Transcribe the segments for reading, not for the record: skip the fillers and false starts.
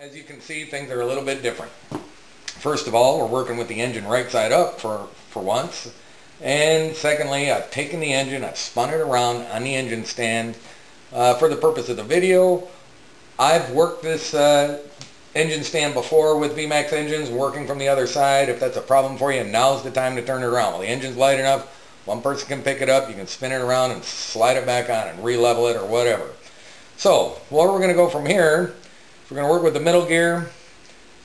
As you can see, things are a little bit different. First of all, we're working with the engine right side up for once. And secondly, I've taken the engine, I've spun it around on the engine stand for the purpose of the video. I've worked this engine stand before with VMAX engines, working from the other side. If that's a problem for you, now's the time to turn it around. Well, the engine's light enough, one person can pick it up, you can spin it around and slide it back on and re-level it or whatever. So, where we're going to go from here, we're going to work with the middle gear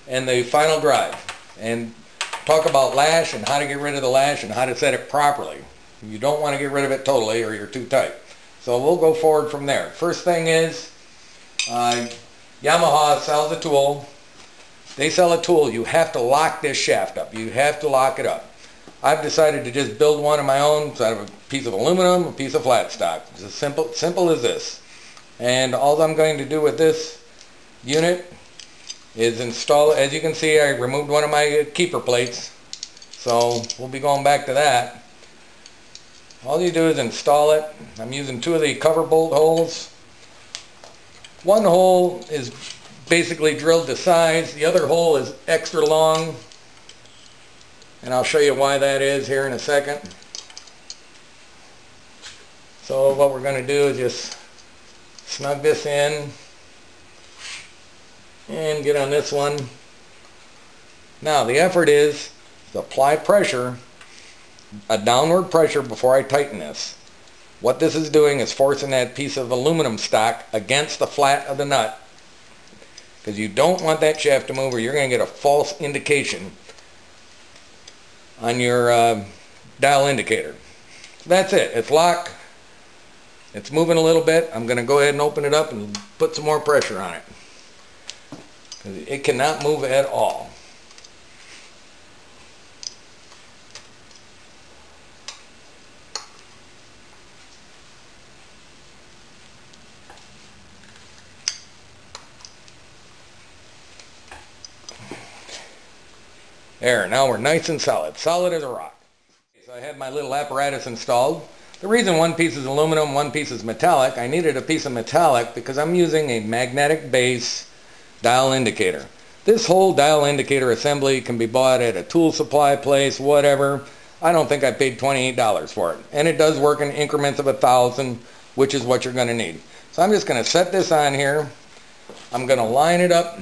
and the final drive. And talk about lash and how to get rid of the lash and how to set it properly. You don't want to get rid of it totally or you're too tight. So we'll go forward from there. First thing is, Yamaha sells a tool. They sell a tool. You have to lock this shaft up. You have to lock it up. I've decided to just build one of my own out of a piece of aluminum, a piece of flat stock. It's as simple as this. And all I'm going to do with this unit is install, as you can see, I removed one of my keeper plates, so we'll be going back to that. All you do is install it. I'm using two of the cover bolt holes. One hole is basically drilled to size, the other hole is extra long, and I'll show you why that is here in a second. So what we're going to do is just snug this in and get on this one. Now the effort is to apply pressure, a downward pressure, before I tighten this. What this is doing is forcing that piece of aluminum stock against the flat of the nut, because you don't want that shaft to move or you're going to get a false indication on your dial indicator. So that's it. It's locked. It's moving a little bit. I'm going to go ahead and open it up and put some more pressure on it. It cannot move at all. There, now we're nice and solid. Solid as a rock. So I had my little apparatus installed. The reason one piece is aluminum, one piece is metallic, I needed a piece of metallic because I'm using a magnetic base dial indicator. This whole dial indicator assembly can be bought at a tool supply place, whatever. I don't think I paid $28 for it. And it does work in increments of 1,000, which is what you're going to need. So I'm just going to set this on here. I'm going to line it up.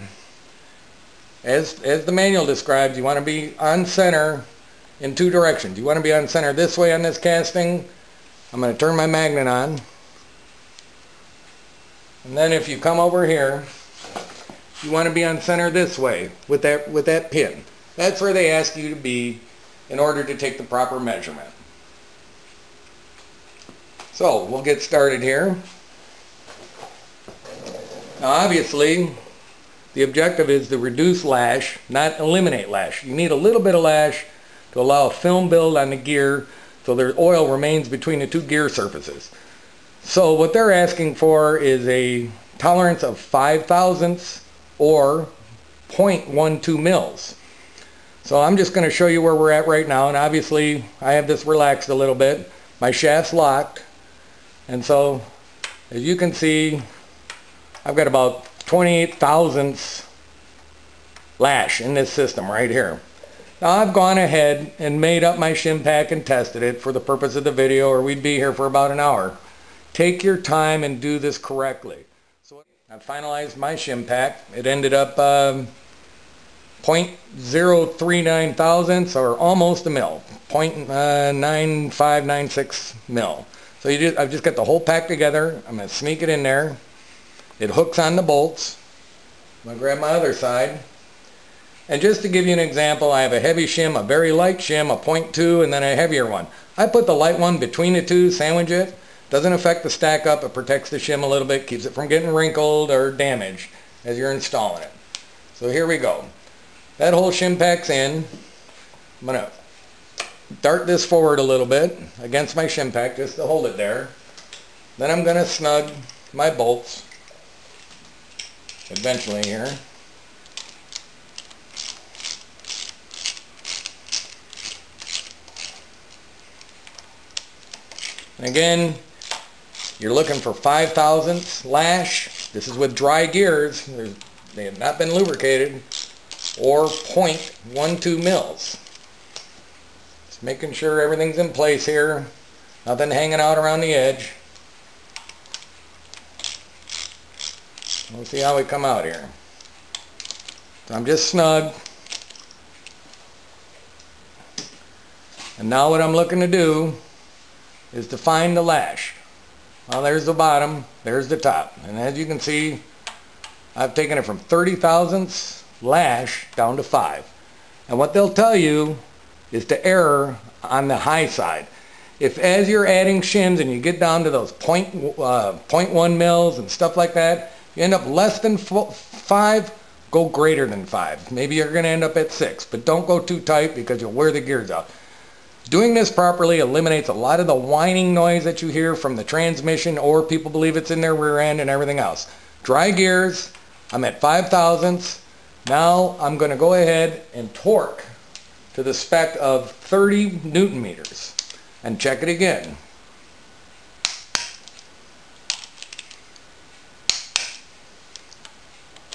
As the manual describes, you want to be on center in two directions. You want to be on center this way on this casting. I'm going to turn my magnet on. And then if you come over here, you want to be on center this way with that pin. That's where they ask you to be in order to take the proper measurement. So we'll get started here. Now obviously the objective is to reduce lash, not eliminate lash. You need a little bit of lash to allow a film build on the gear so the oil remains between the two gear surfaces. So what they're asking for is a tolerance of 5 thousandths or 0.12 mils. So I'm just going to show you where we're at right now, and obviously I have this relaxed a little bit. My shaft's locked, and so as you can see, I've got about 28 thousandths lash in this system right here. Now I've gone ahead and made up my shim pack and tested it for the purpose of the video, or we'd be here for about an hour. Take your time and do this correctly. So I finalized my shim pack. It ended up 0.039 thousandths, or almost a mil, 0.9596 mil. So I've just got the whole pack together. I'm going to sneak it in there. It hooks on the bolts. I'm going to grab my other side. And just to give you an example, I have a heavy shim, a very light shim, a 0.2, and then a heavier one. I put the light one between the two, sandwich it. Doesn't affect the stack up. It protects the shim a little bit, keeps it from getting wrinkled or damaged as you're installing it. So here we go. That whole shim pack's in. I'm going to dart this forward a little bit against my shim pack just to hold it there. Then I'm going to snug my bolts eventually here. And again, you're looking for 5 thousandths lash. This is with dry gears. There's they have not been lubricated, or 0.12 mils. Just making sure everything's in place here, nothing hanging out around the edge. We'll see how we come out here. So I'm just snug. And now what I'm looking to do is to find the lash. Well, there's the bottom, there's the top. And as you can see, I've taken it from 30 thousandths lash down to 5. And what they'll tell you is to err on the high side. If as you're adding shims and you get down to those 0.1 mils and stuff like that, you end up less than 5, go greater than 5. Maybe you're going to end up at 6, but don't go too tight because you'll wear the gears out. Doing this properly eliminates a lot of the whining noise that you hear from the transmission, or people believe it's in their rear end and everything else. Dry gears, I'm at 5 thousandths. Now I'm going to go ahead and torque to the spec of 30 Newton meters and check it again.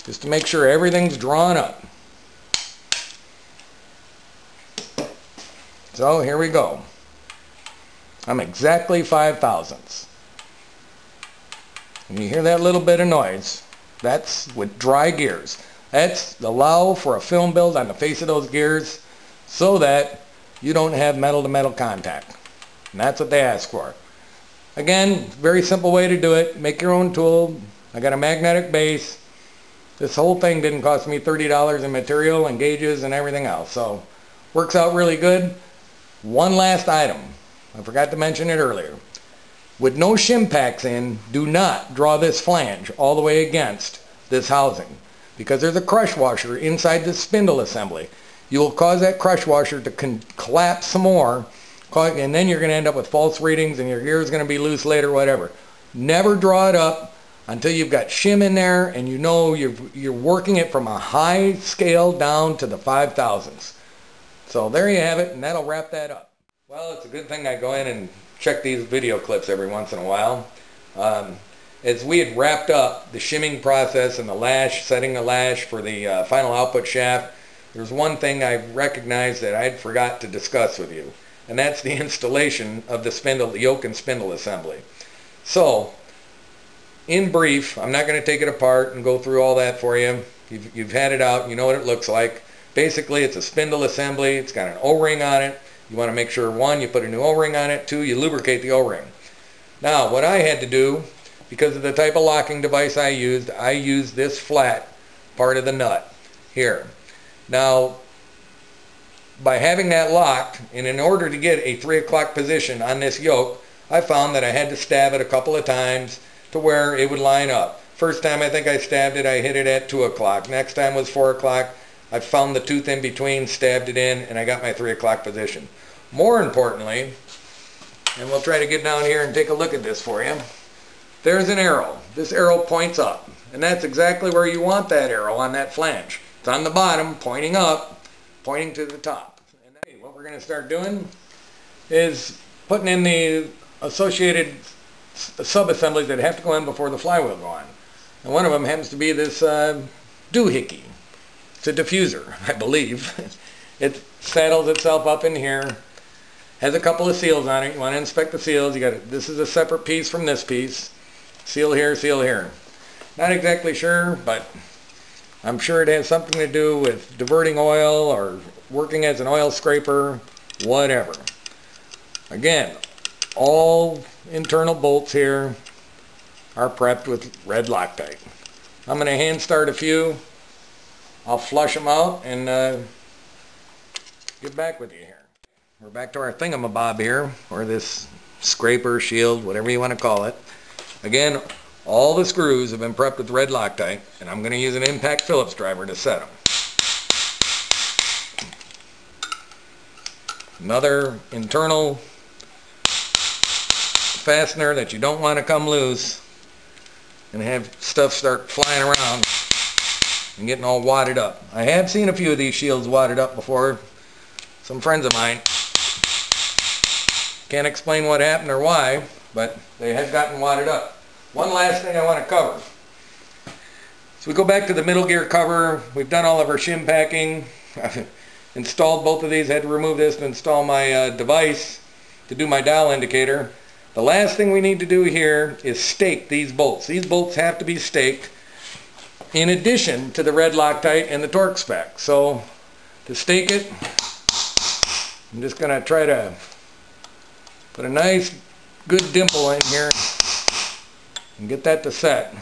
Just to make sure everything's drawn up. So here we go. I'm exactly 5 thousandths. And you hear that little bit of noise. That's with dry gears. That's allow for a film build on the face of those gears so that you don't have metal to metal contact. And that's what they ask for. Again, very simple way to do it. Make your own tool. I got a magnetic base. This whole thing didn't cost me $30 in material and gauges and everything else. So works out really good. One last item. I forgot to mention it earlier. With no shim packs in, do not draw this flange all the way against this housing, because there's a crush washer inside this spindle assembly. You will cause that crush washer to collapse some more, and then you're going to end up with false readings and your gear is going to be loose later, whatever. Never draw it up until you've got shim in there and you know you're working it from a high scale down to the 5 thousandths. So there you have it, and that'll wrap that up. Well, it's a good thing I go in and check these video clips every once in a while. As we had wrapped up the shimming process and the lash, setting the lash for the final output shaft, there's one thing I recognized that I'd forgot to discuss with you, and that's the installation of the spindle, the yoke and spindle assembly. So, in brief, I'm not going to take it apart and go through all that for you. You've had it out, you know what it looks like. Basically, it's a spindle assembly. It's got an O-ring on it. You want to make sure, 1, you put a new O-ring on it. 2, you lubricate the O-ring. Now, what I had to do, because of the type of locking device I used this flat part of the nut here. Now, by having that locked, and in order to get a 3 o'clock position on this yoke, I found that I had to stab it a couple of times to where it would line up. First time I think I stabbed it, I hit it at 2 o'clock. Next time was 4 o'clock. I found the tooth in between, stabbed it in, and I got my 3 o'clock position. More importantly, and we'll try to get down here and take a look at this for you, there's an arrow. This arrow points up, and that's exactly where you want that arrow on that flange. It's on the bottom, pointing up, pointing to the top. And what we're going to start doing is putting in the associated sub-assemblies that have to go in before the flywheel go on. And one of them happens to be this doohickey. It's a diffuser, I believe. It saddles itself up in here. Has a couple of seals on it. You want to inspect the seals. You got it. This is a separate piece from this piece. Seal here, seal here. Not exactly sure, but I'm sure it has something to do with diverting oil or working as an oil scraper, whatever. Again, all internal bolts here are prepped with red Loctite. I'm going to hand start a few. I'll flush them out and get back with you here. We're back to our thingamabob here, or this scraper, shield, whatever you want to call it. Again, all the screws have been prepped with red Loctite, and I'm going to use an impact Phillips driver to set them. Another internal fastener that you don't want to come loose and have stuff start flying around and getting all wadded up. I have seen a few of these shields wadded up before. Some friends of mine. Can't explain what happened or why, but they have gotten wadded up. One last thing I want to cover. So we go back to the middle gear cover. We've done all of our shim packing. I've installed both of these. I had to remove this to install my device to do my dial indicator. The last thing we need to do here is stake these bolts. These bolts have to be staked in addition to the red Loctite and the torque spec. So to stake it, I'm just going to try to put a nice good dimple in here and get that to set.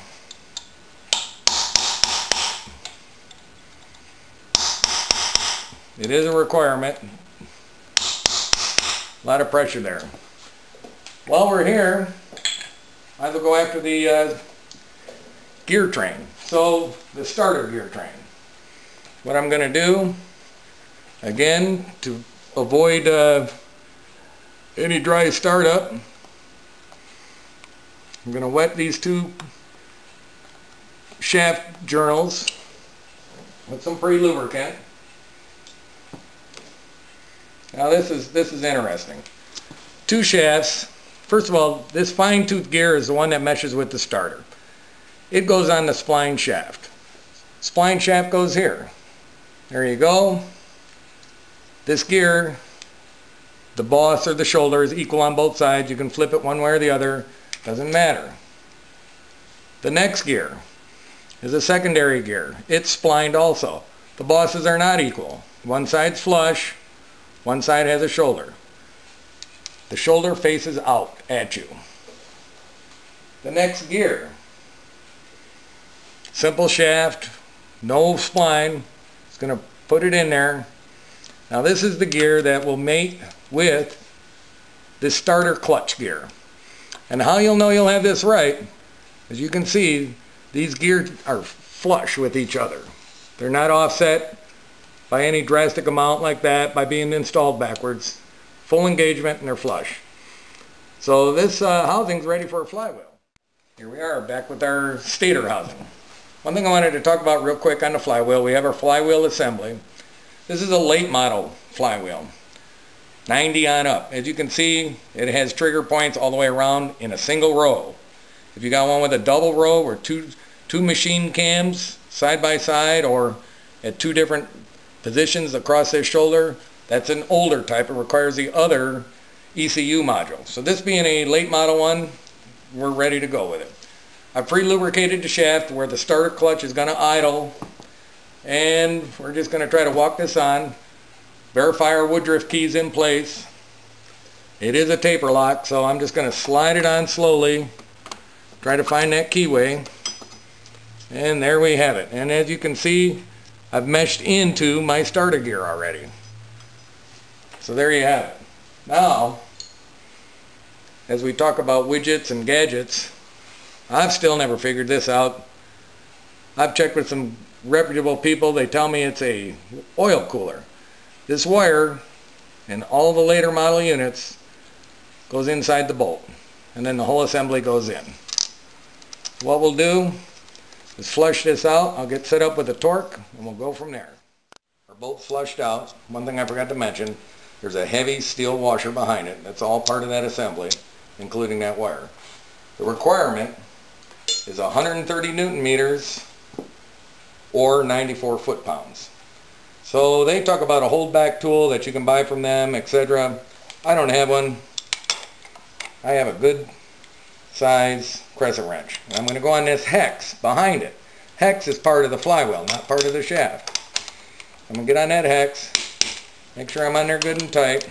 It is a requirement. A lot of pressure there. While we're here, I will go after the gear train. So the starter gear train. What I'm going to do, again, to avoid any dry startup, I'm going to wet these two shaft journals with some pre-lubricant. Now this is interesting. Two shafts. First of all, this fine tooth gear is the one that meshes with the starter. It goes on the spline shaft. Spline shaft goes here. There you go. This gear, the boss or the shoulder is equal on both sides. You can flip it one way or the other. Doesn't matter. The next gear is a secondary gear. It's splined also. The bosses are not equal. One side's flush. One side has a shoulder. The shoulder faces out at you. The next gear, simple shaft, no spline. It's going to put it in there. Now this is the gear that will mate with the starter clutch gear. And how you'll know you'll have this right, as you can see, these gears are flush with each other. They're not offset by any drastic amount like that by being installed backwards. Full engagement and they're flush. So this housing's ready for a flywheel. Here we are back with our stator housing. One thing I wanted to talk about real quick on the flywheel, we have our flywheel assembly. This is a late model flywheel, 90 on up. As you can see, it has trigger points all the way around in a single row. If you got one with a double row or two machine cams side by side or at two different positions across this shoulder, that's an older type. It requires the other ECU module. So this being a late model one, we're ready to go with it. I've pre-lubricated the shaft where the starter clutch is going to idle, and we're just going to try to walk this on. Verify our Woodruff keys in place. It is a taper lock, so I'm just going to slide it on slowly, try to find that keyway, and there we have it. And as you can see, I've meshed into my starter gear already. So there you have it. Now, as we talk about widgets and gadgets, I've still never figured this out. I've checked with some reputable people. They tell me it's a oil cooler. This wire in all the later model units goes inside the bolt, and then the whole assembly goes in. What we'll do is flush this out. I'll get set up with a torque and we'll go from there. Our bolt's flushed out. One thing I forgot to mention, there's a heavy steel washer behind it. That's all part of that assembly, including that wire. The requirement is 130 Newton meters or 94 foot-pounds. So they talk about a holdback tool that you can buy from them, etc. I don't have one. I have a good size crescent wrench. And I'm going to go on this hex behind it. Hex is part of the flywheel, not part of the shaft. I'm going to get on that hex, make sure I'm on there good and tight,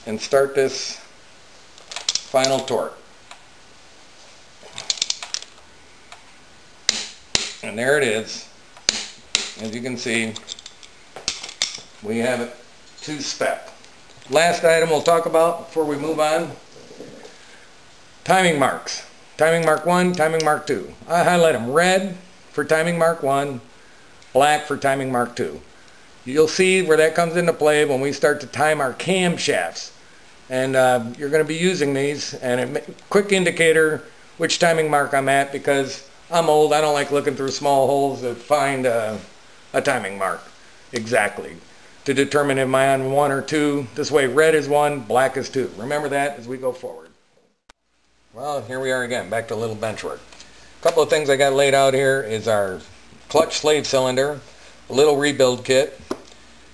and start this final torque. And there it is. As you can see, we have it two-step. Last item we'll talk about before we move on, timing marks. Timing mark 1, timing mark 2. I highlight them red for timing mark 1, black for timing mark 2. You'll see where that comes into play when we start to time our camshafts. And you're going to be using these, and a quick indicator which timing mark I'm at, because I'm old. I don't like looking through small holes to find a timing mark exactly to determine if I'm on 1 or 2. This way red is 1, black is 2. Remember that as we go forward. Well, here we are again, back to a little bench work. couple of things I got laid out here is our clutch slave cylinder, a little rebuild kit,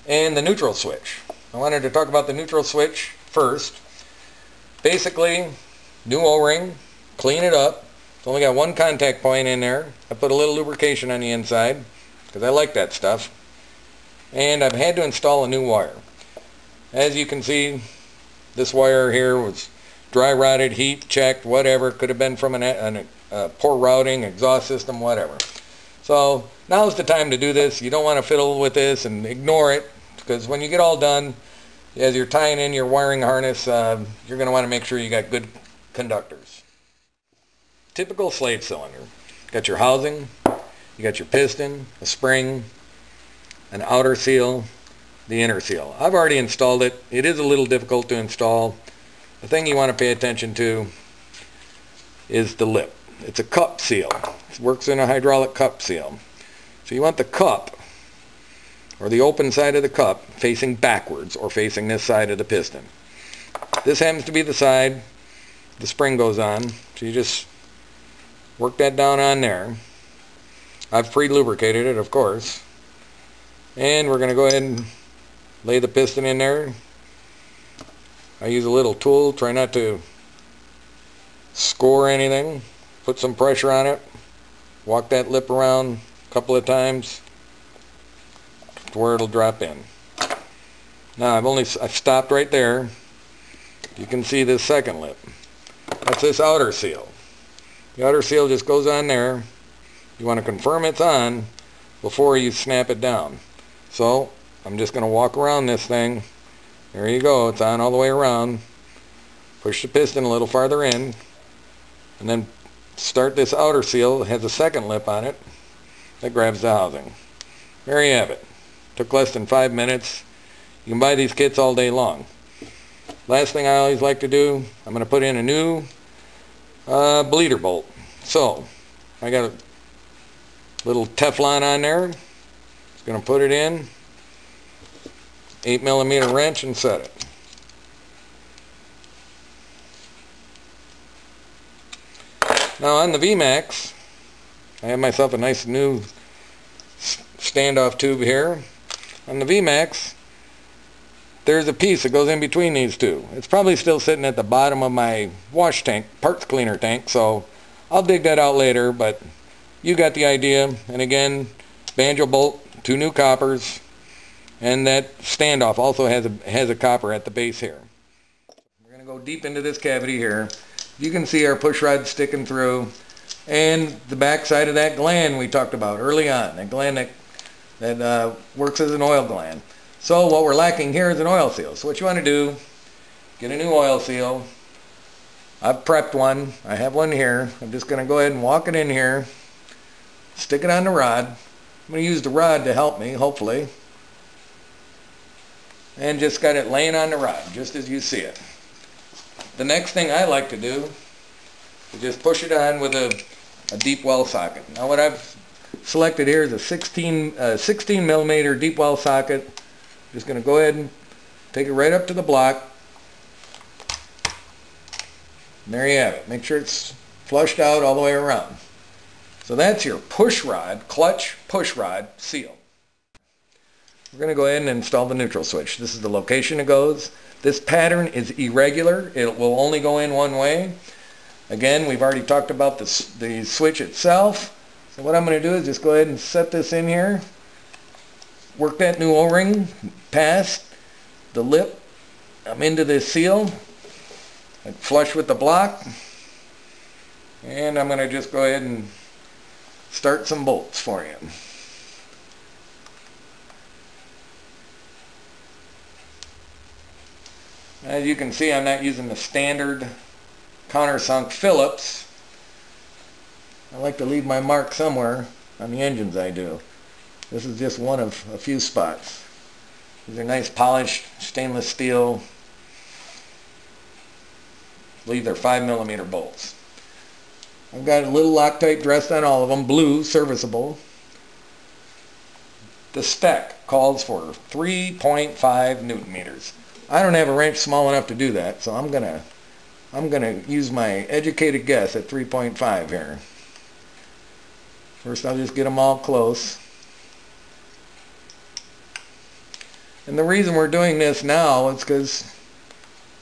and the neutral switch. I wanted to talk about the neutral switch first. Basically, new O-ring, clean it up. It's only got one contact point in there. I put a little lubrication on the inside because I like that stuff. And I've had to install a new wire. As you can see, this wire here was dry rotted, heat checked, whatever. Could have been from poor routing, exhaust system, whatever. So now's the time to do this. You don't want to fiddle with this and ignore it, because when you get all done, as you're tying in your wiring harness, you're going to want to make sure you got good conductors. Typical slave cylinder. Got your housing, you got your piston, a spring, an outer seal, the inner seal. I've already installed it. It is a little difficult to install. The thing you want to pay attention to is the lip. It's a cup seal. It works in a hydraulic cup seal. So you want the cup, or the open side of the cup, facing backwards or facing this side of the piston. This happens to be the side the spring goes on. So you just work that down on there. I've pre-lubricated it, of course. And we're going to go ahead and lay the piston in there. I use a little tool, try not to score anything. Put some pressure on it. Walk that lip around a couple of times to where it'll drop in. Now I've stopped right there. You can see this second lip. That's this outer seal. The outer seal just goes on there. You want to confirm it's on before you snap it down. So I'm just going to walk around this thing. There you go, it's on all the way around. Push the piston a little farther in, and then start this outer seal. It has a second lip on it that grabs the housing. There you have it. Took less than 5 minutes. You can buy these kits all day long. Last thing I always like to do, I'm going to put in a new bleeder bolt. So I got a little Teflon on there. Just going to put it in, 8mm wrench, and set it. Now on the VMAX, I have myself a nice new standoff tube here. On the VMAX, there's a piece that goes in between these two. It's probably still sitting at the bottom of my wash tank, parts cleaner tank, so I'll dig that out later, but you got the idea. And again, banjo bolt, 2 new coppers, and that standoff also has a copper at the base here. We're going to go deep into this cavity here. You can see our push rod sticking through, and the back side of that gland we talked about early on, that gland that works as an oil gland. So what we're lacking here is an oil seal. So what you want to do, get a new oil seal. I've prepped one. I have one here. I'm just going to go ahead and walk it in here, stick it on the rod. I'm going to use the rod to help me, hopefully. And just got it laying on the rod, just as you see it. The next thing I like to do is just push it on with a deep well socket. Now what I've selected here is a 16 millimeter deep well socket. Just going to go ahead and take it right up to the block. And there you have it. Make sure it's flushed out all the way around. So that's your push rod, clutch push rod seal. We're going to go ahead and install the neutral switch. This is the location it goes. This pattern is irregular. It will only go in one way. Again, we've already talked about the switch itself. So what I'm going to do is just go ahead and set this in here. Work that new O-ring past the lip. I'm into this seal. And flush with the block. And I'm going to just go ahead and start some bolts for you. As you can see, I'm not using the standard countersunk Phillips. I like to leave my mark somewhere on the engines I do. This is just one of a few spots. These are nice polished stainless steel. I believe they're 5mm bolts. I've got a little Loctite dressed on all of them, blue, serviceable. The spec calls for 3.5 Newton meters. I don't have a wrench small enough to do that, so I'm gonna use my educated guess at 3.5 here. First I'll just get them all close. And the reason we're doing this now is because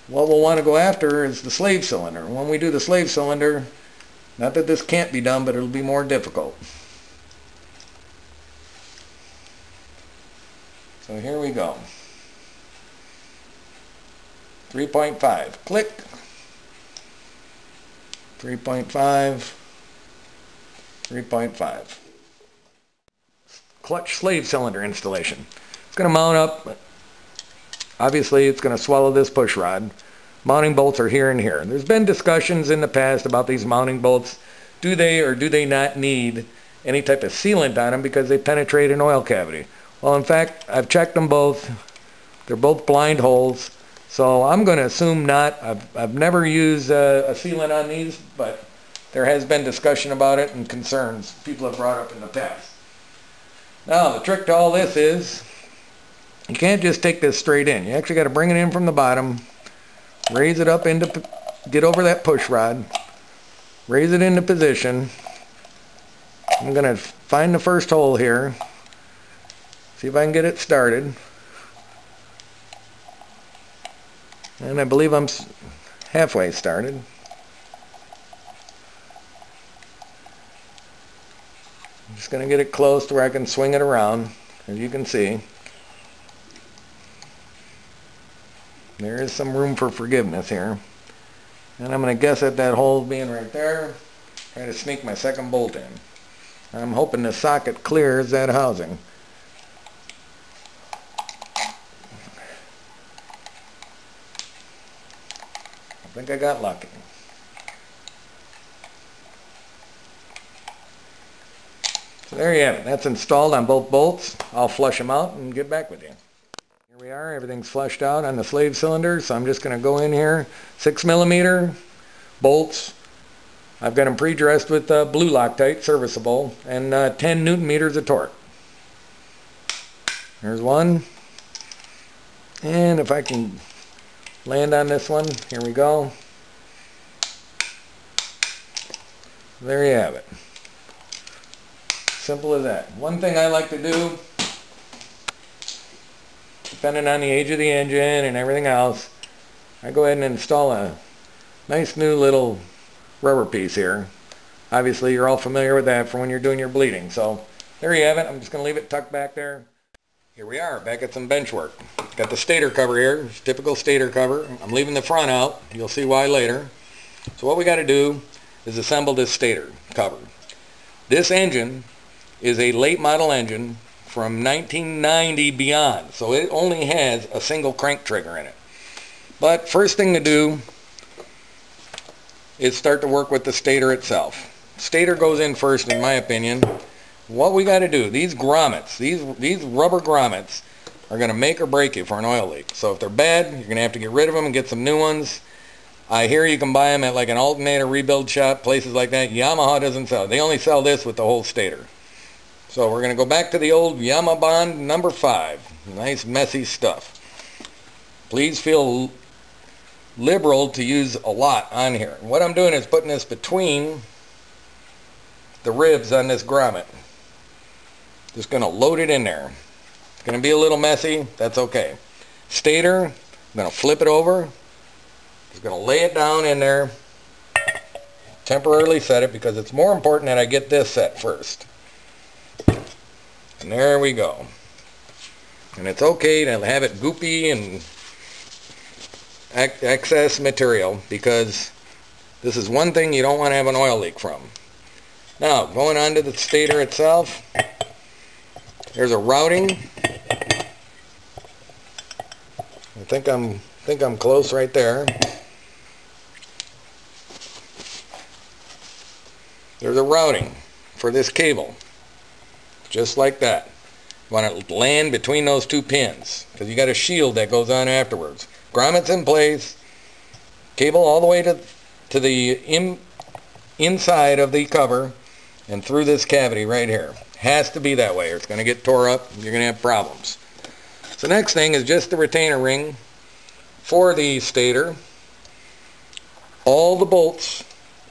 what we'll want to go after is the slave cylinder. When we do the slave cylinder, not that this can't be done, but it'll be more difficult. So here we go. 3.5. Click. 3.5. 3.5. Clutch slave cylinder installation. It's going to mount up. Obviously, it's going to swallow this push rod. Mounting bolts are here and here. There's been discussions in the past about these mounting bolts. Do they or do they not need any type of sealant on them because they penetrate an oil cavity? Well, in fact, I've checked them both. They're both blind holes. So I'm going to assume not. I've never used a sealant on these, but there has been discussion about it and concerns people have brought up in the past. Now, the trick to all this is you can't just take this straight in. You actually got to bring it in from the bottom, raise it up into, get over that push rod, raise it into position. I'm going to find the first hole here, see if I can get it started. And I believe I'm halfway started. I'm just going to get it close to where I can swing it around, as you can see. There is some room for forgiveness here. And I'm going to guess at that hole being right there. Try to sneak my second bolt in. I'm hoping the socket clears that housing. I think I got lucky. So there you have it. That's installed on both bolts. I'll flush them out and get back with you. Here we are. Everything's flushed out on the slave cylinder. So I'm just going to go in here. 6mm bolts. I've got them pre-dressed with blue Loctite, serviceable, and 10 Newton meters of torque. There's one. And if I can land on this one, here we go. There you have it. Simple as that. One thing I like to do, depending on the age of the engine and everything else, I go ahead and install a nice new little rubber piece here. Obviously you're all familiar with that for when you're doing your bleeding. So there you have it. I'm just going to leave it tucked back there. Here we are, back at some bench work. Got the stator cover here, typical stator cover. I'm leaving the front out. You'll see why later. So what we got to do is assemble this stator cover. This engine is a late model engine from 1990 beyond, so it only has a single crank trigger in it. But first thing to do is start to work with the stator itself. Stator goes in first, in my opinion. What we got to do, these grommets, these rubber grommets are going to make or break you for an oil leak. So if they're bad, you're going to have to get rid of them and get some new ones. I hear you can buy them at like an alternator rebuild shop, places like that. Yamaha doesn't sell it. They only sell this with the whole stator. So we're going to go back to the old Yamaha Bond number 5. Nice messy stuff. Please feel liberal to use a lot on here. What I'm doing is putting this between the ribs on this grommet. Just going to load it in there. It's going to be a little messy. That's okay. Stator, I'm going to flip it over. Just going to lay it down in there. Temporarily set it because it's more important that I get this set first. And there we go. And it's okay to have it goopy and excess material because this is one thing you don't want to have an oil leak from. Now, going on to the stator itself, there's a routing. I think I'm close right there. There's a routing for this cable. Just like that. You want to land between those two pins because you got a shield that goes on afterwards. Grommet's in place. Cable all the way to the inside of the cover and through this cavity right here. Has to be that way or it's going to get tore up and you're going to have problems. So next thing is just the retainer ring for the stator. All the bolts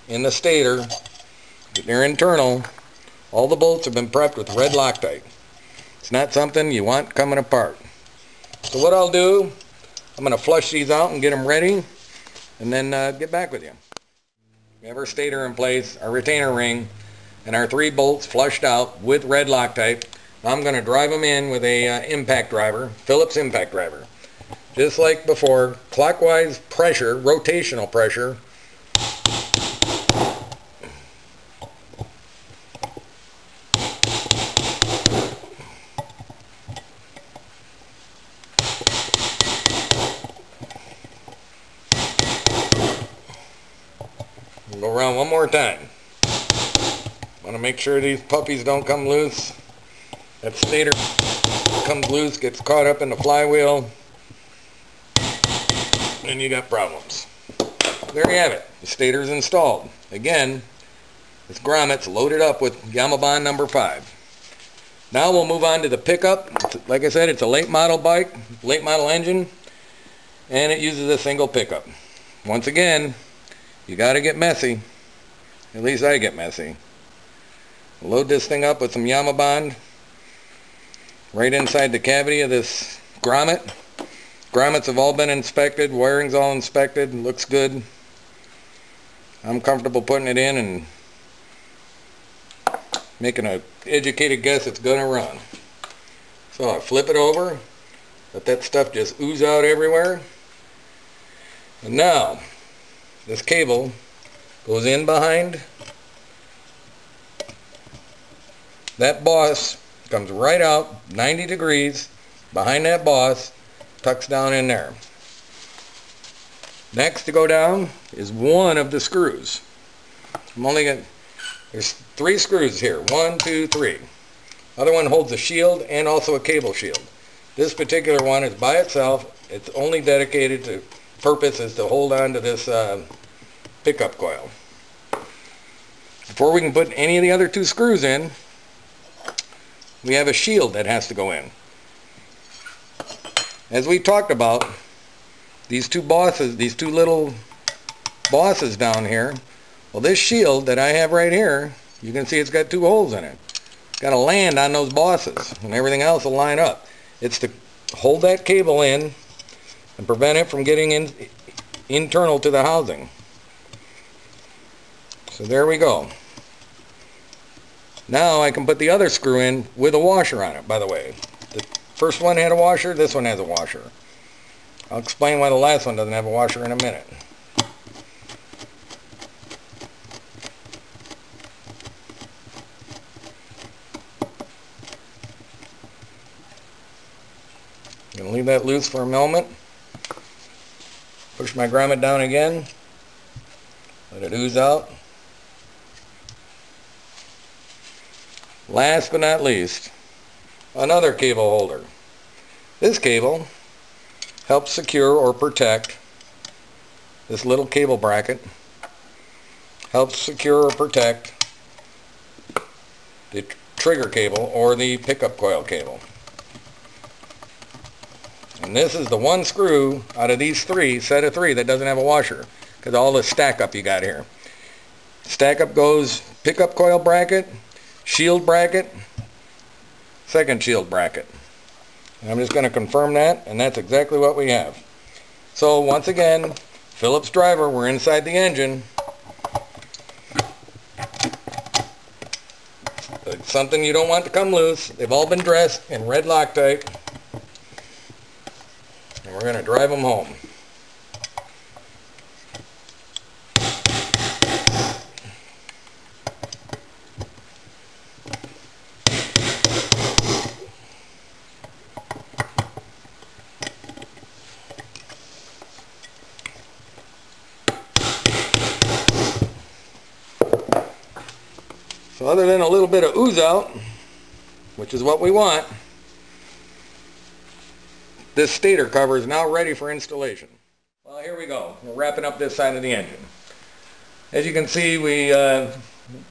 in the stator, they're internal, All the bolts have been prepped with red Loctite. It's not something you want coming apart. So what I'll do, I'm going to flush these out and get them ready, and then get back with you. We have our stator in place, our retainer ring, and our 3 bolts flushed out with red Loctite. I'm going to drive them in with a impact driver, Phillips impact driver. Just like before, clockwise pressure, rotational pressure. Go around one more time. Want to make sure these puppies don't come loose. That stator comes loose, gets caught up in the flywheel, and you got problems. There you have it. The stator's installed. Again, this grommet's loaded up with Yamabon number 5. Now we'll move on to the pickup. Like I said, it's a late model bike, late model engine, and it uses a single pickup. Once again, you got to get messy. At least I get messy. Load this thing up with some Yamabon right inside the cavity of this grommet. Grommets have all been inspected, wiring's all inspected, looks good. I'm comfortable putting it in and making an educated guess it's going to run. So I flip it over, let that stuff just ooze out everywhere. And now, this cable goes in behind that boss, comes right out 90 degrees behind that boss, tucks down in there. Next to go down is one of the screws. There's 3 screws here. 1, 2, 3. Other one holds a shield and also a cable shield. This particular one is by itself. It's only dedicated to purpose is to hold on to this pickup coil. Before we can put any of the other 2 screws in, we have a shield that has to go in. As we talked about, these 2 bosses, these 2 little bosses down here, well, this shield that I have right here, you can see it's got 2 holes in it. It's got to land on those bosses, and everything else will line up. It's to hold that cable in and prevent it from getting internal to the housing. So there we go. Now I can put the other screw in with a washer on it, by the way. The first one had a washer, this one has a washer. I'll explain why the last one doesn't have a washer in a minute. I'm going to leave that loose for a moment. Push my grommet down again. Let it ooze out. Last but not least, another cable holder. This cable helps secure or protect this little cable bracket. Helps secure or protect the trigger cable or the pickup coil cable. And this is the one screw out of these 3, set of 3, that doesn't have a washer, because all the stack up you got here. Stack up goes pickup coil bracket, shield bracket, second shield bracket. And I'm just going to confirm that, and that's exactly what we have. So once again, Phillips driver, we're inside the engine. It's something you don't want to come loose. They've all been dressed in red Loctite. And we're going to drive them home. So other than a little bit of ooze out, which is what we want, this stator cover is now ready for installation. Well, here we go. We're wrapping up this side of the engine. As you can see, we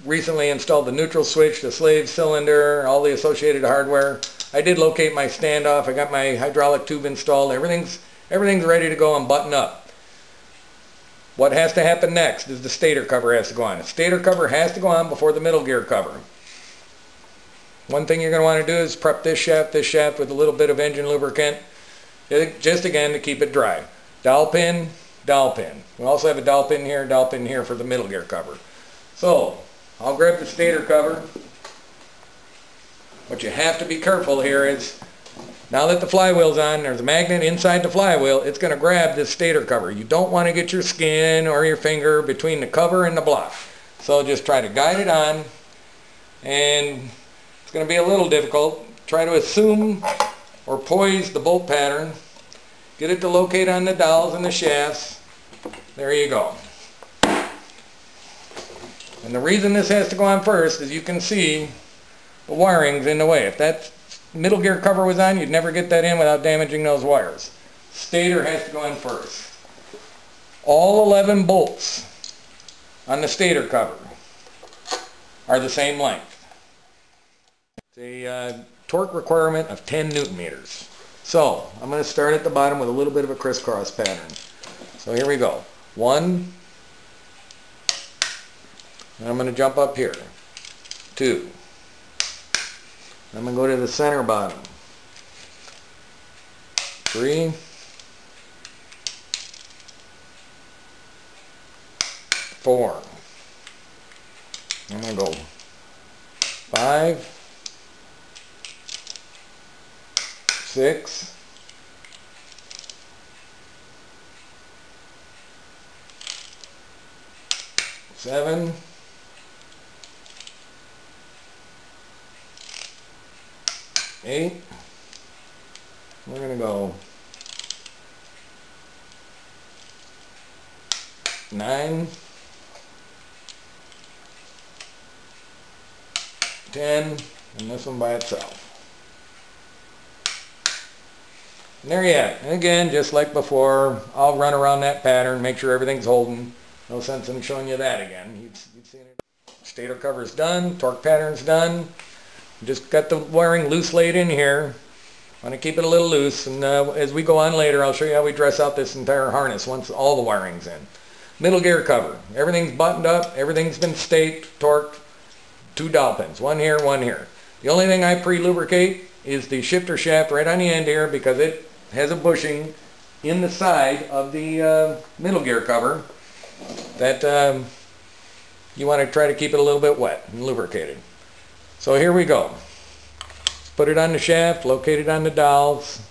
recently installed the neutral switch, the slave cylinder, all the associated hardware. I did locate my standoff. I got my hydraulic tube installed. Everything's ready to go and button up. What has to happen next is the stator cover has to go on. The stator cover has to go on before the middle gear cover. one thing you're going to want to do is prep this shaft with a little bit of engine lubricant, just again to keep it dry. Dowel pin, dowel pin. We also have a dowel pin here for the middle gear cover. So I'll grab the stator cover. What you have to be careful here is, now that the flywheel's on, there's a magnet inside the flywheel, it's going to grab this stator cover. You don't want to get your skin or your finger between the cover and the block. So just try to guide it on, and it's going to be a little difficult. Try to assume or poise the bolt pattern. Get it to locate on the dowels and the shafts. There you go. And the reason this has to go on first is you can see the wiring's in the way. If that middle gear cover was on, you'd never get that in without damaging those wires. Stator has to go in first. All 11 bolts on the stator cover are the same length. It's a torque requirement of 10 Newton meters. So I'm going to start at the bottom with a little bit of a crisscross pattern. So here we go. 1, and I'm going to jump up here. 2. I'm going to go to the center bottom. 3. 4. I'm going to go 5, 6, 7, 8. We're going to go 9, 10, and this one by itself. And there you have it. And again, just like before, I'll run around that pattern, make sure everything's holding. No sense in showing you that again. You'd seen it. Stator cover's done, torque pattern's done. Just got the wiring loose laid in here. Want to keep it a little loose, and as we go on later, I'll show you how we dress out this entire harness once all the wiring's in. Middle gear cover. Everything's buttoned up, everything's been staked, torqued. 2 dowel pins, one here, one here. The only thing I pre-lubricate is the shifter shaft right on the end here, because it has a bushing in the side of the middle gear cover that you want to try to keep it a little bit wet and lubricated. So here we go. Let's put it on the shaft, locate it on the dowels,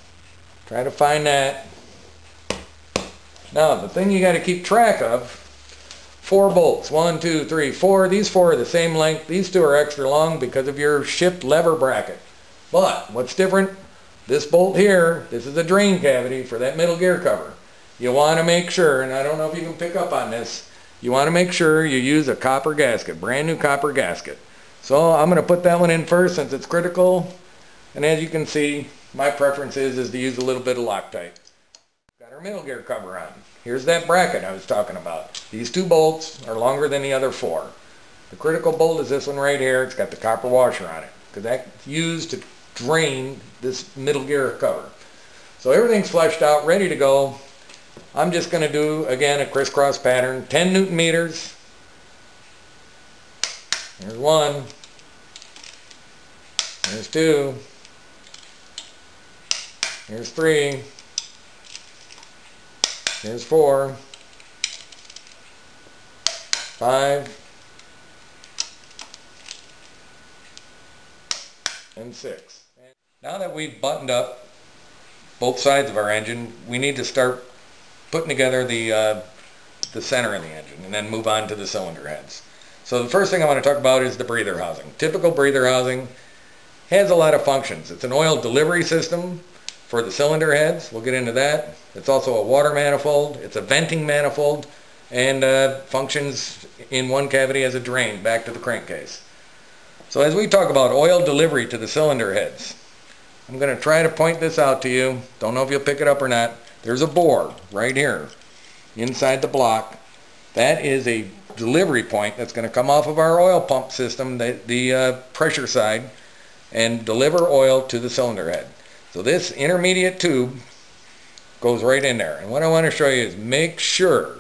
try to find that. Now the thing you got to keep track of, 4 bolts, 1, 2, 3, 4. These 4 are the same length. These 2 are extra long because of your shift lever bracket. But what's different? This bolt here, this is a drain cavity for that middle gear cover. You want to make sure, and I don't know if you can pick up on this, you want to make sure you use a copper gasket, brand new copper gasket. So I'm going to put that one in first since it's critical. And as you can see, my preference is to use a little bit of Loctite. Got our middle gear cover on. Here's that bracket I was talking about. These 2 bolts are longer than the other 4. The critical bolt is this one right here. It's got the copper washer on it, because that's used to drain this middle gear cover. So everything's fleshed out, ready to go. I'm just going to do, again, a crisscross pattern. 10 Newton meters. Here's 1. Here's 2. Here's 3. Here's 4. 5. And 6. Now that we've buttoned up both sides of our engine, we need to start putting together the center of the engine and then move on to the cylinder heads. So the first thing I want to talk about is the breather housing. Typical breather housing has a lot of functions. It's an oil delivery system for the cylinder heads. We'll get into that. It's also a water manifold. It's a venting manifold, and functions in one cavity as a drain back to the crankcase. So as we talk about oil delivery to the cylinder heads, I'm going to try to point this out to you. Don't know if you'll pick it up or not. There's a bore right here inside the block. That is a delivery point that's going to come off of our oil pump system, the pressure side, and deliver oil to the cylinder head. So this intermediate tube goes right in there. And what I want to show you is make sure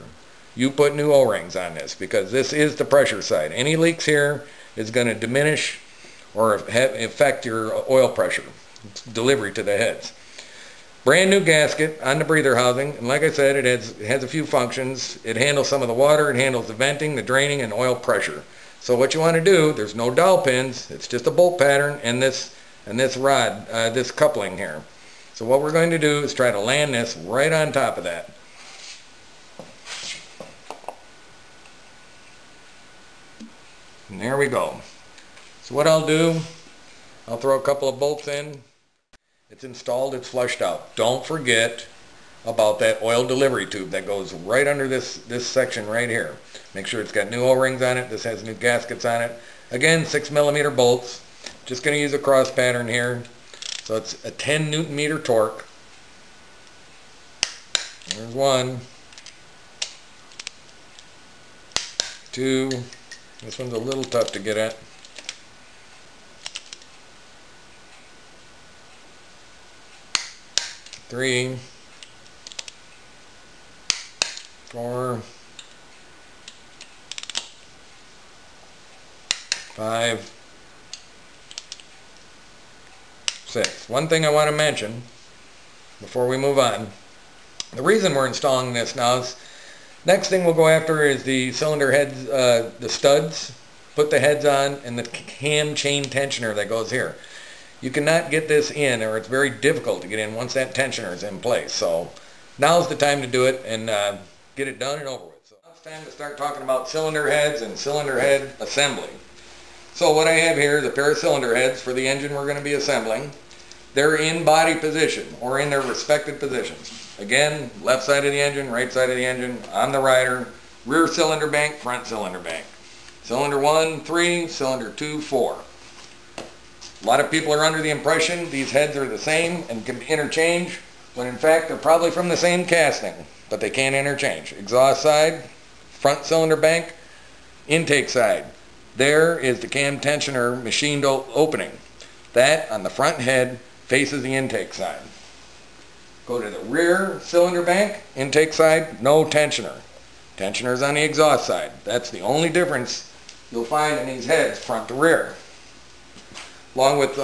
you put new O-rings on this, because this is the pressure side. Any leaks here is going to diminish or affect your oil pressure delivery to the heads. Brand new gasket on the breather housing, and like I said, it has a few functions. It handles some of the water, it handles the venting, the draining, and oil pressure. So what you want to do, there's no dowel pins, it's just a bolt pattern and this rod, this coupling here. So what we're going to do is try to land this right on top of that. And there we go. So what I'll do, I'll throw a couple of bolts in. It's installed, it's flushed out. Don't forget about that oil delivery tube that goes right under this section right here. Make sure it's got new O-rings on it. This has new gaskets on it. Again, 6mm bolts. Just going to use a cross pattern here. So it's a 10 Newton meter torque. There's one. Two. This one's a little tough to get at. 3, 4, 5, 6. One thing I want to mention before we move on. The reason we're installing this now is next thing we'll go after is the cylinder heads, the studs, put the heads on, and the cam chain tensioner that goes here. You cannot get this in, or it's very difficult to get in once that tensioner is in place. So now's the time to do it and get it done and over with. So now it's time to start talking about cylinder heads and cylinder head assembly. So what I have here is a pair of cylinder heads for the engine we're going to be assembling. They're in body position or in their respective positions. Again, left side of the engine, right side of the engine, on the rider, rear cylinder bank, front cylinder bank. Cylinder 1, 3, cylinder 2, 4. A lot of people are under the impression these heads are the same and can interchange, when in fact they're probably from the same casting, but they can't interchange. Exhaust side, front cylinder bank, intake side. There is the cam tensioner machined opening. That on the front head faces the intake side. Go to the rear cylinder bank, intake side, no tensioner. Tensioner's on the exhaust side. That's the only difference you'll find in these heads, front to rear, along with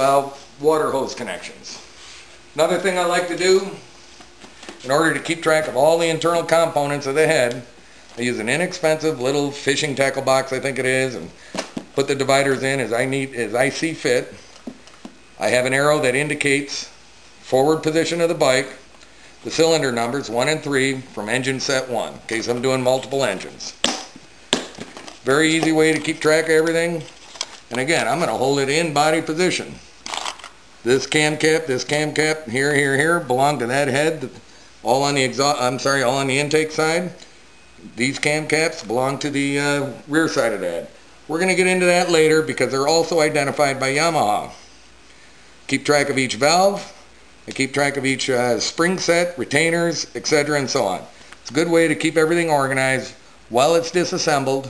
water hose connections. Another thing I like to do, in order to keep track of all the internal components of the head, I use an inexpensive little fishing tackle box, I think it is, and put the dividers in as I see fit. I have an arrow that indicates forward position of the bike, the cylinder numbers 1 and 3 from engine set 1, in case I'm doing multiple engines. Very easy way to keep track of everything. And again, I'm going to hold it in body position. This cam cap, here, belong to that head, all on the all on the intake side. These cam caps belong to the rear side of the head. We're going to get into that later because they're also identified by Yamaha. Keep track of each valve, and keep track of each spring set, retainers, etc. and so on. It's a good way to keep everything organized while it's disassembled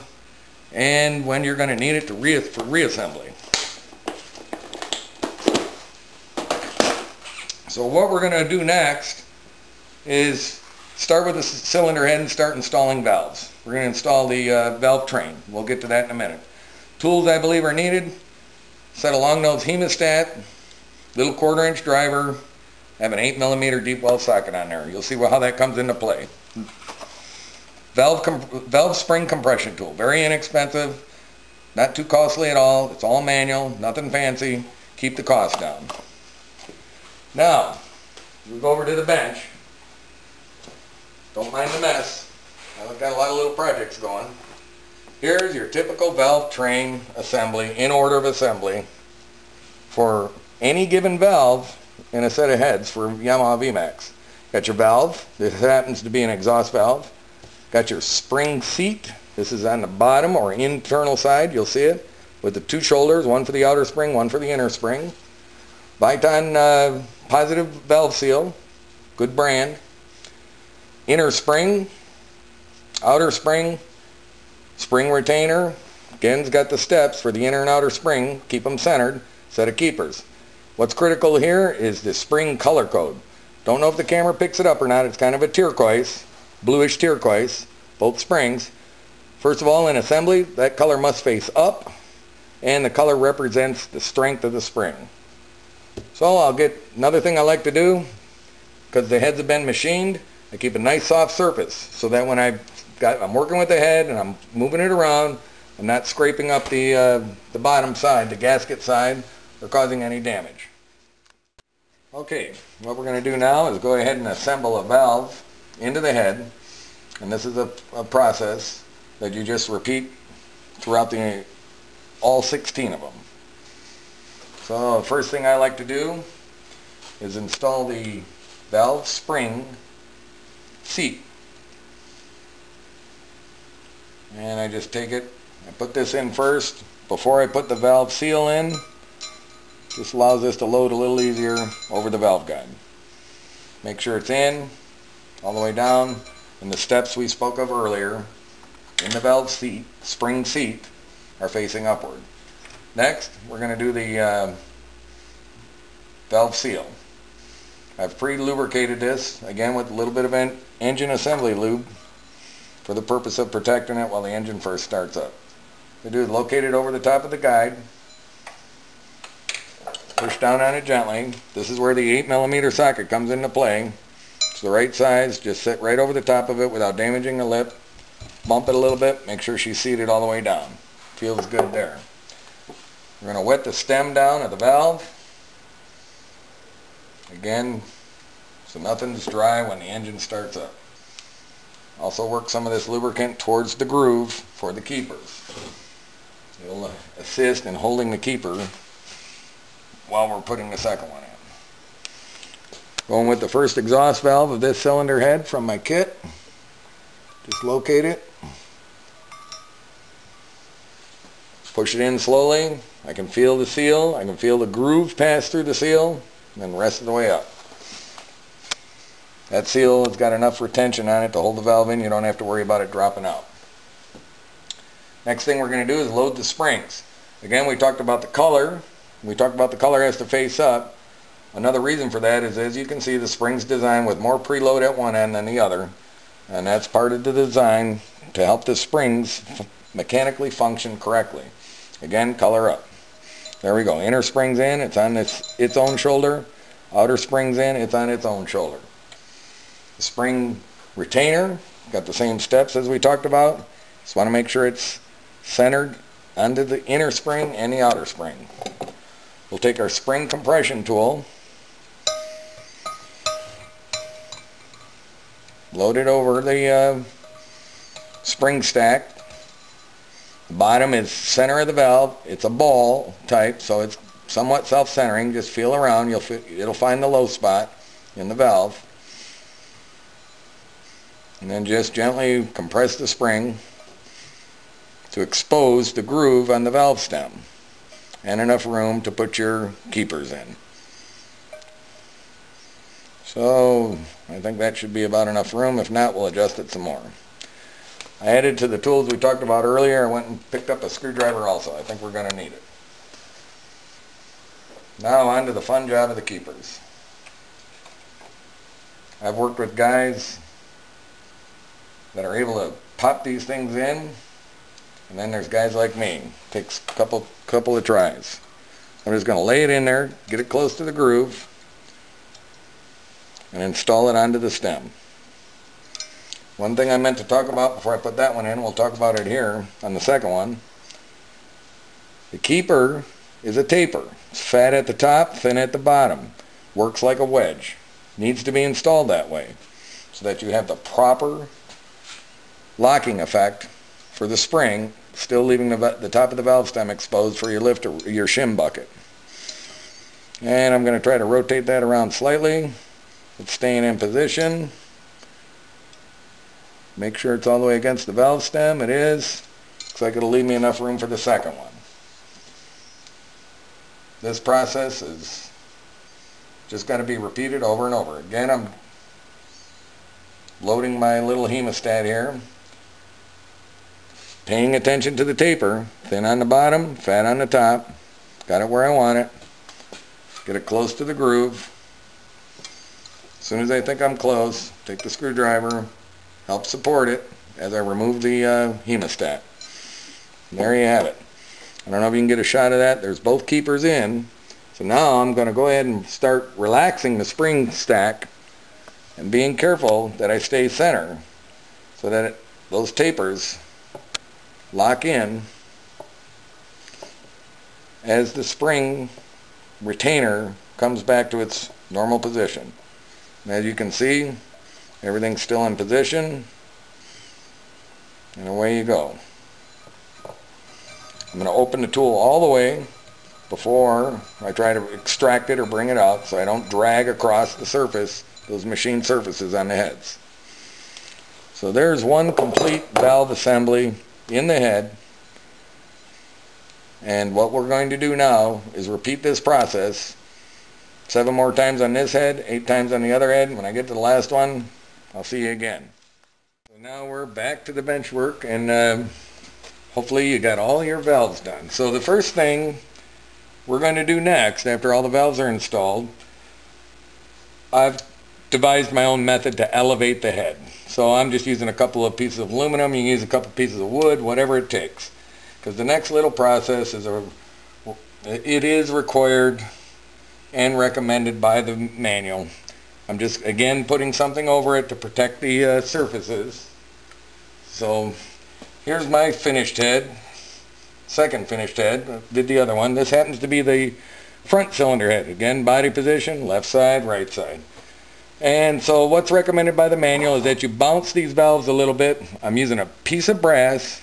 and when you're going to need it for reassembly. So what we're going to do next is start with the cylinder head and start installing valves. We're going to install the valve train. We'll get to that in a minute. Tools I believe are needed: set a long nose hemostat, little 1/4 inch driver, have an 8mm deep well socket on there. You'll see how that comes into play. Valve spring compression tool, very inexpensive, not too costly at all. It's all manual, nothing fancy. Keep the cost down. Now, we go over to the bench. Don't mind the mess. I've got a lot of little projects going. Here's your typical valve train assembly, in order of assembly, for any given valve in a set of heads for Yamaha VMAX. Got your valve. This happens to be an exhaust valve. Got your spring seat. This is on the bottom or internal side. You'll see it with the 2 shoulders, one for the outer spring, one for the inner spring. Viton positive valve seal, good brand. Inner spring, outer spring, spring retainer. Again, it's got the steps for the inner and outer spring. Keep them centered. Set of keepers. What's critical here is the spring color code. Don't know if the camera picks it up or not. It's kind of a turquoise, bluish turquoise, both springs. First of all, in assembly, that color must face up. and the color represents the strength of the spring. So I'll get, another thing I like to do, because the heads have been machined, I keep a nice soft surface so that when I'm working with the head and I'm moving it around, I'm not scraping up the bottom side, the gasket side, or causing any damage. Okay, what we're going to do now is go ahead and assemble a valve into the head, and this is a process that you just repeat throughout all 16 of them. So the first thing I like to do is install the valve spring seat. And I just take it, I put this in first before I put the valve seal in. This allows this to load a little easier over the valve guide. Make sure it's in all the way down, and the steps we spoke of earlier in the valve seat, spring seat, are facing upward. Next, we're going to do the valve seal. I've pre-lubricated this, again with a little bit of engine assembly lube for the purpose of protecting it while the engine first starts up. What I do is locate it over the top of the guide, push down on it gently. This is where the 8mm socket comes into play. It's the right size, just sit right over the top of it without damaging the lip. Bump it a little bit, make sure she's seated all the way down. Feels good there. We're going to wet the stem down of the valve. Again, so nothing's dry when the engine starts up. Also work some of this lubricant towards the groove for the keepers. It'll assist in holding the keeper while we're putting the second one in. Going with the first exhaust valve of this cylinder head from my kit. Just locate it. Push it in slowly. I can feel the seal. I can feel the groove pass through the seal, and then rest of the way up. That seal has got enough retention on it to hold the valve in. You don't have to worry about it dropping out. Next thing we're going to do is load the springs. Again, we talked about the color. We talked about the color has to face up. Another reason for that is, as you can see, the spring's designed with more preload at one end than the other, and that's part of the design to help the springs mechanically function correctly. Again, color up. There we go. Inner spring's in, it's on its own shoulder. Outer spring's in, it's on its own shoulder. The spring retainer, got the same steps as we talked about. Just want to make sure it's centered onto the inner spring and the outer spring. We'll take our spring compression tool, load it over the spring stack. The bottom is center of the valve. It's a ball type, so it's somewhat self-centering. Just feel around. It'll find the low spot in the valve. And then just gently compress the spring to expose the groove on the valve stem and enough room to put your keepers in. So I think that should be about enough room. If not, we'll adjust it some more. I added to the tools we talked about earlier. I went and picked up a screwdriver also. I think we're going to need it. Now on to the fun job of the keepers. I've worked with guys that are able to pop these things in, and then there's guys like me. Takes a couple of tries. I'm just going to lay it in there, get it close to the groove, and install it onto the stem. One thing I meant to talk about before I put that one in, we'll talk about it here on the second one. The keeper is a taper. It's fat at the top, thin at the bottom. Works like a wedge. Needs to be installed that way so that you have the proper locking effect for the spring, still leaving the top of the valve stem exposed for your lift or your shim bucket. And I'm going to try to rotate that around slightly. It's staying in position. Make sure it's all the way against the valve stem. It is. Looks like it'll leave me enough room for the second one. This process is just going to be repeated over and over. Again, I'm loading my little hemostat here. Paying attention to the taper. Thin on the bottom, fat on the top. Got it where I want it. Get it close to the groove. As soon as I think I'm close, take the screwdriver, help support it as I remove the hemostat. And there you have it. I don't know if you can get a shot of that. There's both keepers in. So now I'm going to go ahead and start relaxing the spring stack and being careful that I stay center so that those tapers lock in as the spring retainer comes back to its normal position. And as you can see, everything's still in position, and away you go. I'm going to open the tool all the way before I try to extract it or bring it out so I don't drag across the surface, those machine surfaces on the heads. So there's one complete valve assembly in the head, and what we're going to do now is repeat this process 7 more times on this head, 8 times on the other head. When I get to the last one, I'll see you again. So now we're back to the bench work, and hopefully you got all your valves done. So the first thing we're going to do next, after all the valves are installed, I've devised my own method to elevate the head. So I'm just using a couple of pieces of aluminum. You can use a couple pieces of wood, whatever it takes. Because the next little process is it is required and recommended by the manual. I'm just again putting something over it to protect the surfaces. So here's my finished head, second finished head. Did the other one. This happens to be the front cylinder head. Again, body position, left side, right side. And so what's recommended by the manual is that you bounce these valves a little bit. I'm using a piece of brass,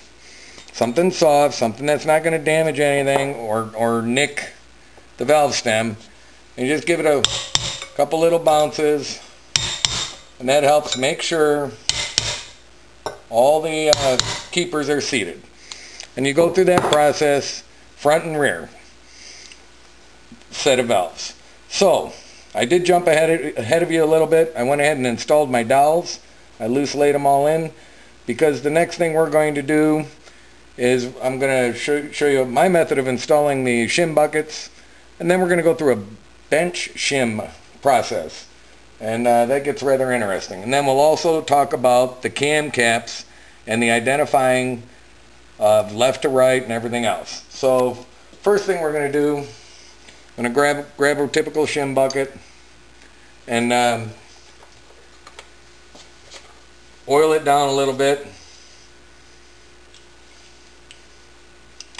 something soft, something that's not going to damage anything or nick the valve stem. And you just give it a couple little bounces, and that helps make sure all the keepers are seated. And you go through that process front and rear set of valves. So I did jump ahead of you a little bit. I went ahead and installed my dowels. I loose laid them all in, because the next thing we're going to do is I'm going to show you my method of installing the shim buckets, and then we're going to go through a bench shim process, and that gets rather interesting. And then we'll also talk about the cam caps and the identifying of left to right and everything else. So first thing we're going to do, I'm going to grab a typical shim bucket and oil it down a little bit.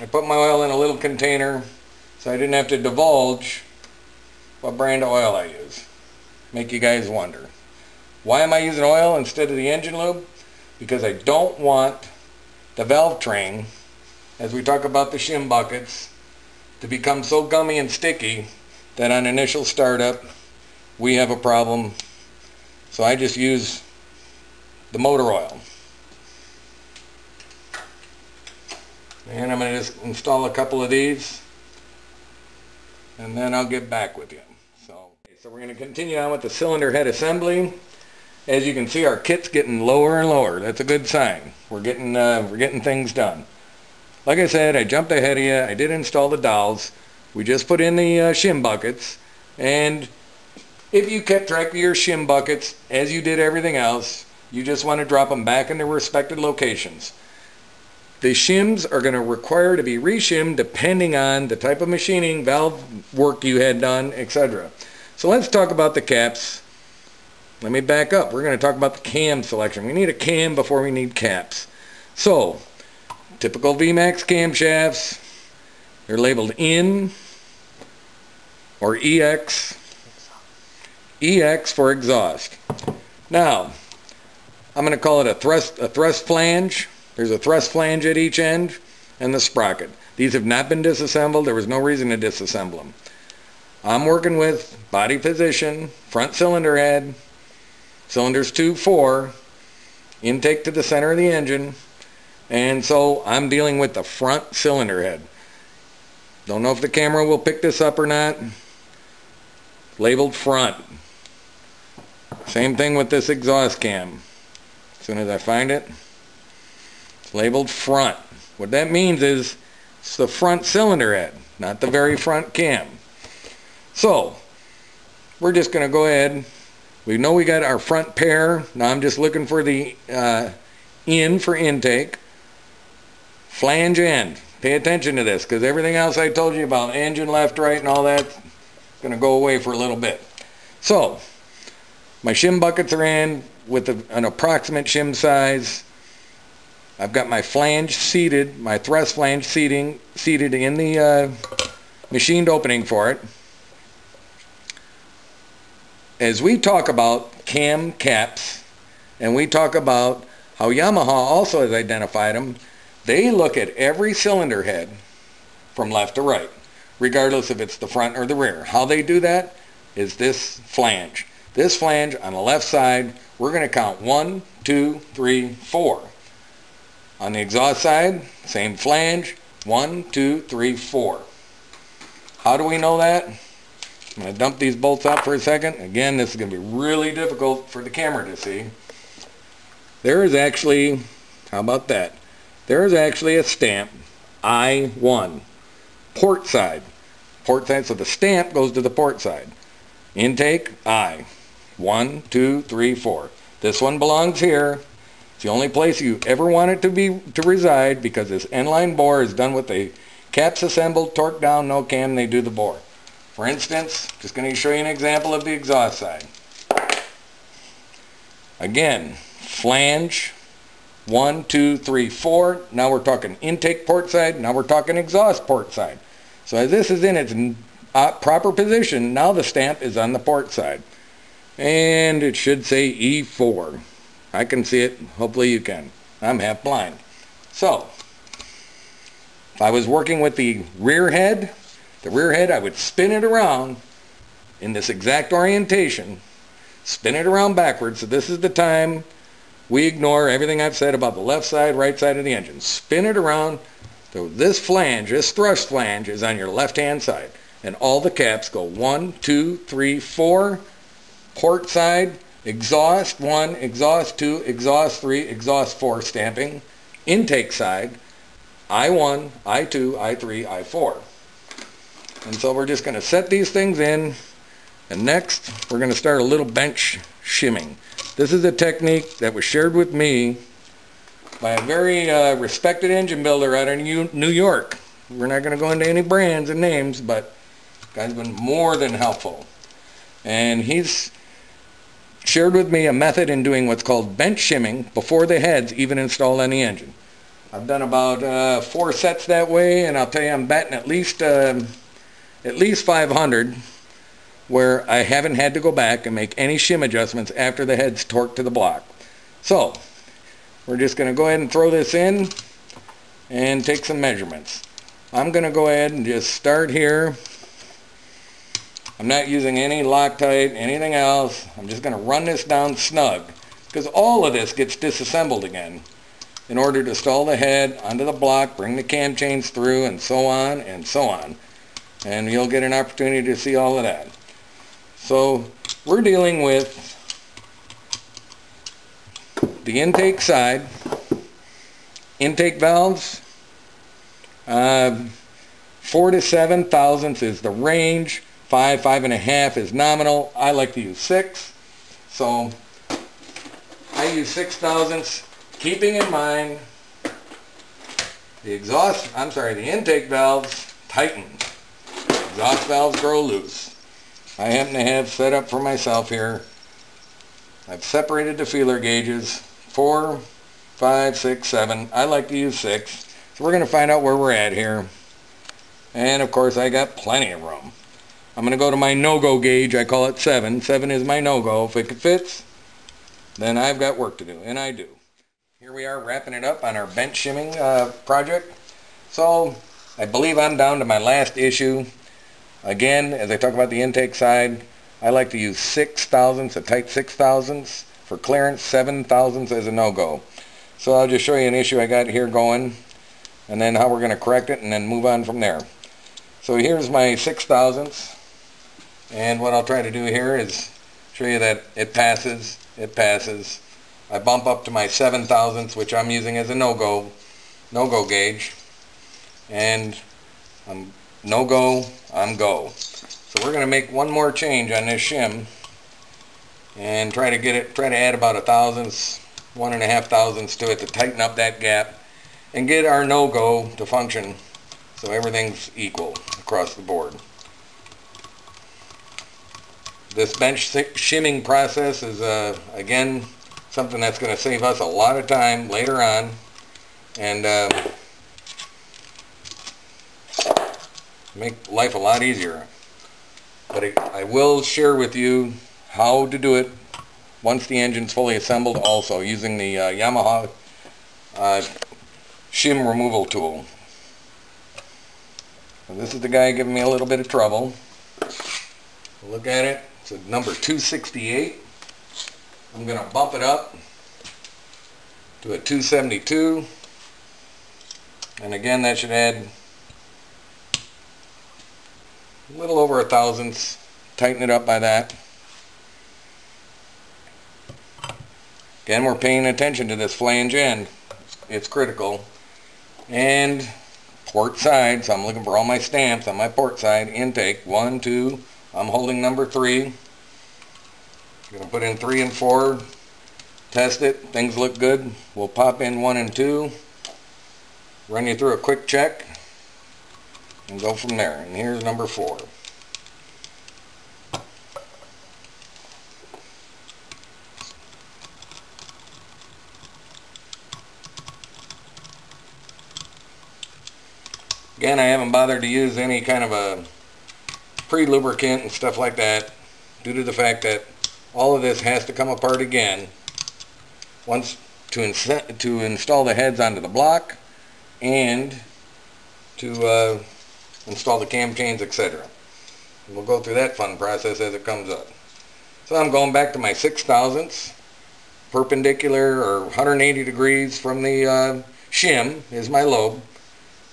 I put my oil in a little container so I didn't have to divulge what brand of oil I use. Make you guys wonder. Why am I using oil instead of the engine lube? Because I don't want the valve train, as we talk about the shim buckets, to become so gummy and sticky that on initial startup we have a problem. So I just use the motor oil. And I'm going to just install a couple of these, and then I'll get back with you. So we're going to continue on with the cylinder head assembly. As you can see, our kit's getting lower and lower. That's a good sign. We're getting things done. Like I said, I jumped ahead of you. I did install the dowels. We just put in the shim buckets, and if you kept track of your shim buckets as you did everything else, you just want to drop them back in their respective locations. The shims are going to require to be reshimmed depending on the type of machining, valve work you had done, etc. So let's talk about the caps. Let me back up. We're going to talk about the cam selection. We need a cam before we need caps. So, typical VMAX camshafts, they're labeled IN or EX. EX for exhaust. Now, I'm going to call it a thrust flange. There's a thrust flange at each end, and the sprocket. These have not been disassembled. There was no reason to disassemble them. I'm working with body position, front cylinder head, cylinders 2, 4, intake to the center of the engine, and so I'm dealing with the front cylinder head. Don't know if the camera will pick this up or not. Labeled front. Same thing with this exhaust cam. As soon as I find it, it's labeled front. What that means is it's the front cylinder head, not the very front cam. So we're just going to go ahead. We know we got our front pair. Now I'm just looking for the in for intake. Flange end. pay attention to this, because everything else I told you about engine left, right, and all that's going to go away for a little bit. So, my shim buckets are in with an approximate shim size. I've got my flange seated, my thrust flange seated in the machined opening for it. As we talk about cam caps, and we talk about how Yamaha also has identified them, they look at every cylinder head from left to right, regardless if it's the front or the rear. How they do that is this flange. This flange on the left side, we're going to count 1, 2, 3, 4. On the exhaust side, same flange, 1, 2, 3, 4. How do we know that? I'm going to dump these bolts out for a second. Again, this is going to be really difficult for the camera to see. There is actually, how about that? There is actually a stamp, I1, port side. Port side, so the stamp goes to the port side. Intake, I. 1, 2, 3, 4. This one belongs here. It's the only place you ever want it to reside, because this end-line bore is done with the caps assembled, torque down, no cam, they do the bore. For instance, just going to show you an example of the exhaust side. Again, flange, 1, 2, 3, 4. Now we're talking intake port side, now we're talking exhaust port side. So as this is in its proper position, now the stamp is on the port side. And it should say E4. I can see it, hopefully you can. I'm half blind. So, if I was working with the rear head, I would spin it around in this exact orientation, spin it around backwards. So this is the time we ignore everything I've said about the left side, right side of the engine. Spin it around. So this flange, this thrust flange, is on your left-hand side. And all the caps go 1, 2, 3, 4, port side, exhaust 1, exhaust 2, exhaust 3, exhaust 4 stamping, intake side, I1, I2, I3, I4. And so we're just going to set these things in, and next we're going to start a little bench shimming. This is a technique that was shared with me by a very respected engine builder out of New York. We're not going to go into any brands and names, but the guy's been more than helpful. And he's shared with me a method in doing what's called bench shimming before the head's even installed on the engine. I've done about 4 sets that way, and I'll tell you I'm batting at least 500 where I haven't had to go back and make any shim adjustments after the head's torqued to the block. So we're just going to go ahead and throw this in and take some measurements. I'm going to go ahead and just start here. I'm not using any Loctite, anything else. I'm just going to run this down snug, because all of this gets disassembled again in order to install the head onto the block, bring the cam chains through, and so on and so on. And you'll get an opportunity to see all of that. So we're dealing with the intake side, intake valves, 4 to 7 thousandths is the range, 5, 5.5 is nominal. I like to use 6, so I use 6 thousandths, keeping in mind the intake valves tighten, exhaust valves grow loose. I happen to have set up for myself here, I've separated the feeler gauges, 4, 5, 6, 7. I like to use 6. So we're going to find out where we're at here. And of course I got plenty of room. I'm going to go to my no-go gauge. I call it 7. 7 is my no-go. If it fits, then I've got work to do, and I do. Here we are wrapping it up on our bench shimming project. So I believe I'm down to my last issue. Again, as I talk about the intake side, I like to use 6 thousandths, a tight 6 thousandths. For clearance, 7 thousandths as a no-go. So I'll just show you an issue I got here going, and then how we're going to correct it, and then move on from there. So here's my 6 thousandths, and what I'll try to do here is show you that it passes, I bump up to my 7 thousandths, which I'm using as a no-go gauge, and I'm no-go, I'm go. So we're going to make one more change on this shim and try to add about 1 thousandths, 1.5 thousandths to it to tighten up that gap and get our no-go to function so everything's equal across the board. This bench shimming process is again something that's going to save us a lot of time later on, and make life a lot easier. But I will share with you how to do it once the engine's fully assembled, also using the Yamaha shim removal tool. So this is the guy giving me a little bit of trouble. Look at it. It's a number 268. I'm going to bump it up to a 272. And again, that should add a little over a thousandths. Tighten it up by that. Again, we're paying attention to this flange end. It's critical. And port side, so I'm looking for all my stamps on my port side. Intake, 1, 2. I'm holding number 3. I'm going to put in 3 and 4. Test it. Things look good. We'll pop in 1 and 2. Run you through a quick check. And go from there. And here's number 4. Again, I haven't bothered to use any kind of a pre-lubricant and stuff like that, due to the fact that all of this has to come apart again once to install the heads onto the block and to install the cam chains, etc. We'll go through that fun process as it comes up. So I'm going back to my 6 thousandths, perpendicular or 180 degrees from the shim is my lobe.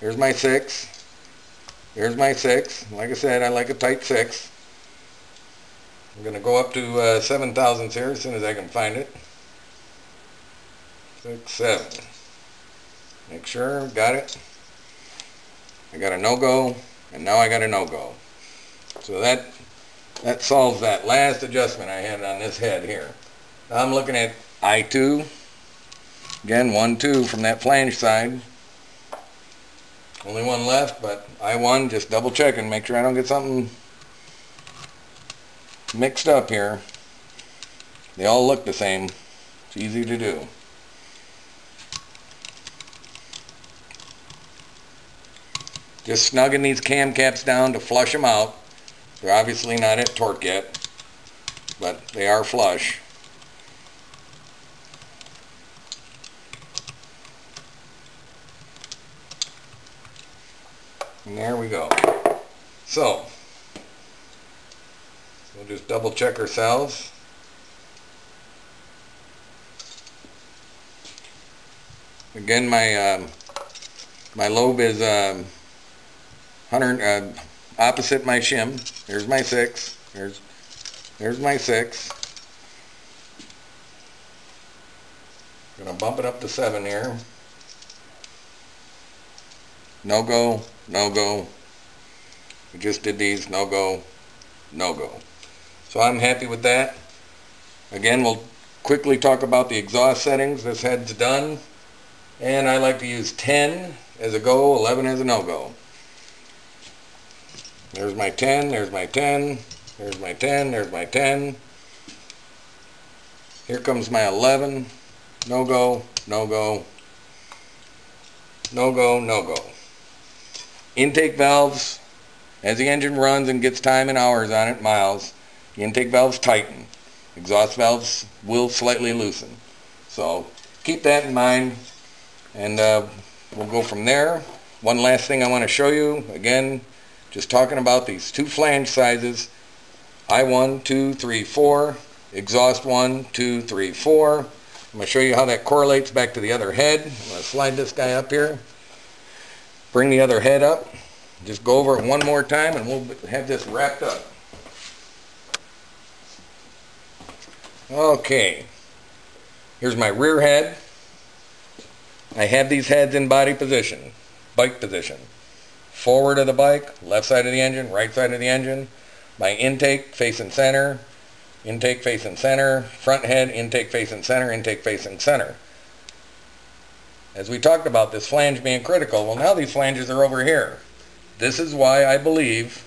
Here's my 6. Here's my 6. Like I said, I like a tight 6. I'm going to go up to 7 thousandths here as soon as I can find it. 6, 7. Make sure, got it. I got a no-go, and now I got a no-go. So that solves that last adjustment I had on this head here. Now I'm looking at I2. Again, 1, 2 from that flange side. Only one left, but I1, just double checking, make sure I don't get something mixed up here. They all look the same. It's easy to do. Just snugging these cam caps down to flush them out. They're obviously not at torque yet, but they are flush. And there we go. So, we'll just double check ourselves. Again, my lobe is 100 opposite my shim. There's my 6. There's my 6. I'm gonna bump it up to 7 here. No go, no go. We just did these, no go, no go. So I'm happy with that. Again, we'll quickly talk about the exhaust settings. This head's done. And I like to use 10 as a go, 11 as a no-go. There's my 10, there's my 10, there's my 10, there's my 10. Here comes my 11. No go, no go, no go, no go. Intake valves, as the engine runs and gets time and hours on it, miles, the intake valves tighten. Exhaust valves will slightly loosen. So keep that in mind, and we'll go from there. One last thing I want to show you, again, just talking about these 2 flange sizes, I1, 2, 3, 4, exhaust 1, 2, 3, 4. I'm going to show you how that correlates back to the other head. I'm going to slide this guy up here. Bring the other head up. Just go over it one more time and we'll have this wrapped up. Okay. Here's my rear head. I have these heads in body position, bike position. Forward of the bike, left side of the engine, right side of the engine. My intake facing center, intake facing center, front head, intake facing center, intake facing center. As we talked about this flange being critical, well now these flanges are over here. This is why I believe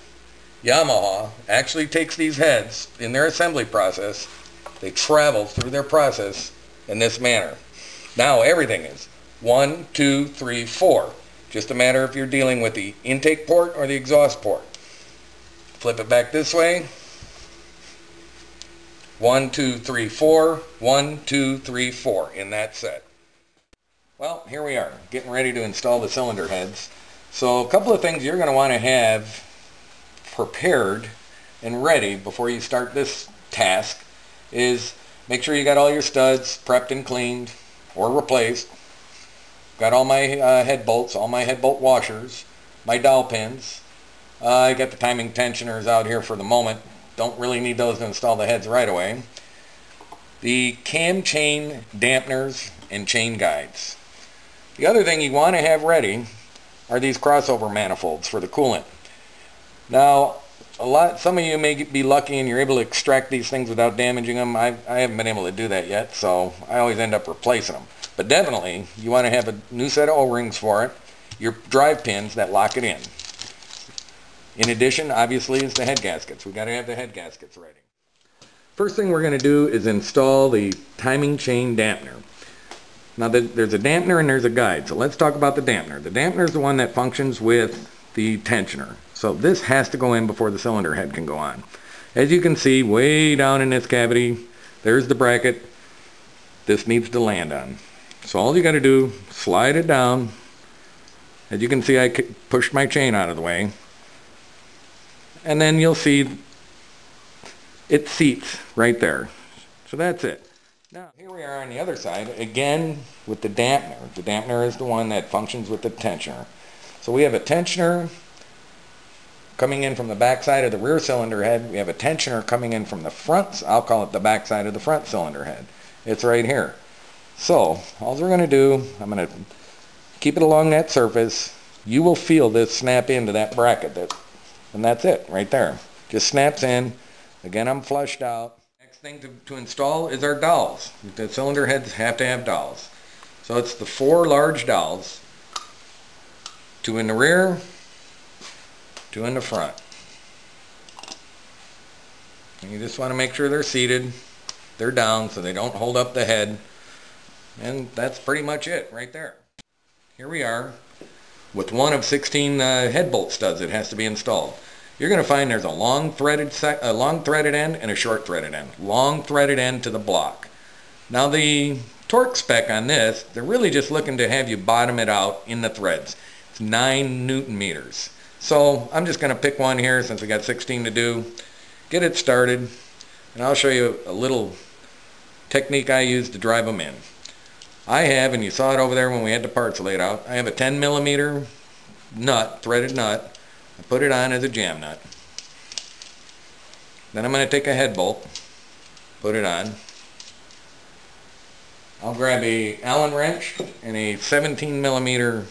Yamaha actually takes these heads in their assembly process. They travel through their process in this manner. Now everything is 1, 2, 3, 4. Just a matter if you're dealing with the intake port or the exhaust port. Flip it back this way. 1, 2, 3, 4. 1, 2, 3, 4 in that set. Well, here we are, getting ready to install the cylinder heads. So a couple of things you're going to want to have prepared and ready before you start this task is make sure you got all your studs prepped and cleaned or replaced. Got all my head bolts, all my head bolt washers, my dowel pins. I got the timing tensioners out here for the moment. Don't really need those to install the heads right away. The cam chain dampeners and chain guides. The other thing you want to have ready are these crossover manifolds for the coolant. Now, some of you may be lucky and you're able to extract these things without damaging them. I haven't been able to do that yet, so I always end up replacing them. But definitely, you want to have a new set of O-rings for it, your drive pins that lock it in. In addition, obviously, is the head gaskets. We've got to have the head gaskets ready. First thing we're going to do is install the timing chain dampener. Now, there's a dampener and there's a guide, so let's talk about the dampener. The dampener is the one that functions with the tensioner. So this has to go in before the cylinder head can go on. As you can see, way down in this cavity, there's the bracket this needs to land on. So all you got to do, slide it down. As you can see, I pushed my chain out of the way. And then you'll see it seats right there. So that's it. Now, here we are on the other side, again with the dampener. The dampener is the one that functions with the tensioner. So we have a tensioner coming in from the back side of the rear cylinder head. We have a tensioner coming in from the front, I'll call it the back side of the front cylinder head. It's right here. So, all we're going to do, I'm going to keep it along that surface. You will feel this snap into that bracket, and that's it, right there. Just snaps in. Again, I'm flushed out. Next thing to install is our dowels. The cylinder heads have to have dowels. So it's the 4 large dowels. 2 in the rear, 2 in the front. And you just want to make sure they're seated, they're down so they don't hold up the head. And that's pretty much it right there. Here we are with one of 16 head bolt studs that has to be installed. You're going to find there's a long threaded end and a short threaded end. Long threaded end to the block. Now the torque spec on this, they're really just looking to have you bottom it out in the threads. It's 9 Newton meters. So I'm just going to pick one here since we got 16 to do. Get it started, and I'll show you a little technique I use to drive them in. I have, and you saw it over there when we had the parts laid out, I have a 10 millimeter nut, threaded nut. I put it on as a jam nut. Then I'm going to take a head bolt, put it on. I'll grab a Allen wrench and a 17 millimeter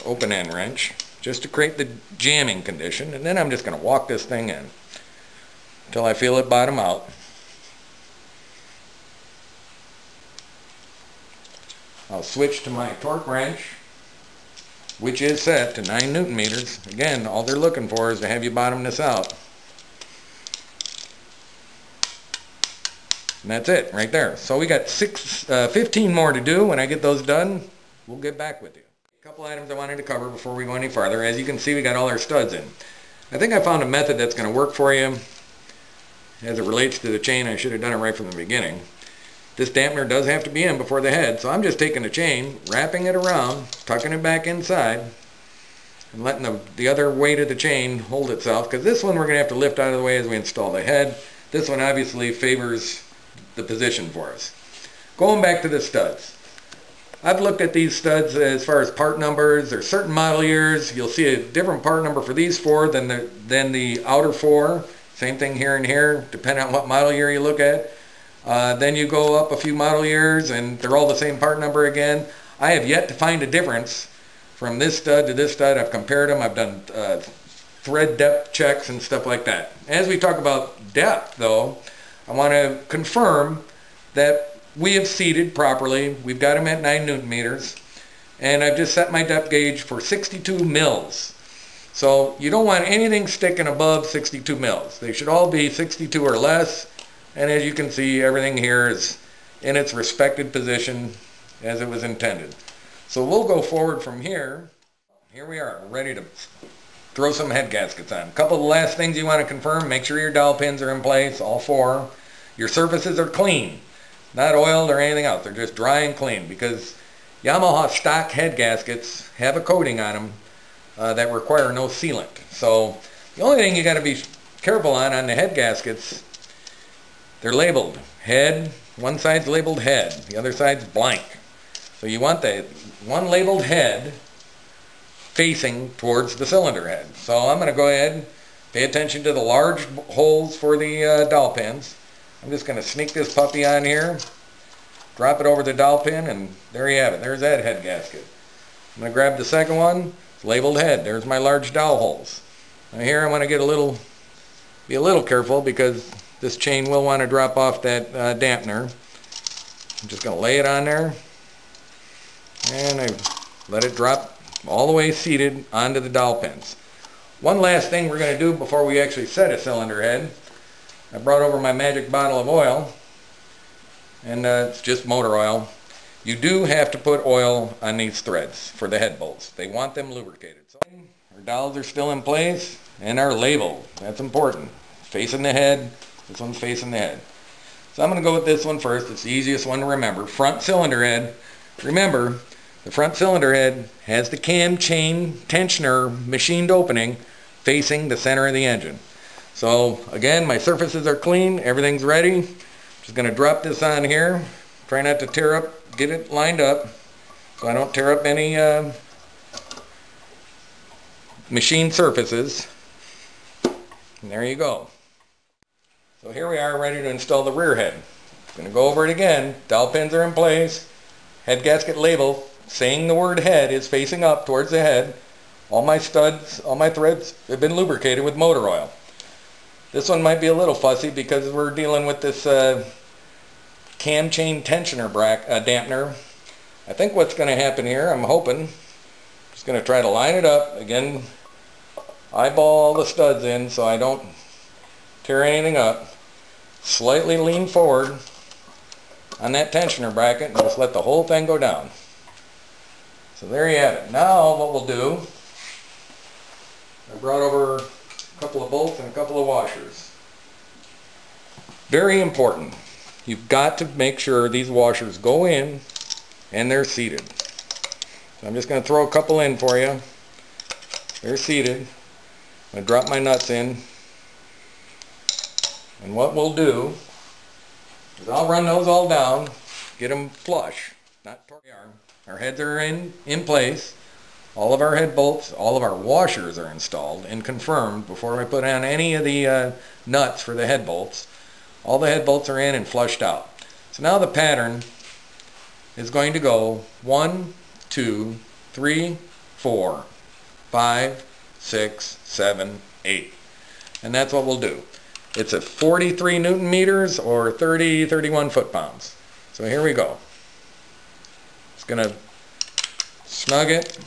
open end wrench just to create the jamming condition, and then I'm just going to walk this thing in until I feel it bottom out. I'll switch to my torque wrench, which is set to 9 Newton meters. Again, all they're looking for is to have you bottom this out. And that's it right there. So we got 15 more to do. When I get those done, we'll get back with you. A couple items I wanted to cover before we go any farther. As you can see, we got all our studs in. I think I found a method that's going to work for you. As it relates to the chain, I should have done it right from the beginning. This dampener does have to be in before the head, so I'm just taking the chain, wrapping it around, tucking it back inside, and letting the other weight of the chain hold itself, because this one we're going to have to lift out of the way as we install the head. This one obviously favors the position for us. Going back to the studs. I've looked at these studs as far as part numbers. There's certain model years. You'll see a different part number for these 4 than the outer 4. Same thing here and here, depending on what model year you look at. Then you go up a few model years and they're all the same part number again. I have yet to find a difference from this stud to this stud. I've compared them. I've done thread depth checks and stuff like that. As we talk about depth, though, I want to confirm that we have seated properly. We've got them at 9 Newton meters. And I've just set my depth gauge for 62 mils. So you don't want anything sticking above 62 mils. They should all be 62 or less. And as you can see, everything here is in its respected position as it was intended. So we'll go forward from here. Here we are, ready to throw some head gaskets on. A couple of the last things you want to confirm: make sure your dowel pins are in place, all four. Your surfaces are clean, not oiled or anything else. They're just dry and clean, because Yamaha stock head gaskets have a coating on them that require no sealant. So the only thing you got to be careful on the head gaskets, they're labeled head. One side's labeled head, the other side's blank. So you want the one labeled head facing towards the cylinder head. So I'm going to go ahead, pay attention to the large holes for the dowel pins. I'm just going to sneak this puppy on here, drop it over the dowel pin, and there you have it. There's that head gasket. I'm going to grab the second one. It's labeled head. There's my large dowel holes. Now here I want to be a little careful, because this chain will want to drop off that dampener. I'm just going to lay it on there, and I let it drop all the way seated onto the dowel pins. One last thing we're going to do before we actually set a cylinder head. I brought over my magic bottle of oil, and it's just motor oil. You do have to put oil on these threads for the head bolts. They want them lubricated. So our dowels are still in place and are labeled. That's important. Facing the head. This one's facing the head. So I'm going to go with this one first. It's the easiest one to remember. Front cylinder head. Remember, the front cylinder head has the cam chain tensioner machined opening facing the center of the engine. So again, my surfaces are clean. Everything's ready. Just going to drop this on here. Try not to tear up, get it lined up so I don't tear up any machine surfaces. And there you go. So here we are, ready to install the rear head. I'm going to go over it again. Dowel pins are in place. Head gasket label saying the word head is facing up towards the head. All my studs, all my threads have been lubricated with motor oil. This one might be a little fussy because we're dealing with this cam chain tensioner dampener. I think what's going to happen here, I'm hoping, just going to try to line it up. Again, eyeball all the studs in so I don't tear anything up. Slightly lean forward on that tensioner bracket and just let the whole thing go down. So there you have it. Now what we'll do, I brought over a couple of bolts and a couple of washers. Very important. You've got to make sure these washers go in and they're seated. So I'm just going to throw a couple in for you. They're seated. I'm going to drop my nuts in. And what we'll do is I'll run those all down, get them flush, not torque the arm. Our heads are in place. All of our head bolts, all of our washers are installed and confirmed before I put on any of the nuts for the head bolts. All the head bolts are in and flushed out. So now the pattern is going to go 1, 2, 3, 4, 5, 6, 7, 8. And that's what we'll do. It's at 43 Newton meters or 31 foot-pounds. So here we go. Just going to snug it.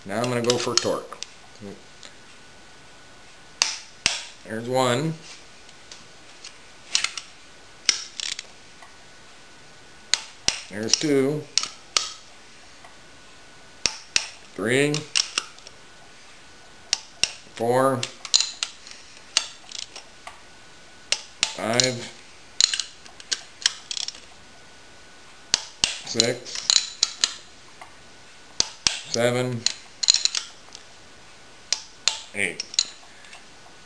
Now I'm going to go for torque. There's one. There's 2. 3. 4. 5. 6. 7. 8.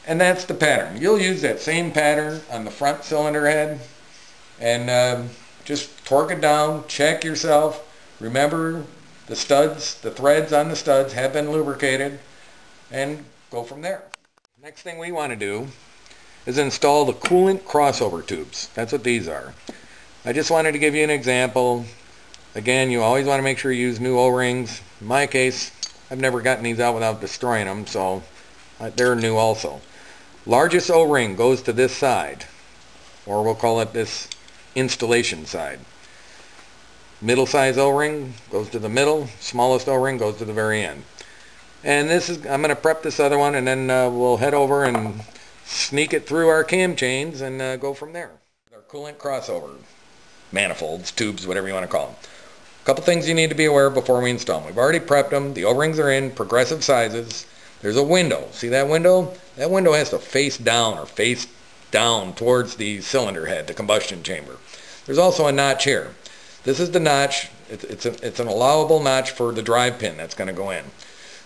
And that's the pattern. You'll use that same pattern on the front cylinder head and just torque it down, check yourself. Remember the studs, the threads on the studs have been lubricated, and go from there. Next thing we want to do is install the coolant crossover tubes. That's what these are. I just wanted to give you an example. Again, you always want to make sure you use new O-rings. In my case, I've never gotten these out without destroying them, so they're new also. Largest O-ring goes to this side, or we'll call it this installation side. Middle size O-ring goes to the middle, smallest O-ring goes to the very end. And this is, I'm going to prep this other one, and then we'll head over and sneak it through our cam chains and go from there. Our coolant crossover manifolds, tubes, whatever you want to call them. A couple things you need to be aware of before we install them. We've already prepped them. The O-rings are in progressive sizes. There's a window. See that window? That window has to face down or face down towards the cylinder head, the combustion chamber. There's also a notch here. This is the notch. It's an allowable notch for the drive pin that's going to go in.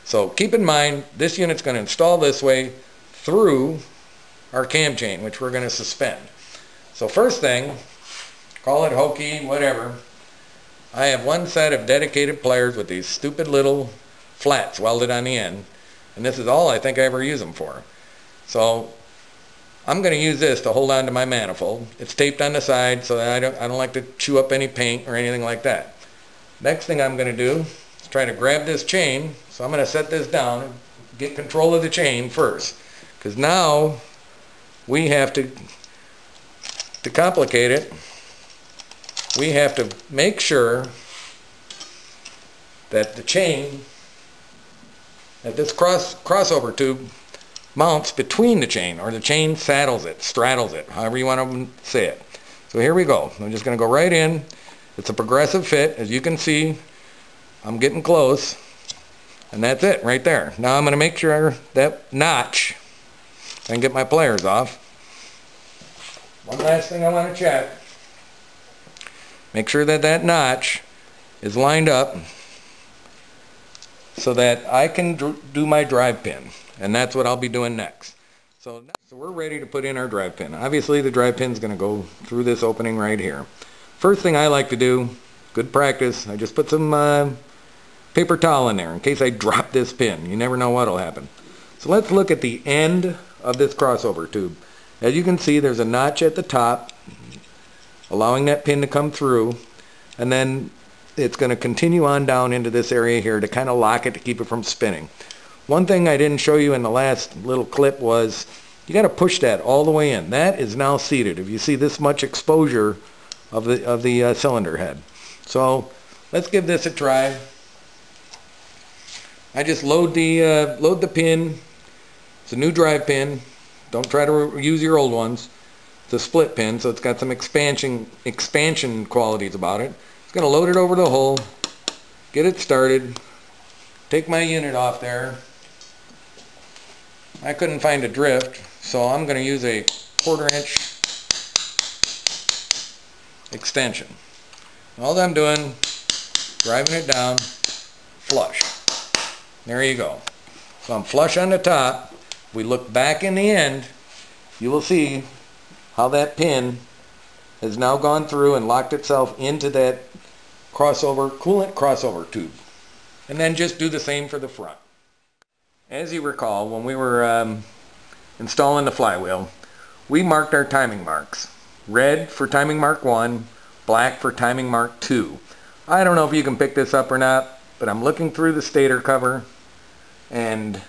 So keep in mind, this unit's going to install this way through our cam chain, which we're going to suspend. So first thing, call it hokey, whatever. I have one set of dedicated pliers with these stupid little flats welded on the end, and this is all I think I ever use them for. So I'm going to use this to hold on to my manifold. It's taped on the side so that I don't like to chew up any paint or anything like that. Next thing I'm going to do is try to grab this chain. So I'm going to set this down and get control of the chain first, because now we have to complicate it. We have to make sure that the chain, that this crossover tube mounts between the chain, or the chain saddles it, straddles it, however you want to say it. So here we go. I'm just going to go right in. It's a progressive fit. As you can see, I'm getting close. And that's it right there. Now I'm going to make sure that notch, I can get my pliers off. One last thing I want to check. Make sure that that notch is lined up so that I can do my drive pin. And that's what I'll be doing next. So we're ready to put in our drive pin. Obviously the drive pin is going to go through this opening right here. First thing I like to do, good practice, I just put some paper towel in there in case I drop this pin. You never know what will happen. So let's look at the end of this crossover tube. As you can see, there's a notch at the top allowing that pin to come through, and then it's going to continue on down into this area here to kind of lock it to keep it from spinning. One thing I didn't show you in the last little clip was you got to push that all the way in. That is now seated. If you see this much exposure of the cylinder head. So let's give this a try. I just load the pin. It's a new drive pin. Don't try to use your old ones. It's a split pin, so it's got some expansion qualities about it. Just going to load it over the hole, get it started, take my unit off there. I couldn't find a drift, so I'm going to use a 1/4 inch extension. All I'm doing, driving it down, flush. There you go. So I'm flush on the top. If we look back in the end, you will see how that pin has now gone through and locked itself into that coolant crossover tube. And then just do the same for the front. As you recall, when we were installing the flywheel, we marked our timing marks. Red for timing mark 1, black for timing mark 2. I don't know if you can pick this up or not, but I'm looking through the stator cover, and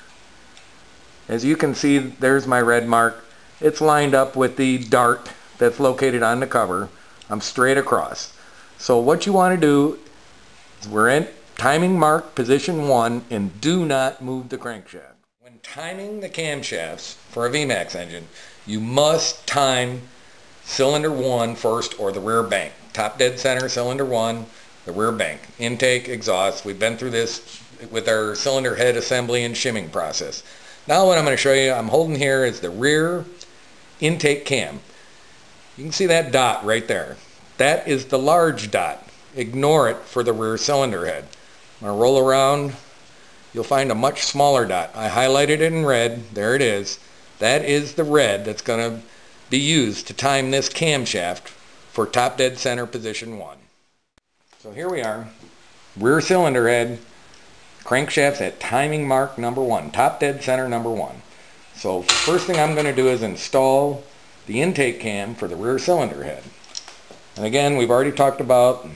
as you can see, there's my red mark. It's lined up with the dart that's located on the cover. I'm straight across. So what you want to do is we're in timing mark position 1 and do not move the crankshaft. When timing the camshafts for a VMAX engine, you must time cylinder 1 first, or the rear bank. Top dead center, cylinder 1, the rear bank. Intake, exhaust. We've been through this with our cylinder head assembly and shimming process. Now what I'm going to show you, I'm holding here is the rear intake cam. You can see that dot right there. That is the large dot. Ignore it for the rear cylinder head. I'm going to roll around. You'll find a much smaller dot. I highlighted it in red. There it is. That is the red that's going to be used to time this camshaft for top dead center position 1. So here we are. Rear cylinder head. Crankshaft's at timing mark number 1. Top dead center number 1. So first thing I'm going to do is install the intake cam for the rear cylinder head. And again, we've already talked about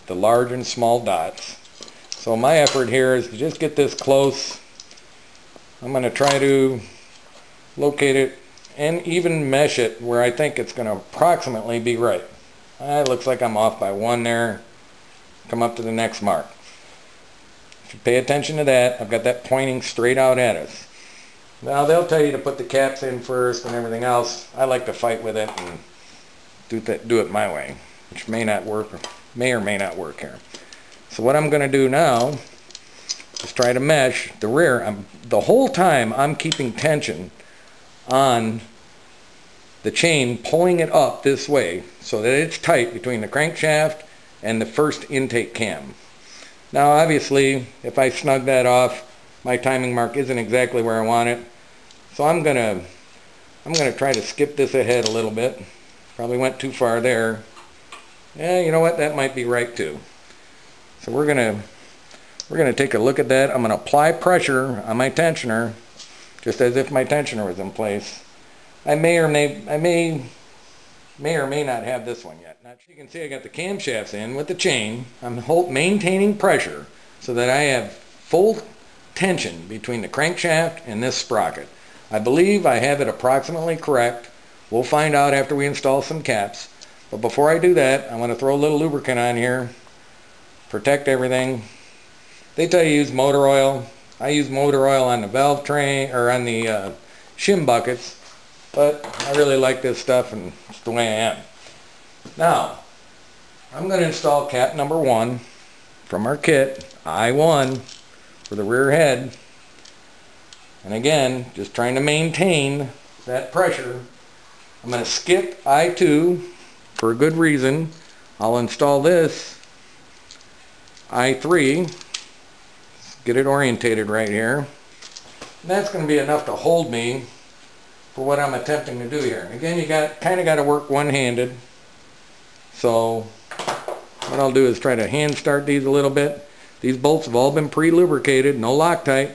the large and small dots. So my effort here is to just get this close. I'm going to try to locate it and even mesh it where I think it's going to approximately be right. It looks like I'm off by one there. Come up to the next mark. If you pay attention to that, I've got that pointing straight out at us. Now they'll tell you to put the caps in first and everything else. I like to fight with it and do it my way, which may not work, may or may not work here. So what I'm going to do now is try to mesh the rear. The whole time I'm keeping tension on the chain, pulling it up this way so that it's tight between the crankshaft and the first intake cam. Now obviously if I snug that off, my timing mark isn't exactly where I want it. So I'm gonna try to skip this ahead a little bit. Probably went too far there. Yeah, you know what? That might be right too. So we're gonna take a look at that. I'm gonna apply pressure on my tensioner, just as if my tensioner was in place. I may or may not have this one yet. Now you can see I got the camshafts in with the chain. I'm maintaining pressure so that I have full tension between the crankshaft and this sprocket. I believe I have it approximately correct. We'll find out after we install some caps. But before I do that, I want to throw a little lubricant on here. Protect everything. They tell you use motor oil. I use motor oil on the valve train, or on the shim buckets. But I really like this stuff and it's the way I am. Now, I'm going to install cap number 1 from our kit, I1, for the rear head. And again, just trying to maintain that pressure. I'm going to skip I2 for a good reason. I'll install this I3. Get it orientated right here. And that's going to be enough to hold me for what I'm attempting to do here. And again, you kind of got to work one-handed. So what I'll do is try to hand start these a little bit. These bolts have all been pre-lubricated, no Loctite.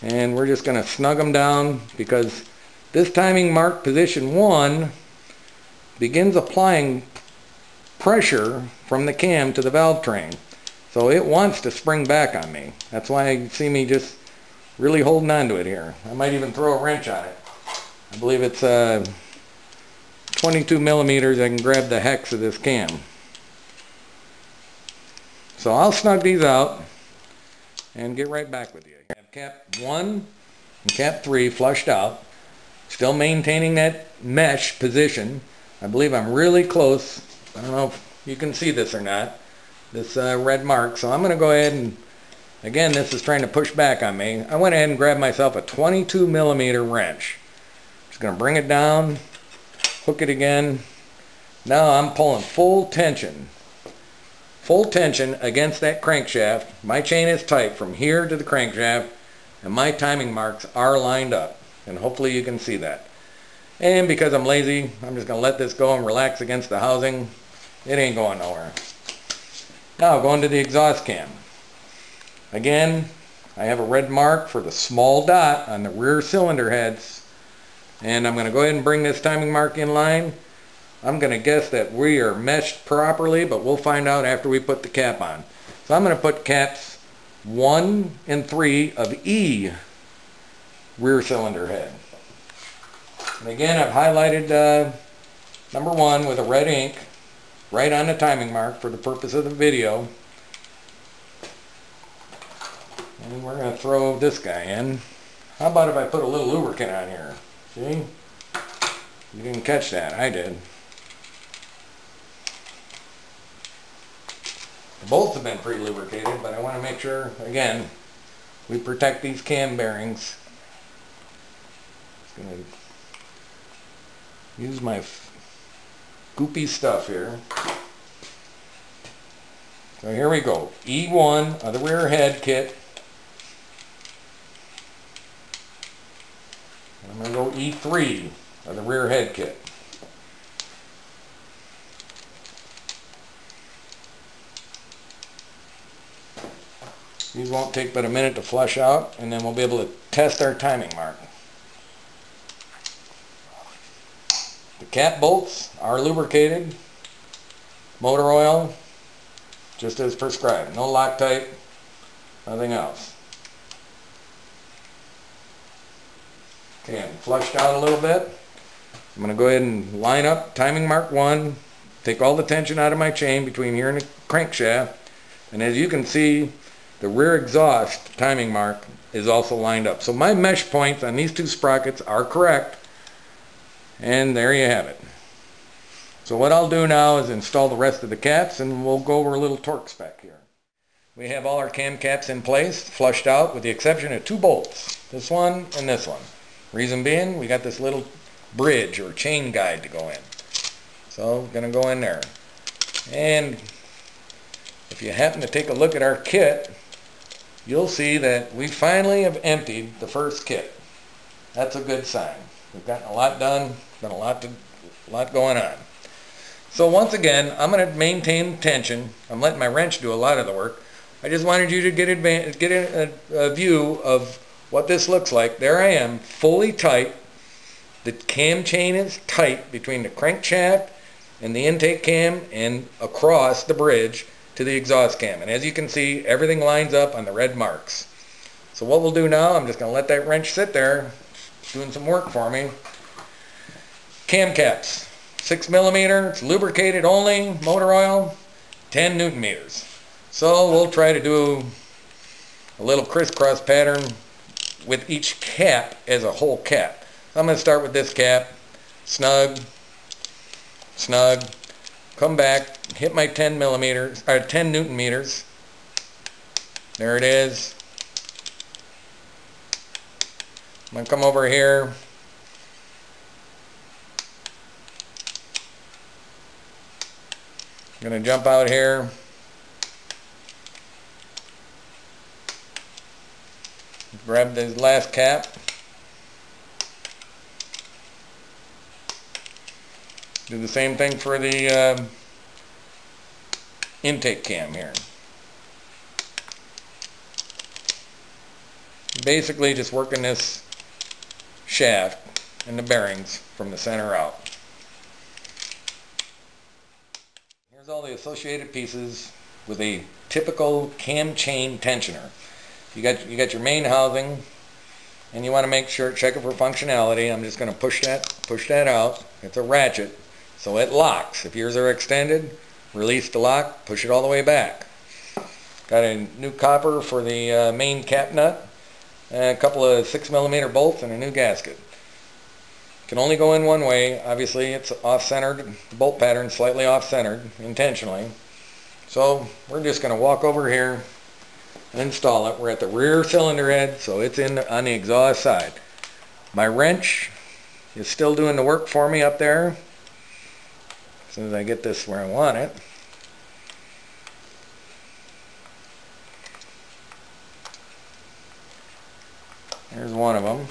And we're just going to snug them down because this timing mark position 1 begins applying pressure from the cam to the valve train. So it wants to spring back on me. That's why you see me just really holding on to it here. I might even throw a wrench on it. I believe it's 22 millimeters. I can grab the hex of this cam. So I'll snug these out and get right back with you. I have cap 1 and cap 3 flushed out. Still maintaining that mesh position. I believe I'm really close. I don't know if you can see this or not. This red mark. So I'm going to go ahead and, again, this is trying to push back on me. I went ahead and grabbed myself a 22 millimeter wrench. Just going to bring it down, hook it again. Now I'm pulling full tension against that crankshaft. My chain is tight from here to the crankshaft, and my timing marks are lined up. And hopefully you can see that. And because I'm lazy, I'm just going to let this go and relax against the housing. It ain't going nowhere. Now going to the exhaust cam. Again, I have a red mark for the small dot on the rear cylinder heads. And I'm going to go ahead and bring this timing mark in line. I'm going to guess that we are meshed properly, but we'll find out after we put the cap on. So I'm going to put caps 1 and 3 of E rear cylinder head. And again, I've highlighted number 1 with a red ink right on the timing mark for the purpose of the video. And we're going to throw this guy in. How about if I put a little lubricant on here? See? You didn't catch that. I did. The bolts have been pre-lubricated, but I want to make sure, again, we protect these cam bearings. Just going to use my goopy stuff here. So here we go. E1 of the rear head kit. I'm going to go E3 of the rear head kit. These won't take but a minute to flush out, and then we'll be able to test our timing mark. The cap bolts are lubricated. Motor oil, just as prescribed. No Loctite, nothing else. Okay, I'm flushed out a little bit. I'm going to go ahead and line up timing mark 1, take all the tension out of my chain between here and the crankshaft, and as you can see, the rear exhaust timing mark is also lined up. So my mesh points on these two sprockets are correct, and there you have it. So what I'll do now is install the rest of the caps, and we'll go over a little torque spec here. We have all our cam caps in place, flushed out, with the exception of 2 bolts. This one and this one. Reason being, we got this little bridge or chain guide to go in. So I'm going to go in there. And if you happen to take a look at our kit, you'll see that we finally have emptied the first kit. That's a good sign. We've gotten a lot done, been a lot going on. So once again, I'm going to maintain tension. I'm letting my wrench do a lot of the work. I just wanted you to get a view of what this looks like. There I am, fully tight. The cam chain is tight between the crankshaft and the intake cam and across the bridge to the exhaust cam. And as you can see, everything lines up on the red marks. So what we'll do now, I'm just going to let that wrench sit there, doing some work for me. Cam caps, 6mm, it's lubricated only, motor oil, 10 Newton meters. So we'll try to do a little crisscross pattern with each cap as a whole cap. So I'm going to start with this cap, snug, snug, come back, hit my 10 Newton meters. There it is. I'm going to come over here. I'm going to jump out here. Grab this last cap. Do the same thing for the intake cam here. Basically just working this shaft and the bearings from the center out. Here's all the associated pieces with a typical cam chain tensioner. You got your main housing, and you want to make sure, check it for functionality. I'm just going to push that out. It's a ratchet, so it locks. If yours are extended, release the lock, push it all the way back. Got a new copper for the main cap nut, and a couple of 6mm bolts, and a new gasket. Can only go in one way. Obviously, it's off-centered. The bolt pattern slightly off-centered intentionally. So we're just going to walk over here and install it. We're at the rear cylinder head, so it's in on the exhaust side. My wrench is still doing the work for me up there. As soon as I get this where I want it. There's one of them.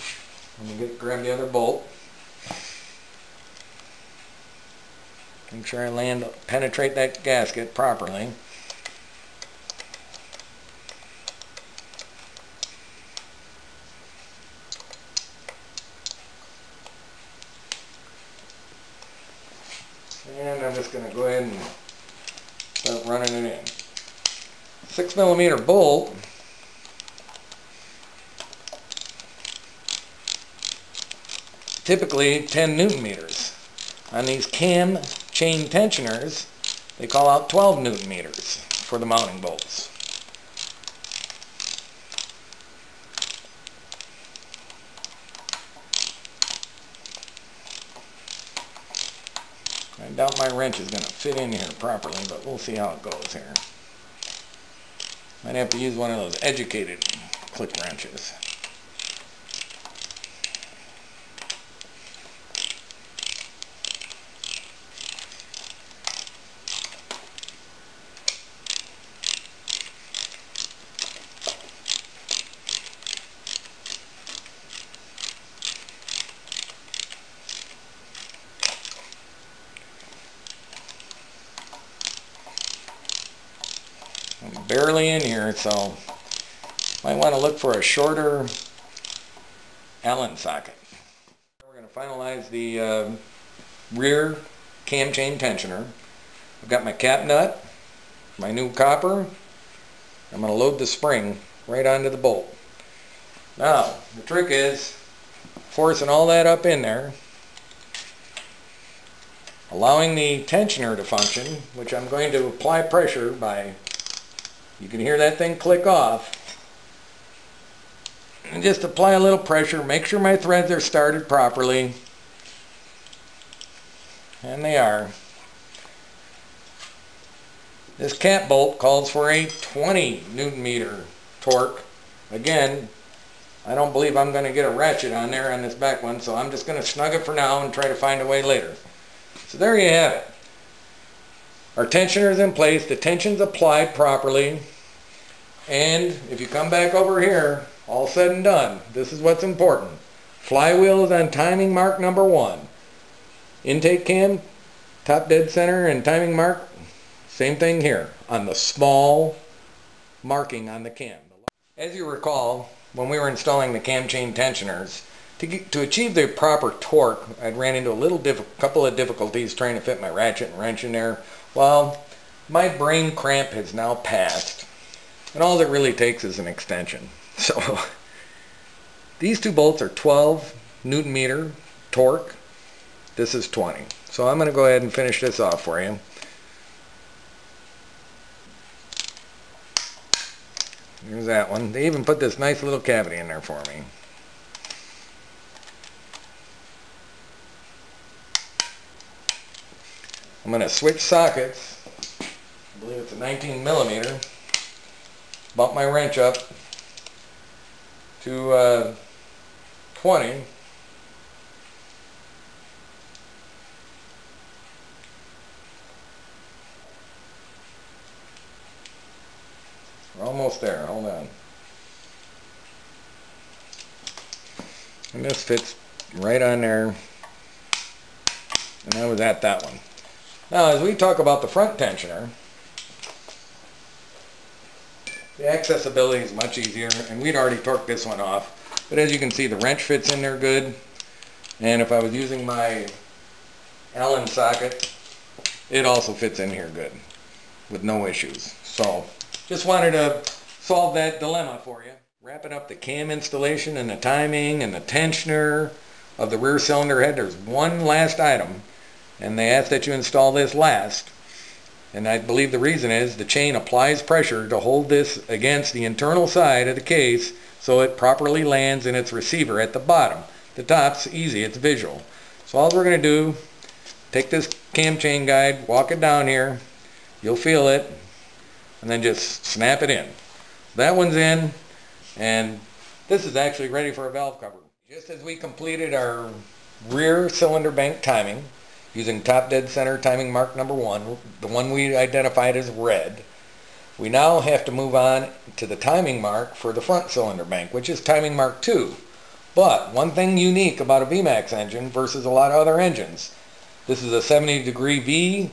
Let me grab the other bolt. Make sure I penetrate that gasket properly. And I'm just going to go ahead and start running it in. 6mm bolt. Typically 10 Newton meters. On these cam chain tensioners, they call out 12 Newton meters for the mounting bolts. I doubt my wrench is going to fit in here properly, but we'll see how it goes here. Might have to use one of those educated click wrenches. I'm barely in here, so Might want to look for a shorter Allen socket. We're going to finalize the rear cam chain tensioner. I've got my cap nut, my new copper. I'm going to load the spring right onto the bolt. Now, the trick is forcing all that up in there, allowing the tensioner to function, which I'm going to apply pressure by, you can hear that thing click off, and just apply a little pressure, make sure my threads are started properly, and they are. This cap bolt calls for a 20 Newton meter torque. Again, I don't believe I'm going to get a ratchet on there on this back one, so I'm just going to snug it for now and try to find a way later. So there you have it. Our tensioner is in place, the tension's applied properly, and if you come back over here, all said and done, this is what's important. Flywheel is on timing mark number 1. Intake cam, top dead center, and timing mark, same thing here, on the small marking on the cam. As you recall, when we were installing the cam chain tensioners, to achieve the proper torque, I ran into a couple of difficulties trying to fit my ratchet and wrench in there. Well, my brain cramp has now passed, and all it really takes is an extension. So, these two bolts are 12 Newton meter torque. This is 20. So I'm going to go ahead and finish this off for you. Here's that one. They even put this nice little cavity in there for me. I'm going to switch sockets. I believe it's a 19 millimeter. Bump my wrench up to 20. We're almost there. Hold on. And this fits right on there. And I was at that one. Now, as we talk about the front tensioner, the accessibility is much easier, and we'd already torqued this one off. But as you can see, the wrench fits in there good. And if I was using my Allen socket, it also fits in here good with no issues. So, just wanted to solve that dilemma for you. Wrapping up the cam installation and the timing and the tensioner of the rear cylinder head, there's one last item, and they ask that you install this last. And I believe the reason is the chain applies pressure to hold this against the internal side of the case so it properly lands in its receiver at the bottom. The top's easy, it's visual. So all we're going to do, take this cam chain guide, walk it down here, you'll feel it, and then just snap it in. That one's in, and this is actually ready for a valve cover. Just as we completed our rear cylinder bank timing, using top dead center timing mark number 1, the one we identified as red, we now have to move on to the timing mark for the front cylinder bank, which is timing mark 2. But one thing unique about a VMAX engine versus a lot of other engines, this is a 70-degree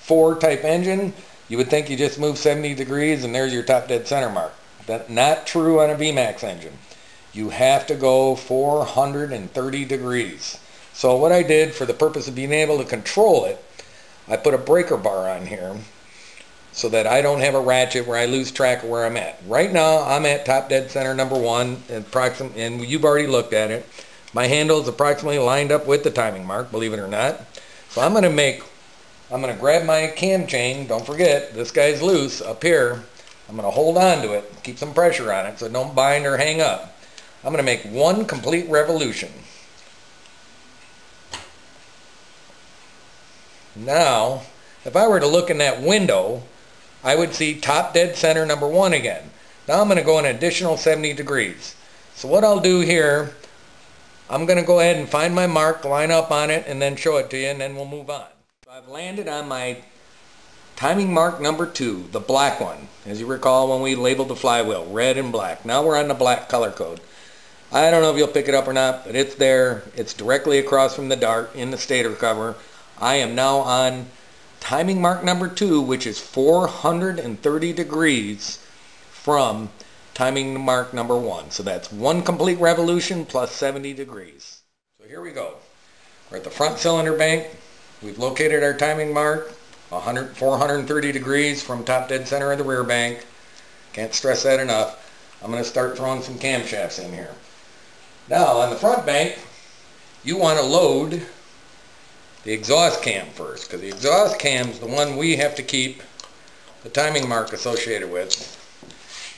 V4 type engine. You would think you just move 70 degrees and there's your top dead center mark. That's not true on a VMAX engine. You have to go 430 degrees. So what I did for the purpose of being able to control it, I put a breaker bar on here so that I don't have a ratchet where I lose track of where I'm at. Right now I'm at top dead center number 1, and you've already looked at it. My handle is approximately lined up with the timing mark, believe it or not. So I'm going to grab my cam chain, don't forget, this guy's loose up here. I'm going to hold on to it, keep some pressure on it so don't bind or hang up. I'm going to make one complete revolution. Now, if I were to look in that window, I would see top dead center number 1 again. Now I'm going to go an additional 70 degrees. So what I'll do here, I'm going to go ahead and find my mark, line up on it, and then show it to you, and then we'll move on. So I've landed on my timing mark number 2, the black one. As you recall when we labeled the flywheel, red and black. Now we're on the black color code. I don't know if you'll pick it up or not, but it's there. It's directly across from the dart in the stator cover. I am now on timing mark number 2, which is 430 degrees from timing mark number 1. So that's 1 complete revolution plus 70 degrees. So here we go. We're at the front cylinder bank. We've located our timing mark, 430 degrees from top dead center of the rear bank. Can't stress that enough. I'm going to start throwing some camshafts in here. Now on the front bank, you want to load the exhaust cam first, because the exhaust cam is the one we have to keep the timing mark associated with.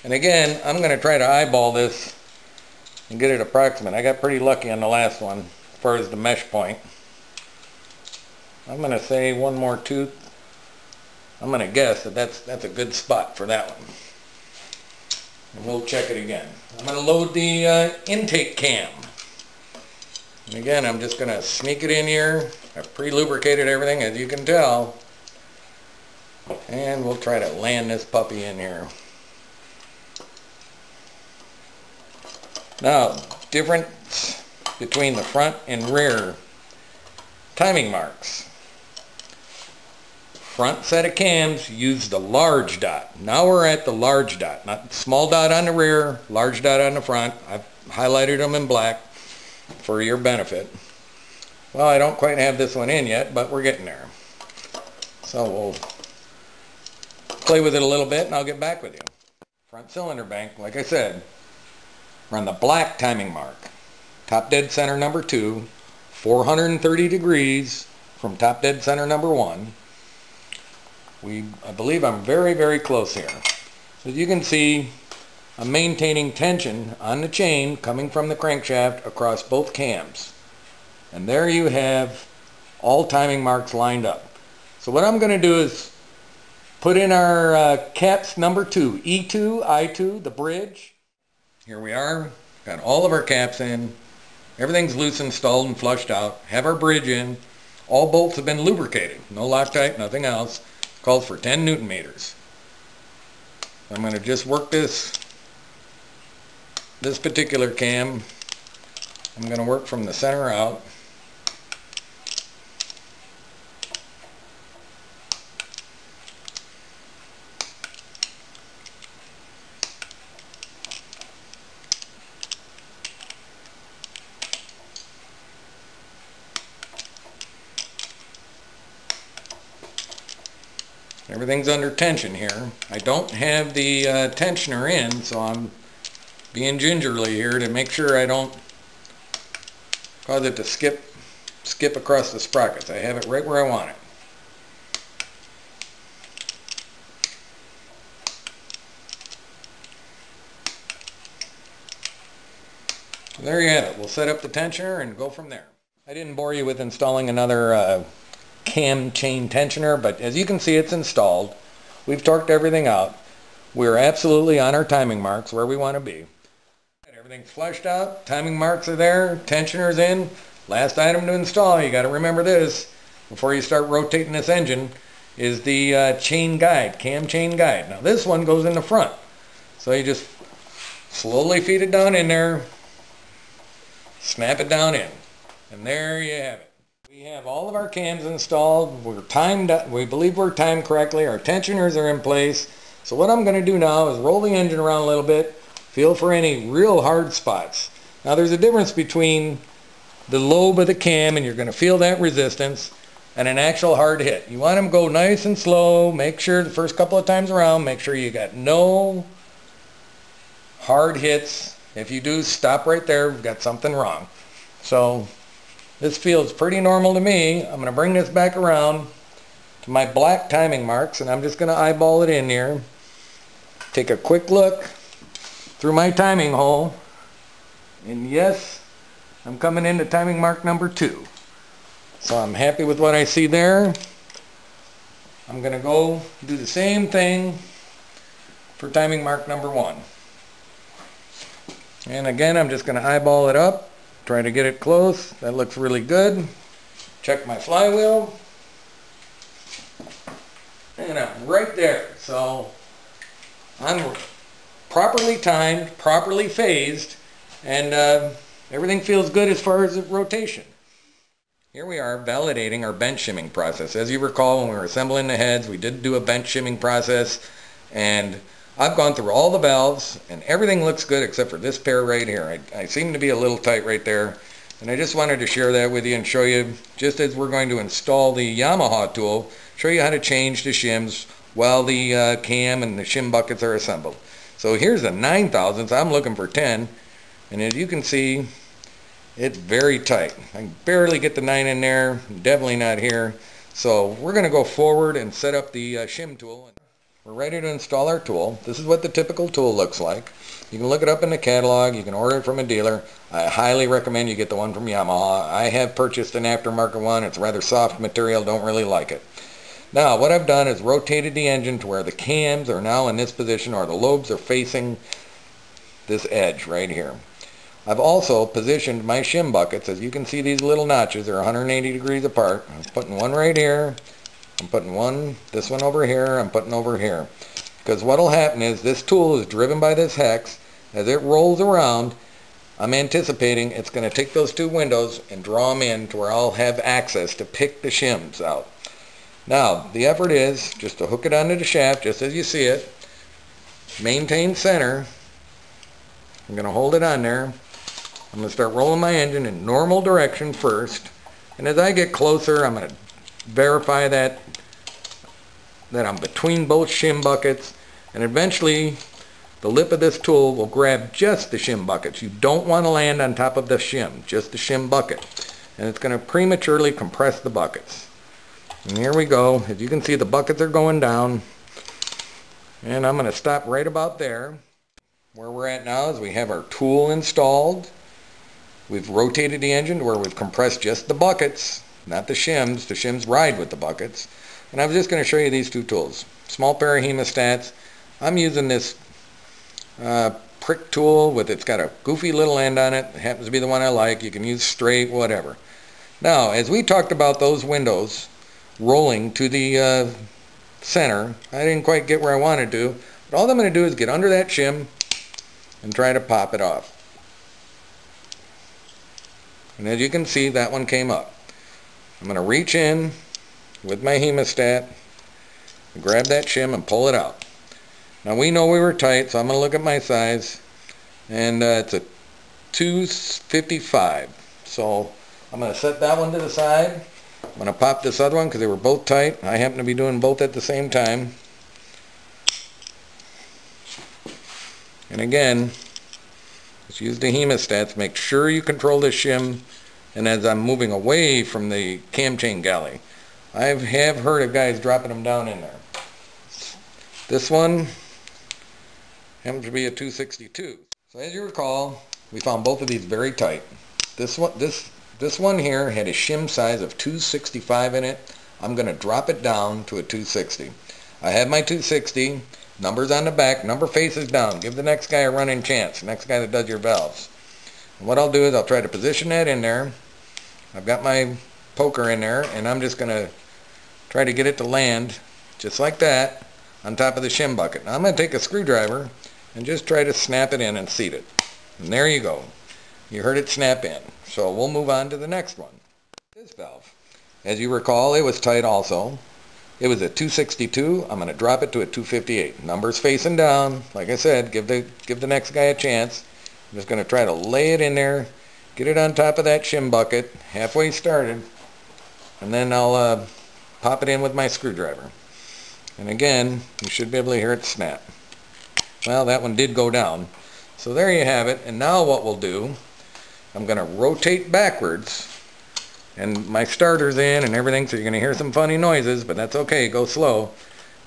And again, I'm going to try to eyeball this and get it approximate. I got pretty lucky on the last one as far as the mesh point. I'm going to say one more tooth. I'm going to guess that that's a good spot for that one. And we'll check it again. I'm going to load the intake cam. And again, I'm just going to sneak it in here. I've pre-lubricated everything, as you can tell. And we'll try to land this puppy in here. Now, difference between the front and rear timing marks. Front set of cams use the large dot. Now we're at the large dot, not small dot on the rear, large dot on the front. I've highlighted them in black for your benefit. Well, I don't quite have this one in yet, but we're getting there. So we'll play with it a little bit and I'll get back with you. Front cylinder bank, like I said, we're on the black timing mark. Top dead center number 2, 430 degrees from top dead center number 1. I believe I'm very, very close here. As you can see, I'm maintaining tension on the chain coming from the crankshaft across both cams. And there you have all timing marks lined up. So what I'm going to do is put in our caps number 2, E2, I2, the bridge. Here we are, got all of our caps in. Everything's loose installed and flushed out. Have our bridge in. All bolts have been lubricated. No Loctite, nothing else. Calls for 10 Newton meters. I'm going to just work this particular cam. I'm going to work from the center out. Everything's under tension here. I don't have the tensioner in, so I'm being gingerly here to make sure I don't cause it to skip across the sprockets. I have it right where I want it. So there you have it. We'll set up the tensioner and go from there. I didn't bore you with installing another cam chain tensioner, but as you can see, it's installed. We've torqued everything out. We're absolutely on our timing marks where we want to be. Everything's flushed out, timing marks are there, tensioner's in. Last item to install, you got to remember this before you start rotating this engine, is the chain guide, cam chain guide. Now this one goes in the front, so you just slowly feed it down in there, snap it down in, and there you have it. We have all of our cams installed. We're timed. We believe we're timed correctly. Our tensioners are in place. So what I'm going to do now is roll the engine around a little bit, feel for any real hard spots. Now there's a difference between the lobe of the cam, and you're going to feel that resistance, and an actual hard hit. You want them to go nice and slow. Make sure the first couple of times around, make sure you got no hard hits. If you do, stop right there. We've got something wrong. So this feels pretty normal to me. I'm going to bring this back around to my black timing marks, and I'm just going to eyeball it in here. Take a quick look through my timing hole, and yes, I'm coming into timing mark number 2. So I'm happy with what I see there. I'm going to go do the same thing for timing mark number 1. And again, I'm just going to eyeball it up. Try to get it close. That looks really good. Check my flywheel. And I'm right there. So I'm properly timed, properly phased, and everything feels good as far as the rotation. Here we are validating our bench shimming process. As you recall, when we were assembling the heads, we did do a bench shimming process, and I've gone through all the valves and everything looks good except for this pair right here. I seem to be a little tight right there, and I just wanted to share that with you and show you, just as we're going to install the Yamaha tool, show you how to change the shims while the cam and the shim buckets are assembled. So here's a 9 thousandths. I'm looking for 10, and as you can see, it's very tight. I can barely get the 9 in there, definitely not here. So we're going to go forward and set up the shim tool. We're ready to install our tool. This is what the typical tool looks like. You can look it up in the catalog. You can order it from a dealer. I highly recommend you get the one from Yamaha. I have purchased an aftermarket one. It's rather soft material. Don't really like it. Now what I've done is rotated the engine to where the cams are now in this position, or the lobes are facing this edge right here. I've also positioned my shim buckets. As you can see, these little notches are 180 degrees apart. I'm putting one right here. I'm putting this one over here. I'm putting over here. Because what will happen is this tool is driven by this hex. As it rolls around, I'm anticipating it's going to take those two windows and draw them in to where I'll have access to pick the shims out. Now, the effort is just to hook it onto the shaft, just as you see it. Maintain center. I'm going to hold it on there. I'm going to start rolling my engine in normal direction first. And as I get closer, I'm going to verify that I'm between both shim buckets. And eventually, the lip of this tool will grab just the shim buckets. You don't want to land on top of the shim, just the shim bucket. And it's going to prematurely compress the buckets. And here we go. As you can see, the buckets are going down. And I'm going to stop right about there. Where we're at now is we have our tool installed. We've rotated the engine to where we've compressed just the buckets, not the shims. The shims ride with the buckets. And I was just going to show you these two tools. Small pair of hemostats. I'm using this prick tool it's got a goofy little end on it. It happens to be the one I like. You can use straight, whatever. Now, as we talked about those windows rolling to the center, I didn't quite get where I wanted to, but all I'm going to do is get under that shim and try to pop it off. And as you can see, that one came up. I'm going to reach in with my hemostat, grab that shim and pull it out. Now we know we were tight, so I'm going to look at my size, and it's a 255. So I'm going to set that one to the side. I'm going to pop this other one because they were both tight. I happen to be doing both at the same time. And again, just use the hemostats. Make sure you control the shim. And as I'm moving away from the cam chain galley, I have heard of guys dropping them down in there. This one happens to be a 262. So as you recall, we found both of these very tight. This one here had a shim size of 265 in it. I'm going to drop it down to a 260. I have my 260. Numbers on the back. Number faces down. Give the next guy a running chance. The next guy that does your valves. And what I'll do is I'll try to position that in there. I've got my poker in there, and I'm just going to try to get it to land just like that on top of the shim bucket. Now I'm going to take a screwdriver and just try to snap it in and seat it. And there you go. You heard it snap in. So we'll move on to the next one. This valve. As you recall, it was tight also. It was a 262. I'm going to drop it to a 258. Numbers facing down. Like I said, give the next guy a chance. I'm just going to try to lay it in there, get it on top of that shim bucket, halfway started, and then I'll pop it in with my screwdriver. And again, you should be able to hear it snap. Well, that one did go down. So there you have it. And now what we'll do, I'm going to rotate backwards. And my starter's in and everything, so you're going to hear some funny noises, but that's okay, go slow.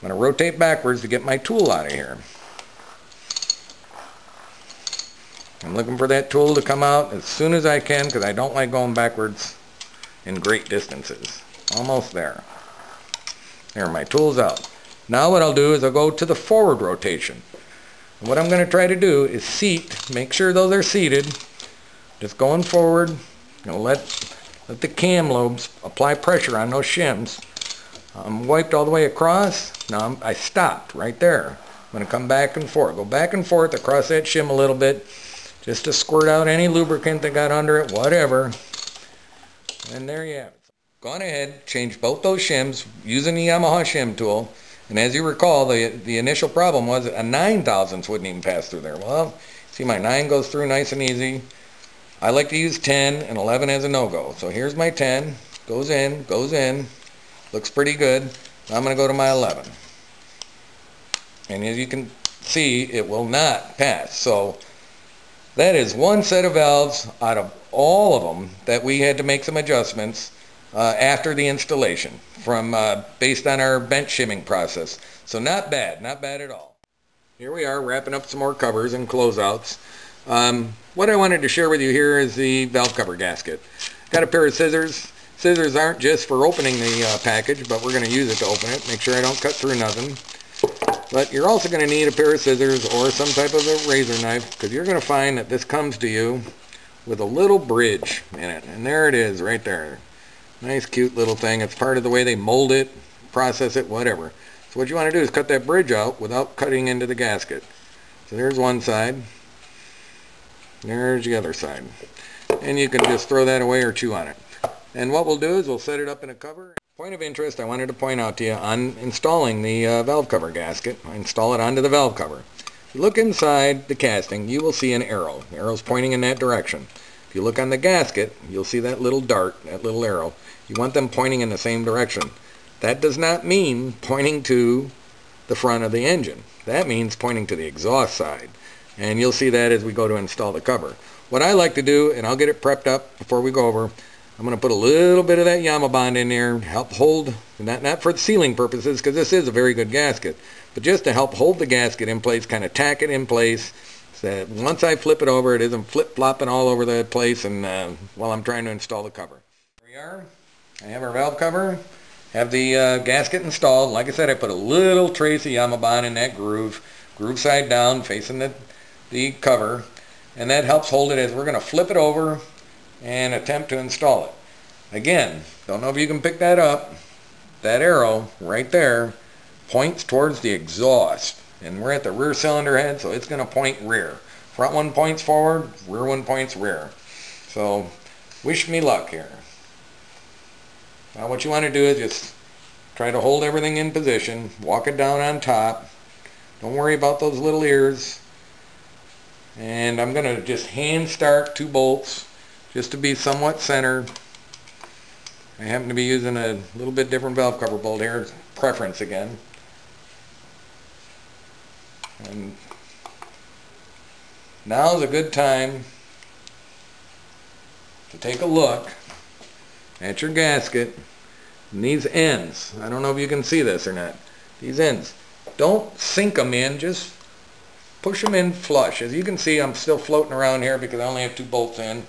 I'm going to rotate backwards to get my tool out of here. I'm looking for that tool to come out as soon as I can, because I don't like going backwards in great distances. Almost there. There, my tool's out. Now what I'll do is I'll go to the forward rotation. And what I'm going to try to do is seat, make sure those are seated. Just going forward, let the cam lobes apply pressure on those shims. I'm wiped all the way across. Now I stopped right there. I'm going to come back and forth. Go back and forth across that shim a little bit, just to squirt out any lubricant that got under it, whatever. And there you have it. Gone ahead, changed both those shims using the Yamaha shim tool. And as you recall, the initial problem was a 9/1000 wouldn't even pass through there. Well, see, my 9 goes through nice and easy. I like to use 10 and 11 as a no-go. So here's my 10, goes in, looks pretty good. Now I'm going to go to my 11. And as you can see, it will not pass. So that is one set of valves out of all of them that we had to make some adjustments after the installation from based on our bench shimming process. So not bad at all. Here we are wrapping up some more covers and closeouts. What I wanted to share with you here is the valve cover gasket. Got a pair of scissors. Scissors aren't just for opening the package, but we're going to use it to open it. Make sure I don't cut through nothing. But you're also going to need a pair of scissors or some type of a razor knife, because you're going to find that this comes to you with a little bridge in it. And there it is right there. Nice cute little thing. It's part of the way they mold it, process it, whatever. So what you want to do is cut that bridge out without cutting into the gasket. So there's one side. There's the other side. And you can just throw that away or chew on it. And what we'll do is we'll set it up in a cover. Point of interest I wanted to point out to you on installing the valve cover gasket. I install it onto the valve cover. If you look inside the casting, you will see an arrow. The arrow's pointing in that direction. If you look on the gasket, you'll see that little dart, that little arrow. You want them pointing in the same direction. That does not mean pointing to the front of the engine. That means pointing to the exhaust side. And you'll see that as we go to install the cover. What I like to do, and I'll get it prepped up before we go over, I'm going to put a little bit of that Yamabond in there, help hold, not for sealing purposes, because this is a very good gasket, but just to help hold the gasket in place, kind of tack it in place, so that once I flip it over, it isn't flip-flopping all over the place and while I'm trying to install the cover. Here we are. I have our valve cover, have the gasket installed. Like I said, I put a little trace of Yamabond in that groove side down, facing the cover, and that helps hold it as we're going to flip it over and attempt to install it. Again, don't know if you can pick that up. That arrow right there points towards the exhaust, and we're at the rear cylinder head, so it's going to point rear. Front one points forward, rear one points rear. So wish me luck here. Now what you want to do is just try to hold everything in position, walk it down on top. Don't worry about those little ears. And I'm going to just hand start 2 bolts just to be somewhat centered. I happen to be using a little bit different valve cover bolt here, preference again. And now's a good time to take a look at your gasket and these ends. I don't know if you can see this or not. These ends. Don't sink them in, just push them in flush. As you can see, I'm still floating around here because I only have 2 bolts in.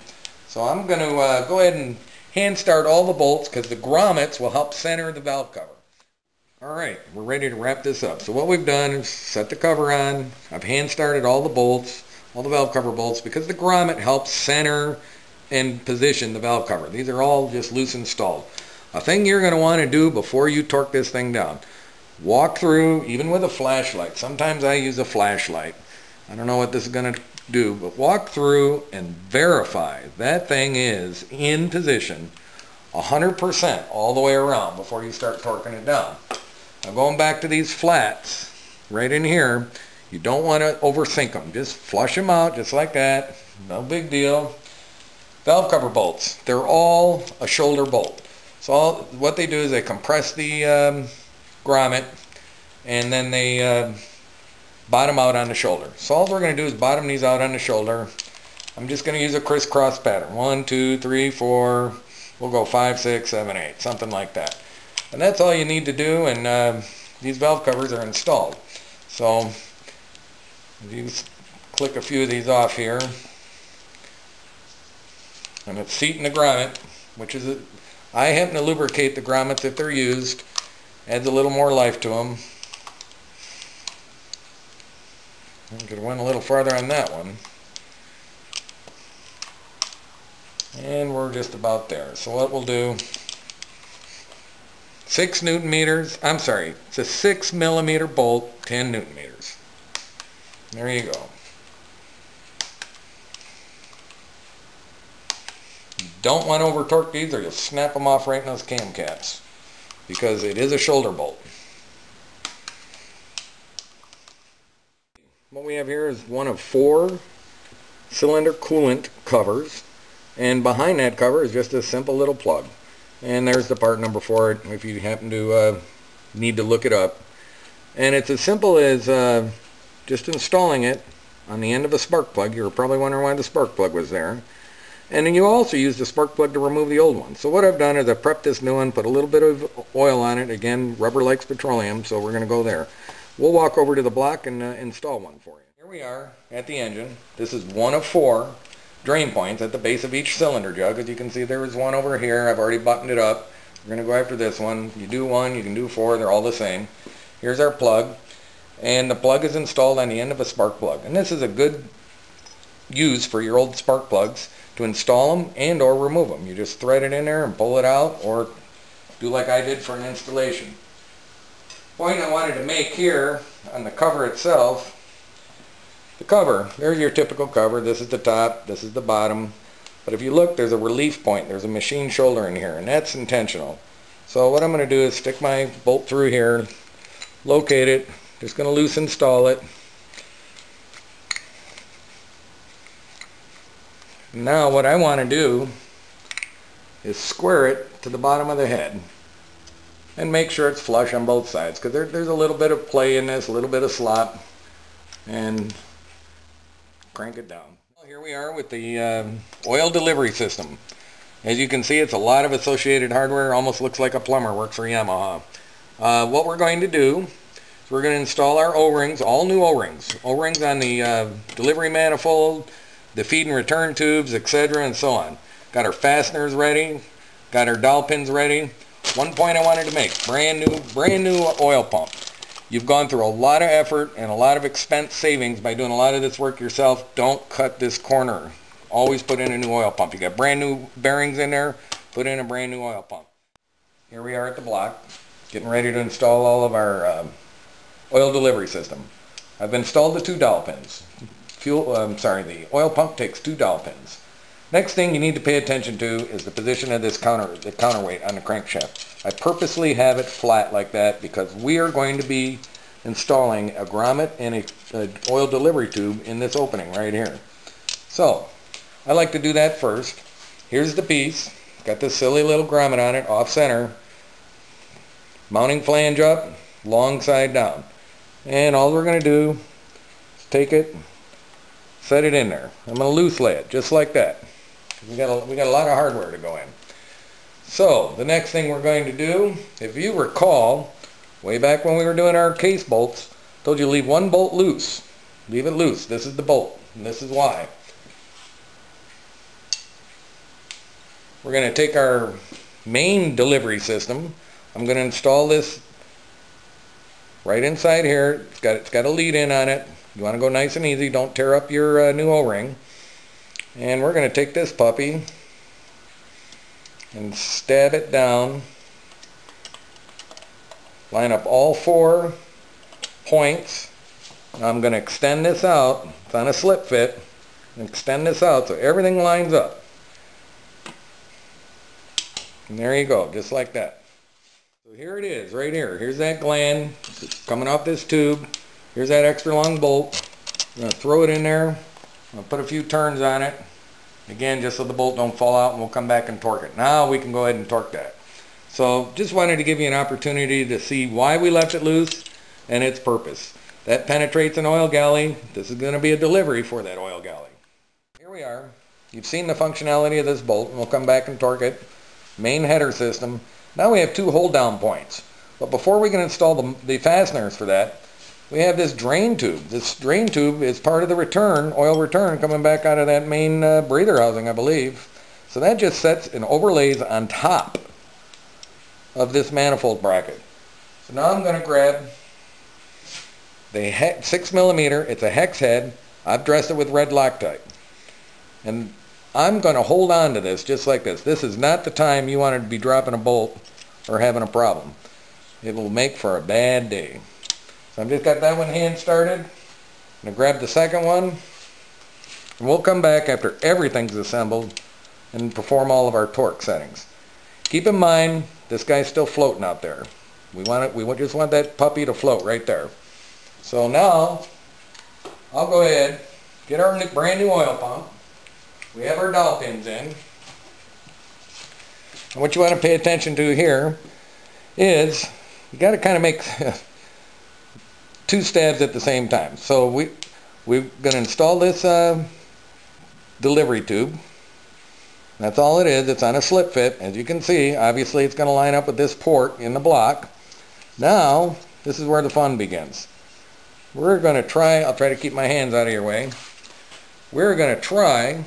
So I'm going to go ahead and hand start all the bolts because the grommets will help center the valve cover. Alright, we're ready to wrap this up. So what we've done is set the cover on. I've hand started all the bolts, all the valve cover bolts, because the grommet helps center and position the valve cover. These are all just loose installed. A thing you're going to want to do before you torque this thing down, walk through, even with a flashlight. Sometimes I use a flashlight. I don't know what this is going to do, but walk through and verify that thing is in position 100% all the way around before you start torquing it down. Now going back to these flats right in here, you don't want to overthink them. Just flush them out just like that. No big deal. Valve cover bolts, they're all a shoulder bolt. So what they do is they compress the grommet and then they bottom out on the shoulder. So all we're going to do is bottom these out on the shoulder. I'm just going to use a crisscross pattern. 1, 2, 3, 4. We'll go 5, 6, 7, 8. Something like that. And that's all you need to do, and these valve covers are installed. So if you click a few of these off here, and it's seating the grommet, which is I happen to lubricate the grommets if they're used. Adds a little more life to them. I could have went a little farther on that one. And we're just about there. So what we'll do, 6 Newton meters, I'm sorry, it's a 6 millimeter bolt, 10 Newton meters. There you go. You don't want to over torque these or you'll snap them off right in those cam caps, because it is a shoulder bolt. What we have here is one of 4 cylinder coolant covers, and behind that cover is just a simple little plug. And there's the part number for it if you happen to need to look it up. And it's as simple as just installing it on the end of a spark plug. You were probably wondering why the spark plug was there. And then you also use the spark plug to remove the old one. So what I've done is I prepped this new one, put a little bit of oil on it. Again, rubber likes petroleum, so we're going to go there. We'll walk over to the block and install one for you. Here we are at the engine. This is one of 4 drain points at the base of each cylinder jug. As you can see, there is one over here. I've already buttoned it up. We're going to go after this one. You do 1, you can do 4. They're all the same. Here's our plug. And the plug is installed on the end of a spark plug. And this is a good use for your old spark plugs to install them and or remove them. You just thread it in there and pull it out, or do like I did for an installation. Point I wanted to make here on the cover itself, the cover, there's your typical cover. This is the top, this is the bottom. But if you look, there's a relief point. There's a machine shoulder in here, and that's intentional. So what I'm going to do is stick my bolt through here, locate it, just going to loose install it. Now what I want to do is square it to the bottom of the head and make sure it's flush on both sides, because there's a little bit of play in this, a little bit of slop, and crank it down. Well, here we are with the oil delivery system. As you can see, it's a lot of associated hardware. Almost looks like a plumber works for Yamaha. What we're going to do is we're going to install our O-rings, all new O-rings. O-rings on the delivery manifold, the feed and return tubes, etc., and so on. Got our fasteners ready, got our dowel pins ready. One point I wanted to make, brand new oil pump. You've gone through a lot of effort and a lot of expense savings by doing a lot of this work yourself. Don't cut this corner. Always put in a new oil pump. You got brand new bearings in there, put in a brand new oil pump. Here we are at the block, getting ready to install all of our oil delivery system. I've installed the 2 dowel pins. The oil pump takes 2 dowel pins. Next thing you need to pay attention to is the position of this counterweight on the crankshaft. I purposely have it flat like that because we are going to be installing a grommet and an oil delivery tube in this opening right here. So I like to do that first. Here's the piece. Got this silly little grommet on it, off center. Mounting flange up, long side down. And all we're going to do is take it, set it in there. I'm going to loose lay it just like that. We got a lot of hardware to go in. So the next thing we're going to do, if you recall, way back when we were doing our case bolts, I told you leave one bolt loose. Leave it loose. This is the bolt, and this is why. We're going to take our main delivery system. I'm going to install this right inside here. It's got a lead in on it. You want to go nice and easy. Don't tear up your new O-ring. And we're going to take this puppy and stab it down. Line up all 4 points. Now I'm going to extend this out. It's on a slip fit. And extend this out so everything lines up. And there you go, just like that. So here it is, right here. Here's that gland coming off this tube. Here's that extra long bolt. I'm going to throw it in there. I'll put a few turns on it. Again, just so the bolt don't fall out, and we'll come back and torque it. Now we can go ahead and torque that. So just wanted to give you an opportunity to see why we left it loose and its purpose. That penetrates an oil galley. This is going to be a delivery for that oil galley. Here we are. You've seen the functionality of this bolt, and we'll come back and torque it. Main header system. Now we have 2 hold down points. But before we can install the fasteners for that, we have this drain tube. This drain tube is part of the return, oil return, coming back out of that main breather housing, I believe. So that just sets and overlays on top of this manifold bracket. So now I'm going to grab the 6mm, it's a hex head. I've dressed it with red Loctite. And I'm going to hold on to this just like this. This is not the time you want to be dropping a bolt or having a problem. It will make for a bad day. So I've just got that one hand started. I'm going to grab the second one. And we'll come back after everything's assembled and perform all of our torque settings. Keep in mind, this guy's still floating out there. We just want that puppy to float right there. So now, I'll go ahead, get our brand new oil pump. We have our dowel pins in. And what you want to pay attention to here is you got to kind of make two stabs at the same time. So we're going to install this delivery tube. That's all it is. It's on a slip fit. As you can see, obviously it's going to line up with this port in the block. Now, this is where the fun begins. We're going to try, I'll try to keep my hands out of your way. We're going to try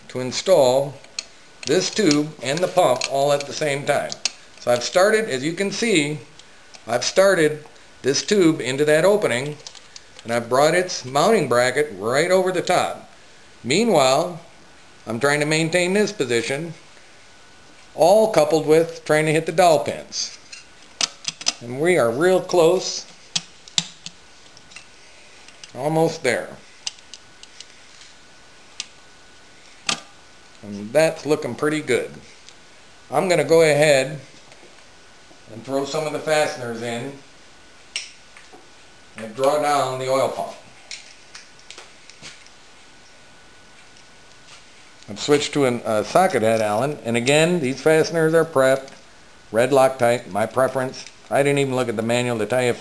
to install this tube and the pump all at the same time. So I've started, as you can see, I've started this tube into that opening, and I've brought its mounting bracket right over the top. Meanwhile, I'm trying to maintain this position, all coupled with trying to hit the dowel pins. And we are real close. Almost there. And that's looking pretty good. I'm going to go ahead and throw some of the fasteners in and draw down the oil pump. I've switched to a socket head Allen, and again, these fasteners are prepped, red Loctite, my preference. I didn't even look at the manual to tell you if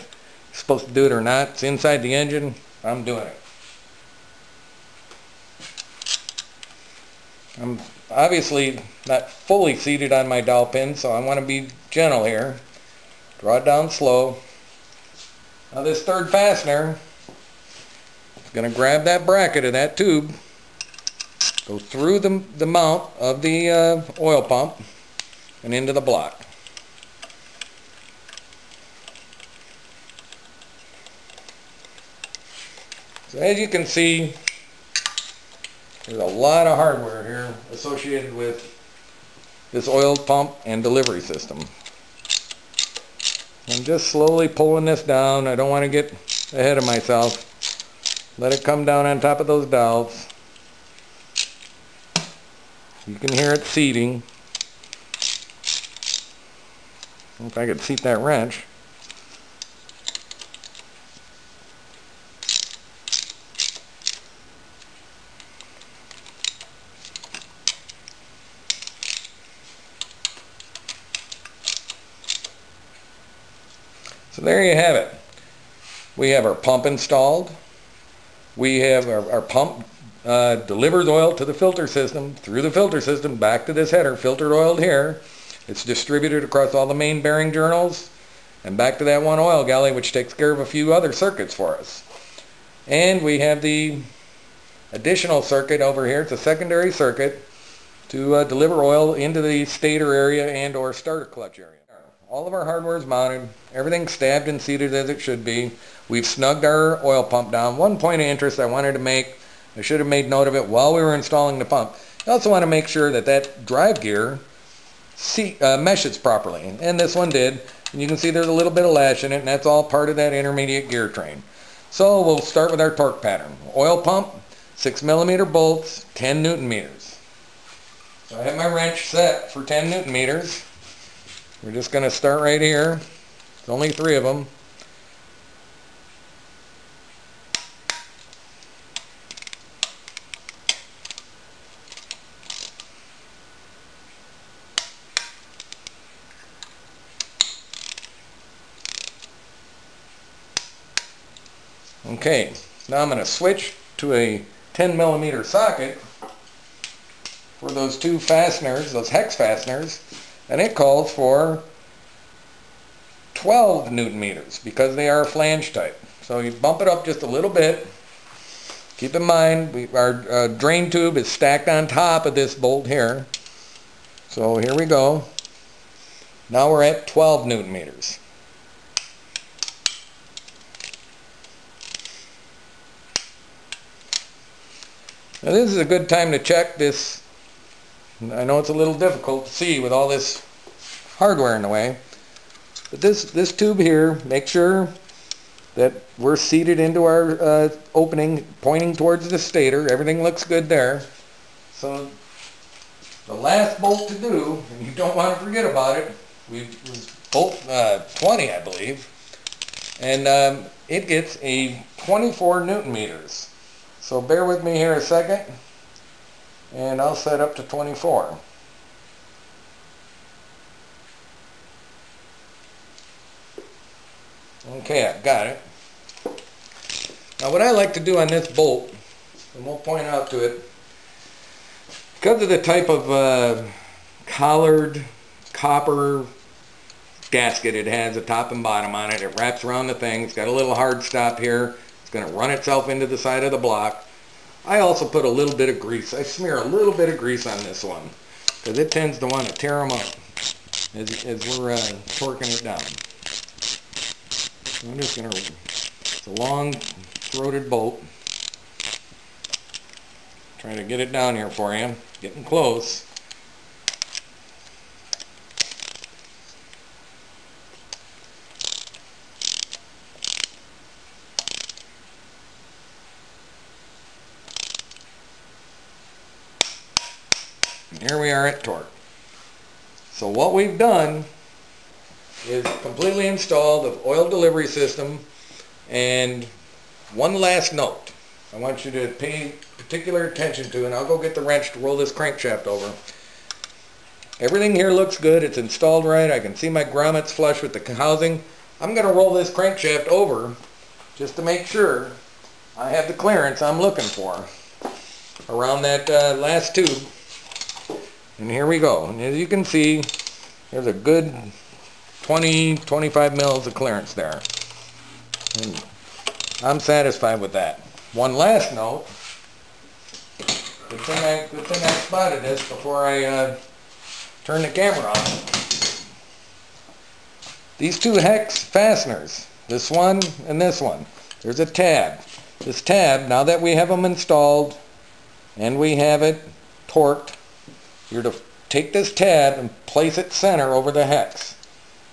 you're supposed to do it or not. It's inside the engine. I'm doing it. I'm obviously not fully seated on my dowel pin, so I want to be gentle here. Draw it down slow. Now this third fastener is going to grab that bracket of that tube, go through the mount of the oil pump and into the block. So as you can see, there's a lot of hardware here associated with this oil pump and delivery system. I'm just slowly pulling this down. I don't want to get ahead of myself. Let it come down on top of those dowels. You can hear it seating. If I could seat that wrench. So there you have it. We have our pump installed. We have our pump delivers oil to the filter system, through the filter system, back to this header, filtered oiled here. It's distributed across all the main bearing journals, and back to that one oil galley, which takes care of a few other circuits for us. And we have the additional circuit over here. It's a secondary circuit to deliver oil into the stator area and or starter clutch area. All of our hardware is mounted, everything's stabbed and seated as it should be. We've snugged our oil pump down. One point of interest I wanted to make, I should have made note of it while we were installing the pump. You also want to make sure that that drive gear meshes properly, and this one did. And you can see there's a little bit of lash in it, and that's all part of that intermediate gear train. So we'll start with our torque pattern. Oil pump, 6mm bolts, 10 Newton meters. So I have my wrench set for 10 Newton meters. We're just going to start right here. There's only 3 of them. Okay, now I'm going to switch to a 10mm socket for those 2 fasteners, those hex fasteners. And it calls for 12 Newton meters because they are flange type. So you bump it up just a little bit. Keep in mind, our drain tube is stacked on top of this bolt here. So here we go. Now we're at 12 Newton meters. Now this is a good time to check this. I know it's a little difficult to see with all this hardware in the way, but this tube here, make sure that we're seated into our opening pointing towards the stator. Everything looks good there. So the last bolt to do, and you don't want to forget about it, was bolt 20 I believe, and it gets a 24 Newton meters. So bear with me here a second, and I'll set up to 24. Okay, I've got it. Now what I like to do on this bolt, and we'll point out to it, because of the type of collared copper gasket it has, a top and bottom on it, it wraps around the thing, it's got a little hard stop here, it's going to run itself into the side of the block. I also put a little bit of grease. I smear a little bit of grease on this one, because it tends to want to tear them up as we're torquing it down. I'm just going to, it's a long throated bolt. Trying to get it down here for you. Getting close. And here we are at torque. So what we've done is completely installed the oil delivery system, and one last note I want you to pay particular attention to, and I'll go get the wrench to roll this crankshaft over. Everything here looks good, it's installed right, I can see my grommets flush with the housing. I'm going to roll this crankshaft over just to make sure I have the clearance I'm looking for around that last tube. And here we go, and as you can see, there's a good 20-25 mils of clearance there. And I'm satisfied with that. One last note. Good thing I spotted this before I turn the camera on. These two hex fasteners, this one and this one, there's a tab. This tab, now that we have them installed and we have it torqued, you're to take this tab and place it center over the hex.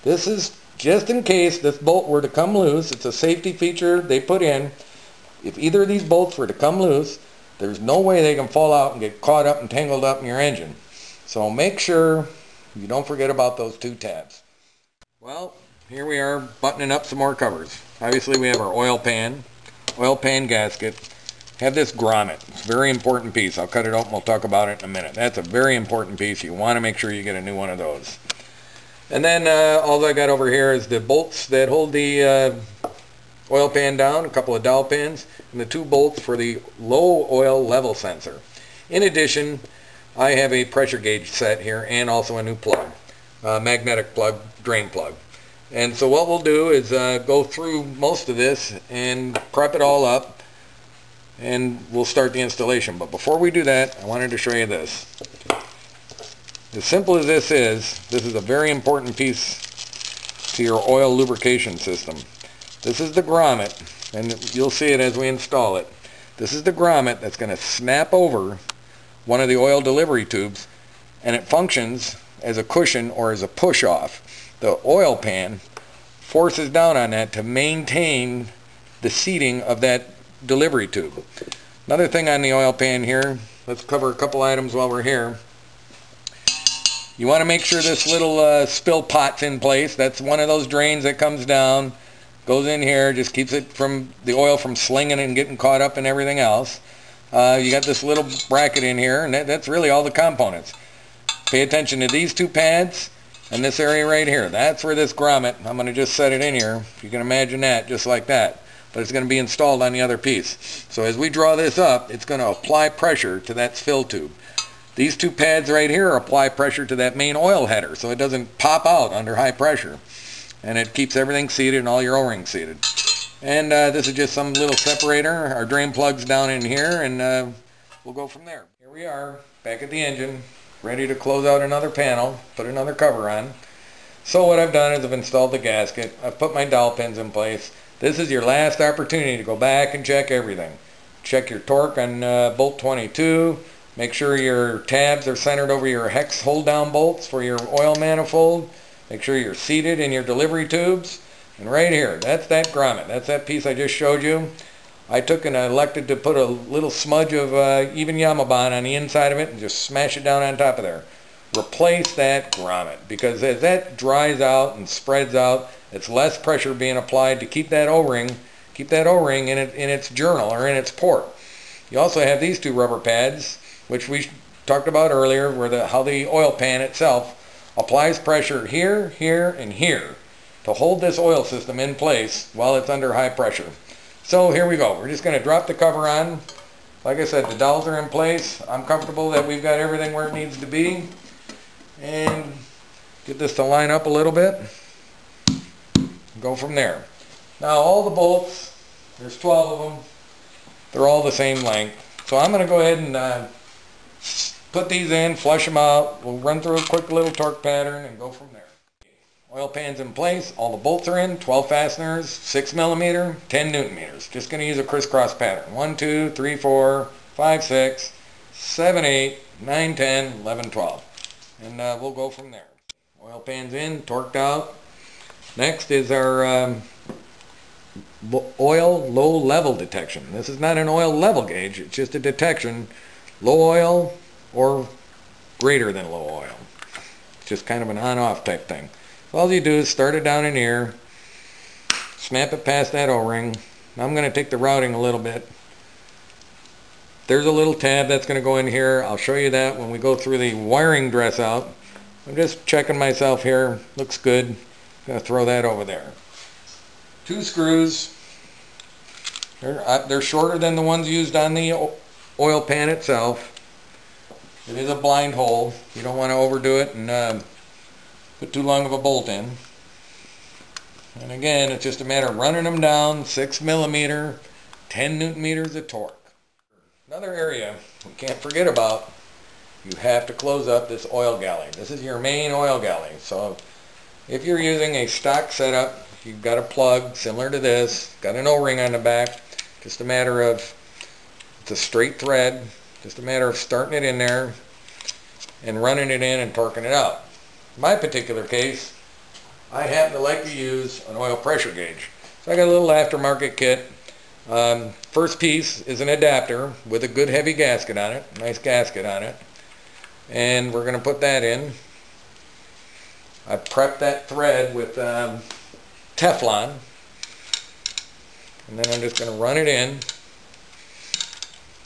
This is just in case this bolt were to come loose. It's a safety feature they put in. If either of these bolts were to come loose, there's no way they can fall out and get caught up and tangled up in your engine. So make sure you don't forget about those two tabs. Well, here we are buttoning up some more covers. Obviously we have our oil pan gasket. Have this grommet. It's a very important piece. I'll cut it open, we'll talk about it in a minute. That's a very important piece. You want to make sure you get a new one of those. And then all I got over here is the bolts that hold the oil pan down, a couple of dowel pins, and the two bolts for the low oil level sensor. In addition, I have a pressure gauge set here and also a new plug, magnetic plug, drain plug. And so what we'll do is go through most of this and prep it all up, and we'll start the installation. But before we do that, I wanted to show you this. As simple as this is a very important piece to your oil lubrication system. This is the grommet, and you'll see it as we install it. This is the grommet that's going to snap over one of the oil delivery tubes, and it functions as a cushion or as a push-off. The oil pan forces down on that to maintain the seating of that delivery tube. Another thing on the oil pan here, let's cover a couple items while we're here. You want to make sure this little spill pot's in place. That's one of those drains that comes down, goes in here, just keeps it from the oil from slinging and getting caught up and everything else. You got this little bracket in here, and that's really all the components. Pay attention to these two pads and this area right here. That's where this grommet, I'm going to just set it in here. If you can imagine that, just like that. But it's going to be installed on the other piece. So as we draw this up, it's going to apply pressure to that fill tube. These two pads right here apply pressure to that main oil header, so it doesn't pop out under high pressure. And it keeps everything seated and all your O-rings seated. And this is just some little separator. Our drain plug's down in here, and we'll go from there. Here we are, back at the engine, ready to close out another panel, put another cover on. So what I've done is I've installed the gasket. I've put my dowel pins in place. This is your last opportunity to go back and check everything. Check your torque on bolt 22. Make sure your tabs are centered over your hex hold down bolts for your oil manifold. Make sure you're seated in your delivery tubes. And right here, that's that grommet. That's that piece I just showed you. I took and I elected to put a little smudge of even Yamabond on the inside of it and just smash it down on top of there. Replace that grommet, because as that dries out and spreads out, it's less pressure being applied to keep that O-ring in its journal or in its port. You also have these two rubber pads, which we talked about earlier, where how the oil pan itself applies pressure here, here, and here to hold this oil system in place while it's under high pressure. So here we go. We're just going to drop the cover on. Like I said, the dowels are in place. I'm comfortable that we've got everything where it needs to be. And get this to line up a little bit. Go from there. Now all the bolts, there's 12 of them. They're all the same length. So I'm going to go ahead and put these in, flush them out. We'll run through a quick little torque pattern and go from there. Oil pan's in place. All the bolts are in. 12 fasteners, 6 millimeter, 10 newton meters. Just going to use a crisscross pattern. 1, 2, 3, 4, 5, 6, 7, 8, 9, 10, 11, 12. And we'll go from there. Oil pan's in, torqued out. Next is our oil low level detection. This is not an oil level gauge. It's just a detection. Low oil or greater than low oil. It's just kind of an on-off type thing. All you do is start it down in here, snap it past that O-ring. Now I'm going to take the routing a little bit. There's a little tab that's going to go in here. I'll show you that when we go through the wiring dress out. I'm just checking myself here. Looks good. I'm going to throw that over there. 2 screws. They're shorter than the ones used on the oil pan itself. It is a blind hole. You don't want to overdo it and put too long of a bolt in. And again, it's just a matter of running them down. 6 millimeter, 10 newton meters of torque. Another area we can't forget about, you have to close up this oil galley. This is your main oil galley. So if you're using a stock setup, you've got a plug similar to this, got an O-ring on the back, just a matter of, it's a straight thread, just a matter of starting it in there and running it in and torquing it out. In my particular case, I happen to like to use an oil pressure gauge. So I got a little aftermarket kit. First piece is an adapter with a good heavy gasket on it, nice gasket on it. And we're going to put that in. I prepped that thread with Teflon. And then I'm just going to run it in.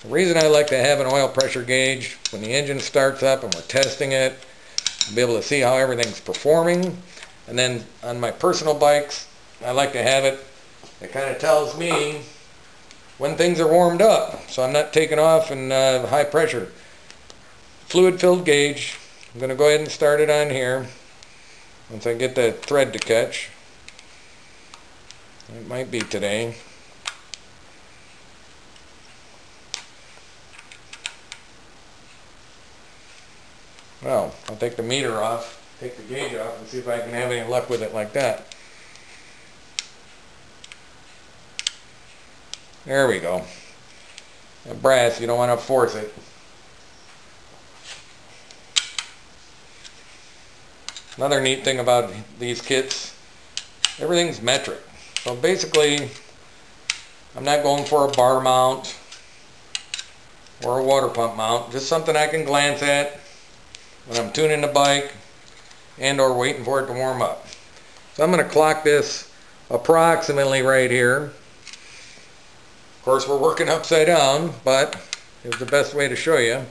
The reason I like to have an oil pressure gauge, when the engine starts up and we're testing it, I'll be able to see how everything's performing. And then on my personal bikes, I like to have it. It kind of tells me when things are warmed up, so I'm not taking off in high pressure. Fluid filled gauge. I'm going to go ahead and start it on here once I get the thread to catch. It might be today. Well, I'll take the meter off, take the gauge off, and see if I can have any luck with it like that. There we go. That brass, you don't want to force it. Another neat thing about these kits, everything's metric. So basically, I'm not going for a bar mount or a water pump mount, just something I can glance at when I'm tuning the bike and or waiting for it to warm up. So I'm going to clock this approximately right here. Of course, we're working upside down, but it's the best way to show you.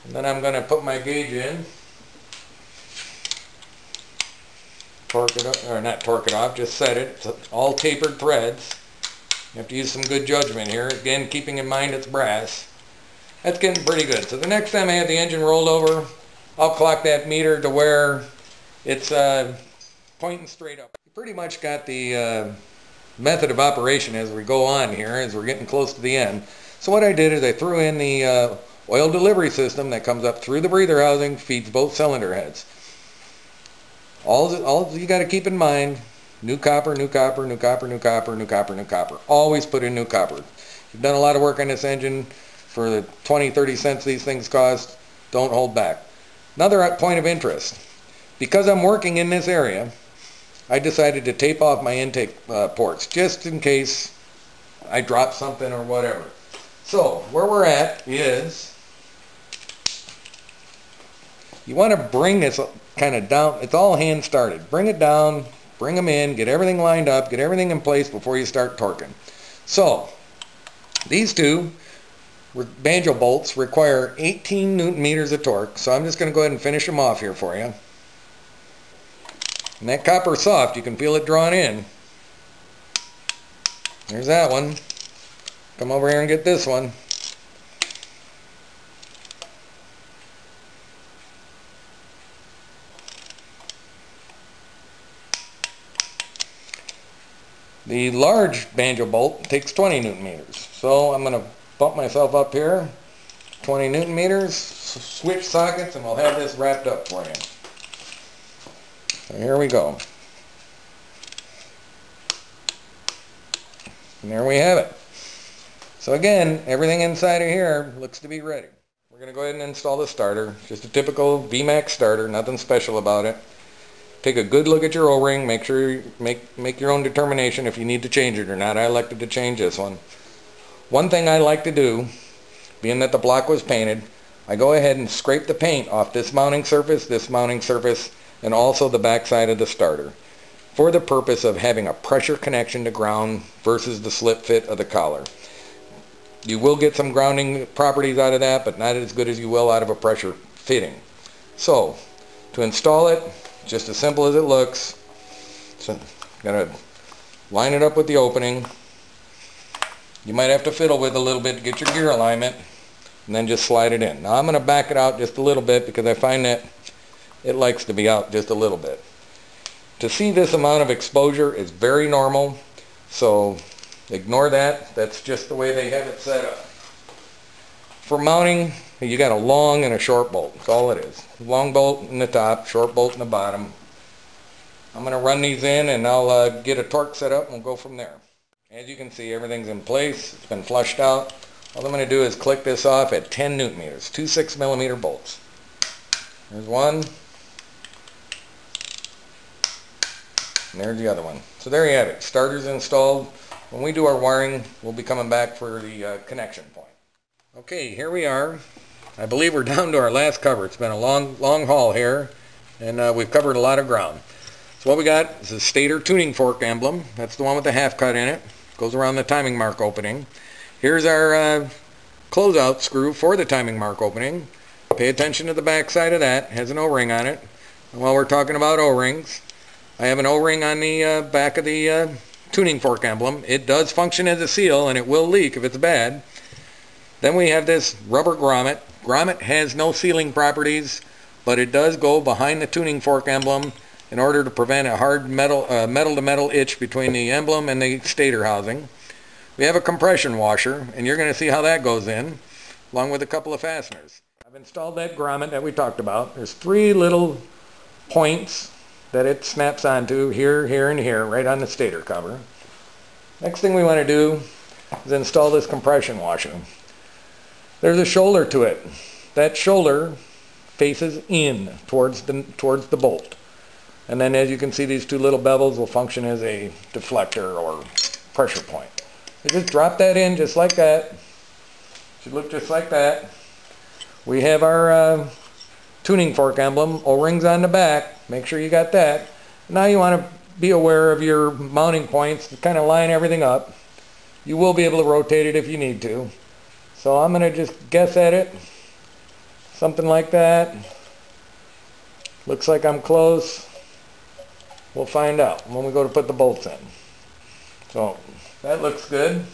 And then I'm going to put my gauge in, torque it up, or not torque it off, just set it. It's all tapered threads. You have to use some good judgment here. Again, keeping in mind it's brass. That's getting pretty good. So the next time I have the engine rolled over, I'll clock that meter to where it's pointing straight up. You pretty much got the method of operation as we go on here, as we're getting close to the end. So what I did is I threw in the oil delivery system that comes up through the breather housing, feeds both cylinder heads. All you got to keep in mind, new copper, new copper, new copper, new copper, new copper, new copper. Always put in new copper. You've done a lot of work on this engine for the 20-30 cents these things cost. Don't hold back. Another point of interest, because I'm working in this area, I decided to tape off my intake ports just in case I drop something or whatever. So where we're at is, you want to bring this kind of down. It's all hand started. Bring it down, bring them in, get everything lined up, get everything in place before you start torquing. So these two, banjo bolts require 18 Newton meters of torque, so I'm just going to go ahead and finish them off here for you. And that copper's soft, you can feel it drawn in. There's that one. Come over here and get this one. The large banjo bolt takes 20 Newton meters. So I'm going to bump myself up here. 20 Newton meters, switch sockets, and we'll have this wrapped up for you. So here we go. And there we have it. So again, everything inside of here looks to be ready. We're going to go ahead and install the starter. Just a typical VMAX starter, nothing special about it. Take a good look at your O-ring, make sure you make your own determination if you need to change it or not. I elected to change this one. One thing I like to do, being that the block was painted, I go ahead and scrape the paint off this mounting surface, and also the back side of the starter, for the purpose of having a pressure connection to ground versus the slip fit of the collar. You will get some grounding properties out of that, but not as good as you will out of a pressure fitting. So, to install it, just as simple as it looks. So, gotta line it up with the opening. You might have to fiddle with it a little bit to get your gear alignment, and then just slide it in. Now I'm going to back it out just a little bit because I find that it likes to be out just a little bit. To see this amount of exposure is very normal, so ignore that. That's just the way they have it set up. For mounting, you got a long and a short bolt. That's all it is. Long bolt in the top, short bolt in the bottom. I'm going to run these in and I'll get a torque set up and we'll go from there. As you can see, everything's in place. It's been flushed out. All I'm going to do is click this off at 10 Newton meters, two 6mm bolts. There's one. And there's the other one. So there you have it. Starter's installed. When we do our wiring, we'll be coming back for the connection point. Okay, here we are. I believe we're down to our last cover. It's been a long haul here, and we've covered a lot of ground. So what we got is a stator tuning fork emblem. That's the one with the half cut in it. Goes around the timing mark opening. Here's our closeout screw for the timing mark opening. Pay attention to the back side of that. It has an O-ring on it. And while we're talking about O-rings, I have an O-ring on the back of the tuning fork emblem. It does function as a seal, and it will leak if it's bad. Then we have this rubber grommet. Grommet has no sealing properties, but it does go behind the tuning fork emblem in order to prevent a hard metal-to-metal itch between the emblem and the stator housing. We have a compression washer, and you're going to see how that goes in, along with a couple of fasteners. I've installed that grommet that we talked about. There's 3 little points that it snaps onto, here, here, and here, right on the stator cover. Next thing we want to do is install this compression washer. There's a shoulder to it. That shoulder faces in towards the bolt. And then as you can see, these 2 little bevels will function as a deflector or pressure point. So just drop that in just like that. Should look just like that. We have our tuning fork emblem, O-rings on the back. Make sure you got that. Now you want to be aware of your mounting points to kind of line everything up. You will be able to rotate it if you need to. So I'm going to just guess at it. Something like that. Looks like I'm close. We'll find out when we go to put the bolts in. So that looks good.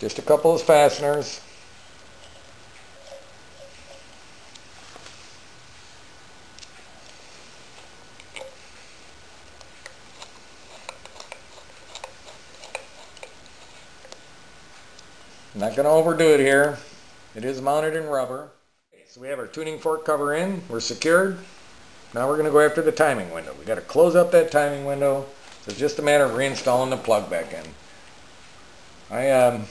Just a couple of fasteners. I'm not going to overdo it here. It is mounted in rubber. So we have our tuning fork cover in. We're secured. Now we're going to go after the timing window. We've got to close up that timing window. So it's just a matter of reinstalling the plug back in. I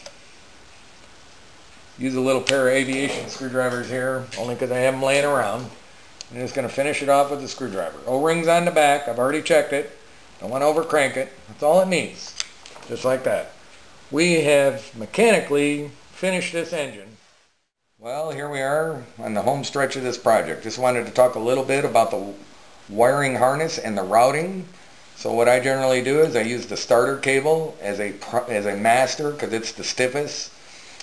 use a little pair of aviation screwdrivers here, only because I have them laying around. I'm just going to finish it off with the screwdriver. O-rings on the back. I've already checked it. Don't want to overcrank it. That's all it needs. Just like that. We have mechanically finished this engine. Well, here we are on the home stretch of this project. Just wanted to talk a little bit about the wiring harness and the routing. So what I generally do is I use the starter cable as a master because it's the stiffest.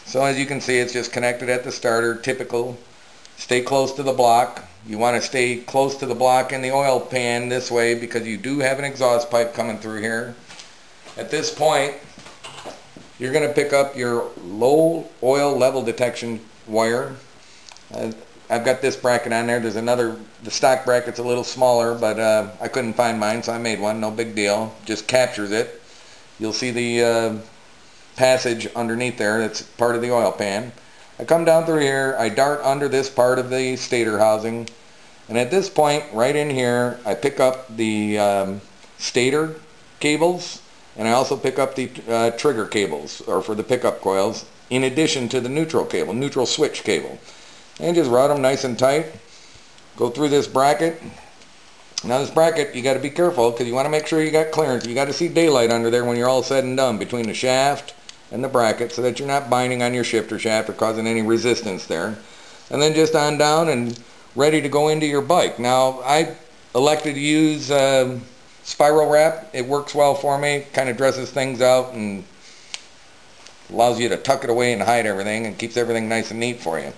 So as you can see, it's just connected at the starter, typical. Stay close to the block. You want to stay close to the block in the oil pan this way because you do have an exhaust pipe coming through here. At this point, you're going to pick up your low oil level detection wire. I've got this bracket on there. There's another, the stock bracket's a little smaller, but I couldn't find mine, so I made one. No big deal. Just captures it. You'll see the passage underneath there. That's part of the oil pan. I come down through here. I dart under this part of the stator housing. And at this point, right in here, I pick up the stator cables, and I also pick up the trigger cables, or for the pickup coils, in addition to the neutral cable, neutral switch cable. And just route them nice and tight. Go through this bracket. Now this bracket, you got to be careful because you want to make sure you got clearance. You got to see daylight under there when you're all said and done between the shaft and the bracket, so that you're not binding on your shifter shaft or causing any resistance there. And then just on down and ready to go into your bike. Now I elected to use spiral wrap. It works well for me. Kind of dresses things out and allows you to tuck it away and hide everything and keeps everything nice and neat for you.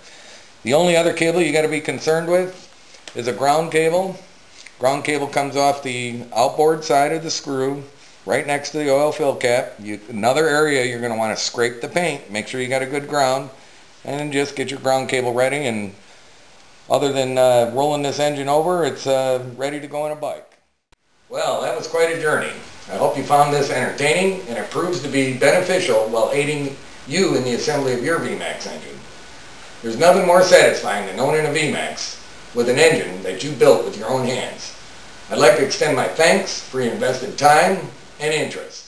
The only other cable you got to be concerned with is a ground cable. Ground cable comes off the outboard side of the screw right next to the oil fill cap. Another area you're going to want to scrape the paint. Make sure you got a good ground, and then just get your ground cable ready. And other than rolling this engine over, it's ready to go on a bike. Well, that was quite a journey. I hope you found this entertaining, and it proves to be beneficial while aiding you in the assembly of your VMAX engine. There's nothing more satisfying than owning a VMAX with an engine that you built with your own hands. I'd like to extend my thanks for your invested time and interest.